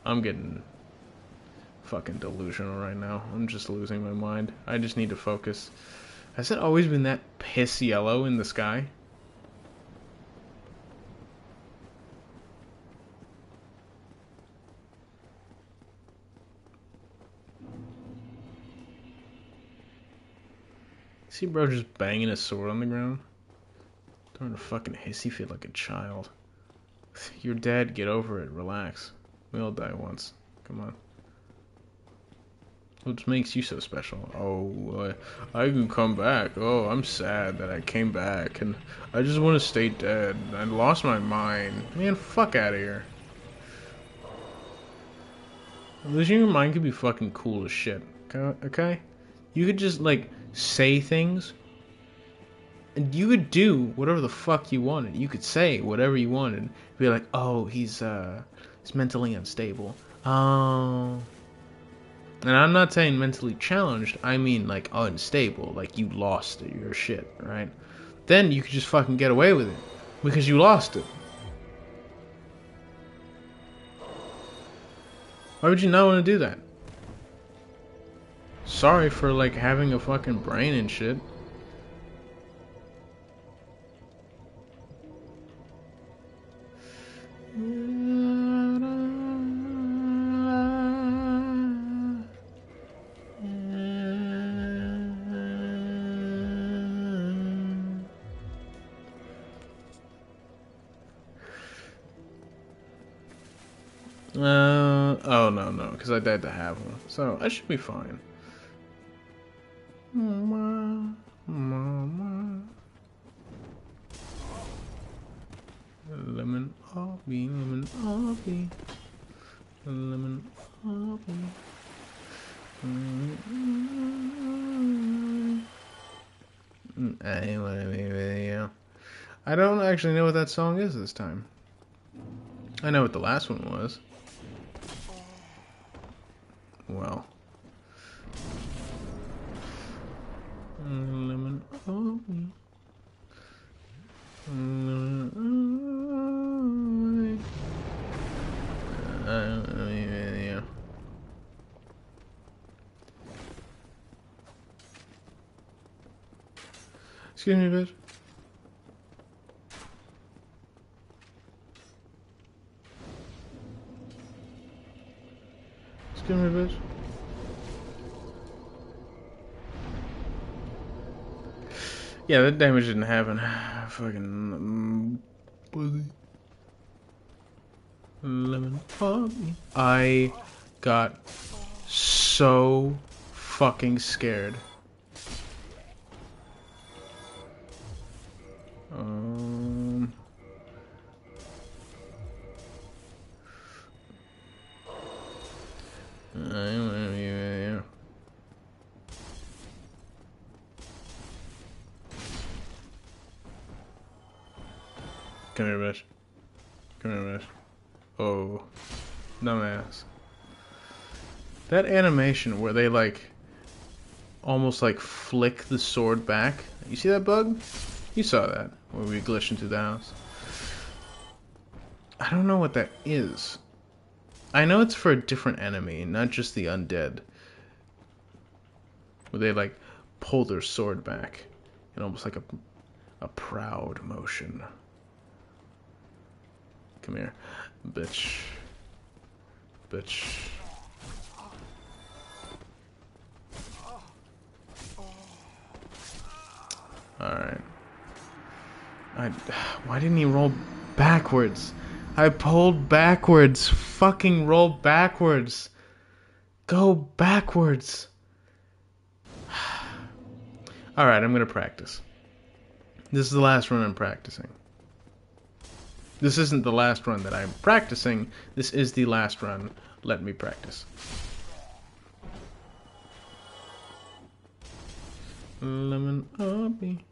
I'm getting fucking delusional right now. I'm just losing my mind. I just need to focus. Has it always been that piss yellow in the sky? See bro just banging his sword on the ground? Throwing a fucking hissy fit like a child. You're dead, get over it, relax. We all die once. Come on. What makes you so special? Oh, I can come back. Oh, I'm sad that I came back, and I just want to stay dead. I lost my mind. Man, fuck out of here. Losing your mind could be fucking cool as shit. Okay? You could just, like, say things, and you could do whatever the fuck you wanted. You could say whatever you wanted. Be like, oh, he's mentally unstable. Oh. And I'm not saying mentally challenged, I mean like unstable, like you lost your shit, right? Then you could just fucking get away with it, because you lost it. Why would you not want to do that? Sorry for like having a fucking brain and shit. Oh no, because I died to have one, so I should be fine. Mama. Lemon obby, lemon obby, lemon obby. I wanna be with you. I don't actually know what that song is this time. I know what the last one was. Well. Lemon obby. Yeah. Excuse me, bitch. Excuse me, bitch. Yeah, that damage didn't happen. Fucking pussy. Lemon puppy. I got so fucking scared. Um. Yeah. Come here, bitch. Come here, bitch. Oh, dumbass. That animation where they like almost like flick the sword back. You see that bug? You saw that where we glitched into the house. I don't know what that is. I know it's for a different enemy, not just the undead. Where they like pull their sword back in almost like a proud motion. Come here, bitch. Bitch. Alright. Why didn't he roll backwards? I pulled backwards. Fucking roll backwards. Go backwards. Alright, I'm gonna practice. This is the last run I'm practicing. This isn't the last run that I'm practicing. This is the last run. Let me practice. Lemon puppy.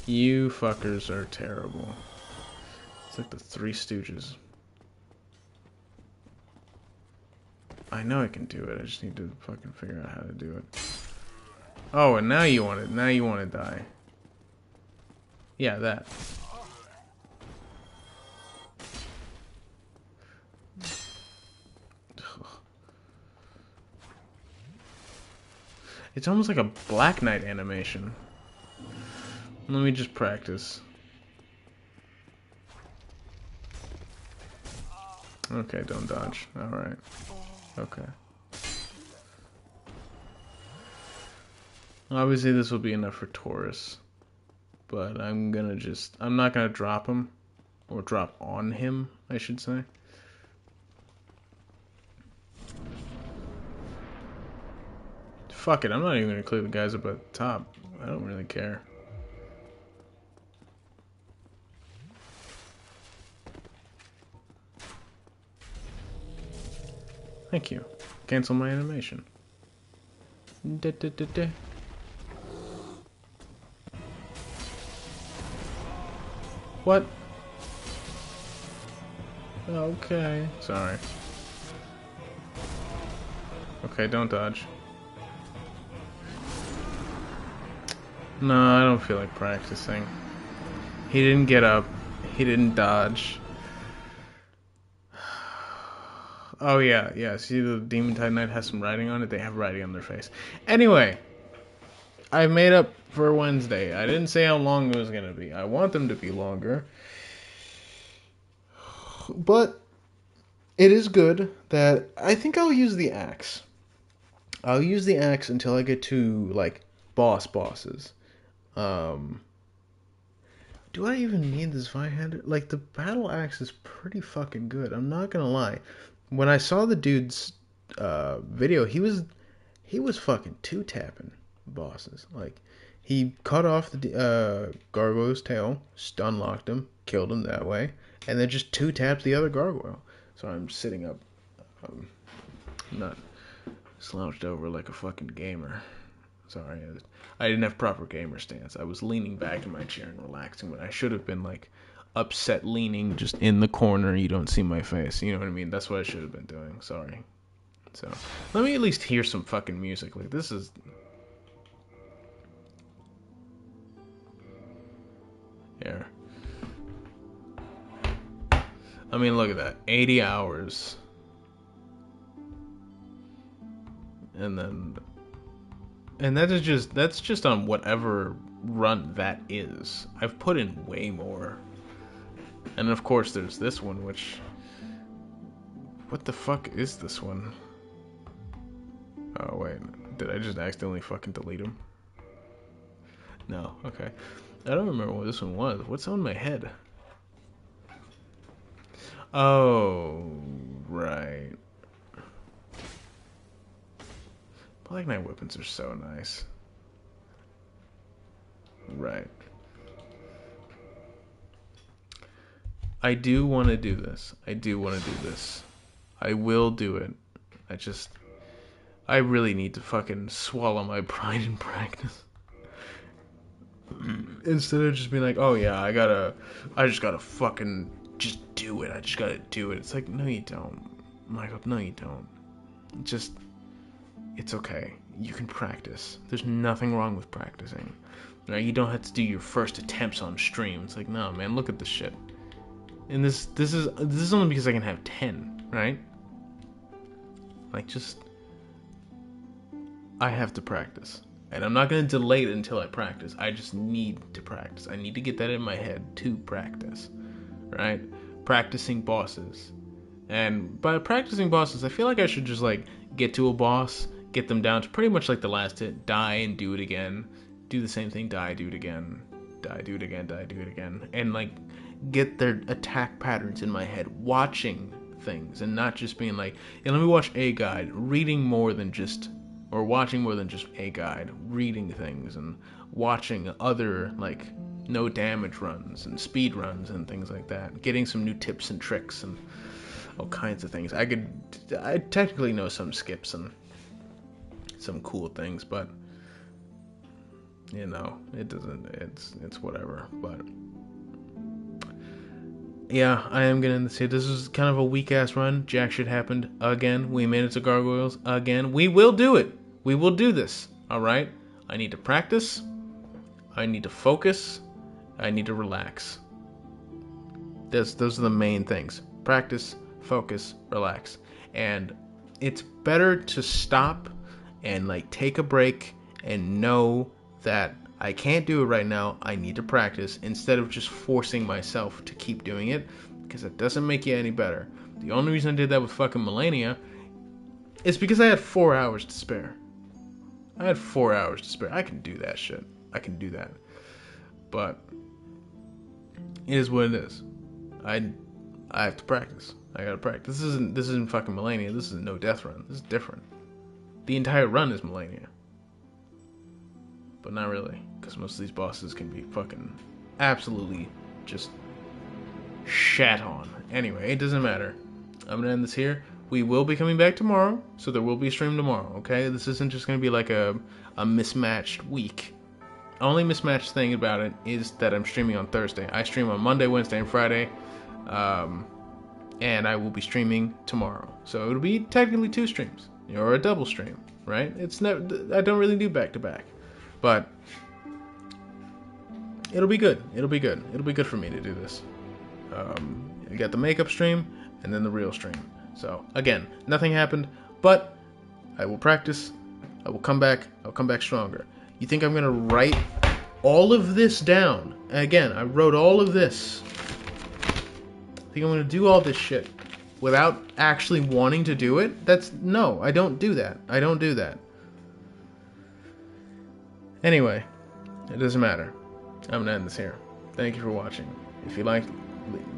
You fuckers are terrible. It's like the Three Stooges. I know I can do it. I just need to fucking figure out how to do it. Oh, and now you want it. Now you want to die. Yeah, that. It's almost like a Black Knight animation. Let me just practice. Okay, don't dodge. Alright. Okay. Obviously this will be enough for Taurus. But I'm not gonna drop him. Or drop on him, I should say. Fuck it, I'm not even gonna clear the guys up at the top. I don't really care. Thank you. Cancel my animation. What? Okay. Sorry. Okay, don't dodge. No, I don't feel like practicing. He didn't get up. He didn't dodge. Oh yeah. See, the Demon Tide Knight has some writing on it. They have writing on their face. Anyway, I made up for Wednesday. I didn't say how long it was gonna be. I want them to be longer, but it is good that I think I'll use the axe. I'll use the axe until I get to like bosses. Do I even need this Vihander? Like, the battle axe is pretty fucking good. I'm not gonna lie. When I saw the dude's video, he was fucking two-tapping bosses. Like, he cut off the gargoyle's tail, stun locked him, killed him that way, and then just two-tapped the other gargoyle. So I'm sitting up, not slouched over like a fucking gamer. Sorry, I didn't have proper gamer stance. I was leaning back in my chair and relaxing when I should have been like upset leaning just in the corner. You don't see my face. You know what I mean? That's what I should have been doing. Sorry. So let me at least hear some fucking music. Like, this is Here. I mean, look at that. 80 hours. And that's just on whatever run that is. I've put in way more. And of course there's this one, which, what the fuck is this one? Oh wait, did I just accidentally fucking delete him? No, okay. I don't remember what this one was. What's on my head? Oh, right. Black Knight weapons are so nice. Right. I do want to do this. I will do it. I really need to fucking swallow my pride in practice. Instead of just being like, oh yeah, I just gotta fucking just do it. I just gotta do it. It's like, no you don't. Michael, no you don't. It's okay. You can practice. There's nothing wrong with practicing. Right? You don't have to do your first attempts on stream. It's like, no man, look at this shit. And this is only because I can have 10, right? Like, I have to practice. And I'm not going to delay it until I practice. I just need to practice. I need to get that in my head to practice, right? Practicing bosses. And by practicing bosses, I feel like I should just, like, get to a boss, get them down to pretty much like the last hit, die and do it again, do the same thing, die, do it again, die, do it again, die, do it again, and, like, get their attack patterns in my head, watching things, and not just being like, yeah, let me watch a guide, watching more than just a guide, reading things, and watching other, like, no damage runs, and speed runs, and things like that, getting some new tips and tricks, and all kinds of things. I technically know some skips, and some cool things, but, you know, it's whatever, but... Yeah, I am gonna say this is kind of a weak ass run. Jack shit happened again. We made it to gargoyles again. We will do it. We will do this. Alright? I need to practice. I need to focus. I need to relax. Those are the main things. Practice, focus, relax. And it's better to stop and, like, take a break and know that I can't do it right now, I need to practice, instead of just forcing myself to keep doing it, because it doesn't make you any better. The only reason I did that with fucking Melania is because I had 4 hours to spare. I can do that shit. I can do that. But it is what it is. I have to practice. I gotta practice. This isn't fucking Melania. This is no death run. This is different. The entire run is Melania. But not really, because most of these bosses can be fucking absolutely just shat on. Anyway, it doesn't matter. I'm gonna end this here. We will be coming back tomorrow, so there will be a stream tomorrow, okay? This isn't just gonna be like a mismatched week. Only mismatched thing about it is that I'm streaming on Thursday. I stream on Monday, Wednesday, and Friday, and I will be streaming tomorrow. So it'll be technically 2 streams, or a double stream, right? I don't really do back-to-back. But it'll be good. It'll be good for me to do this. You got the makeup stream and then the real stream. So again, nothing happened, but I will practice. I will come back. I'll come back stronger. You think I'm gonna write all of this down? Again, I wrote all of this. Think I'm gonna do all this shit without actually wanting to do it? No, I don't do that. Anyway, it doesn't matter. I'm gonna end this here. Thank you for watching. If you liked,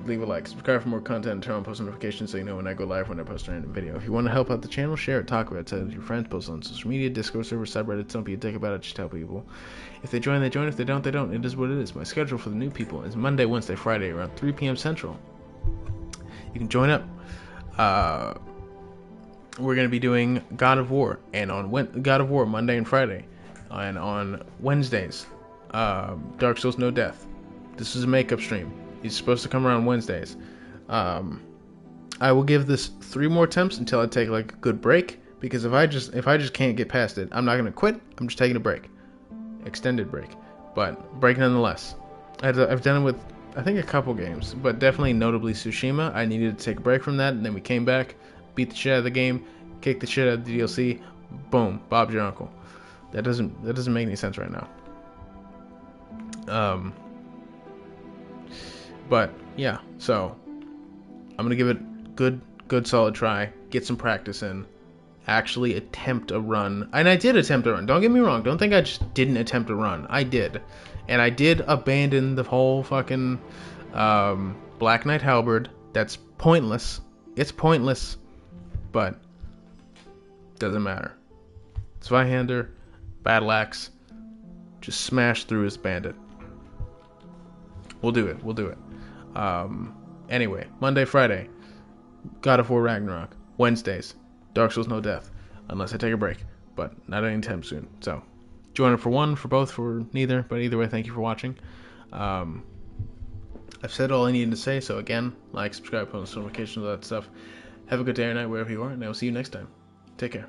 leave a like, subscribe for more content, and turn on post notifications so you know when I go live, when I post a random video. If you want to help out the channel, share it, talk about it, tell it to your friends, post it on social media, Discord server, subreddits. Don't be a dick about it, just tell people. If they join, they join. If they don't, they don't. It is what it is. My schedule for the new people is Monday, Wednesday, Friday around 3 p.m. Central. You can join up. We're going to be doing God of War, and on God of War Monday and Friday. And on Wednesdays, Dark Souls No Death. This is a makeup stream. He's supposed to come around Wednesdays. I will give this 3 more attempts until I take, like, a good break, because if I just can't get past it, I'm not gonna quit. I'm just taking a break, extended break, but break nonetheless. I've done it with, I think, a couple games, but definitely notably Tsushima. I needed to take a break from that, and then we came back, beat the shit out of the game, kicked the shit out of the DLC. Boom, Bob's your uncle. That doesn't make any sense right now. But yeah, so I'm gonna give it good solid try, get some practice in, actually attempt a run. And I did attempt a run. Don't get me wrong. Don't think I just didn't attempt a run. I did. And I did abandon the whole fucking Black Knight Halberd. That's pointless. It's pointless. But doesn't matter. Zweihander, Battle Axe, just smash through his bandit. We'll do it. Anyway, Monday, Friday, God of War Ragnarok. Wednesdays, Dark Souls No Death. Unless I take a break. But not anytime soon. So, join it for one, for both, for neither. But either way, thank you for watching. I've said all I needed to say. So again, like, subscribe, post notifications, all that stuff. Have a good day or night wherever you are. And I will see you next time. Take care.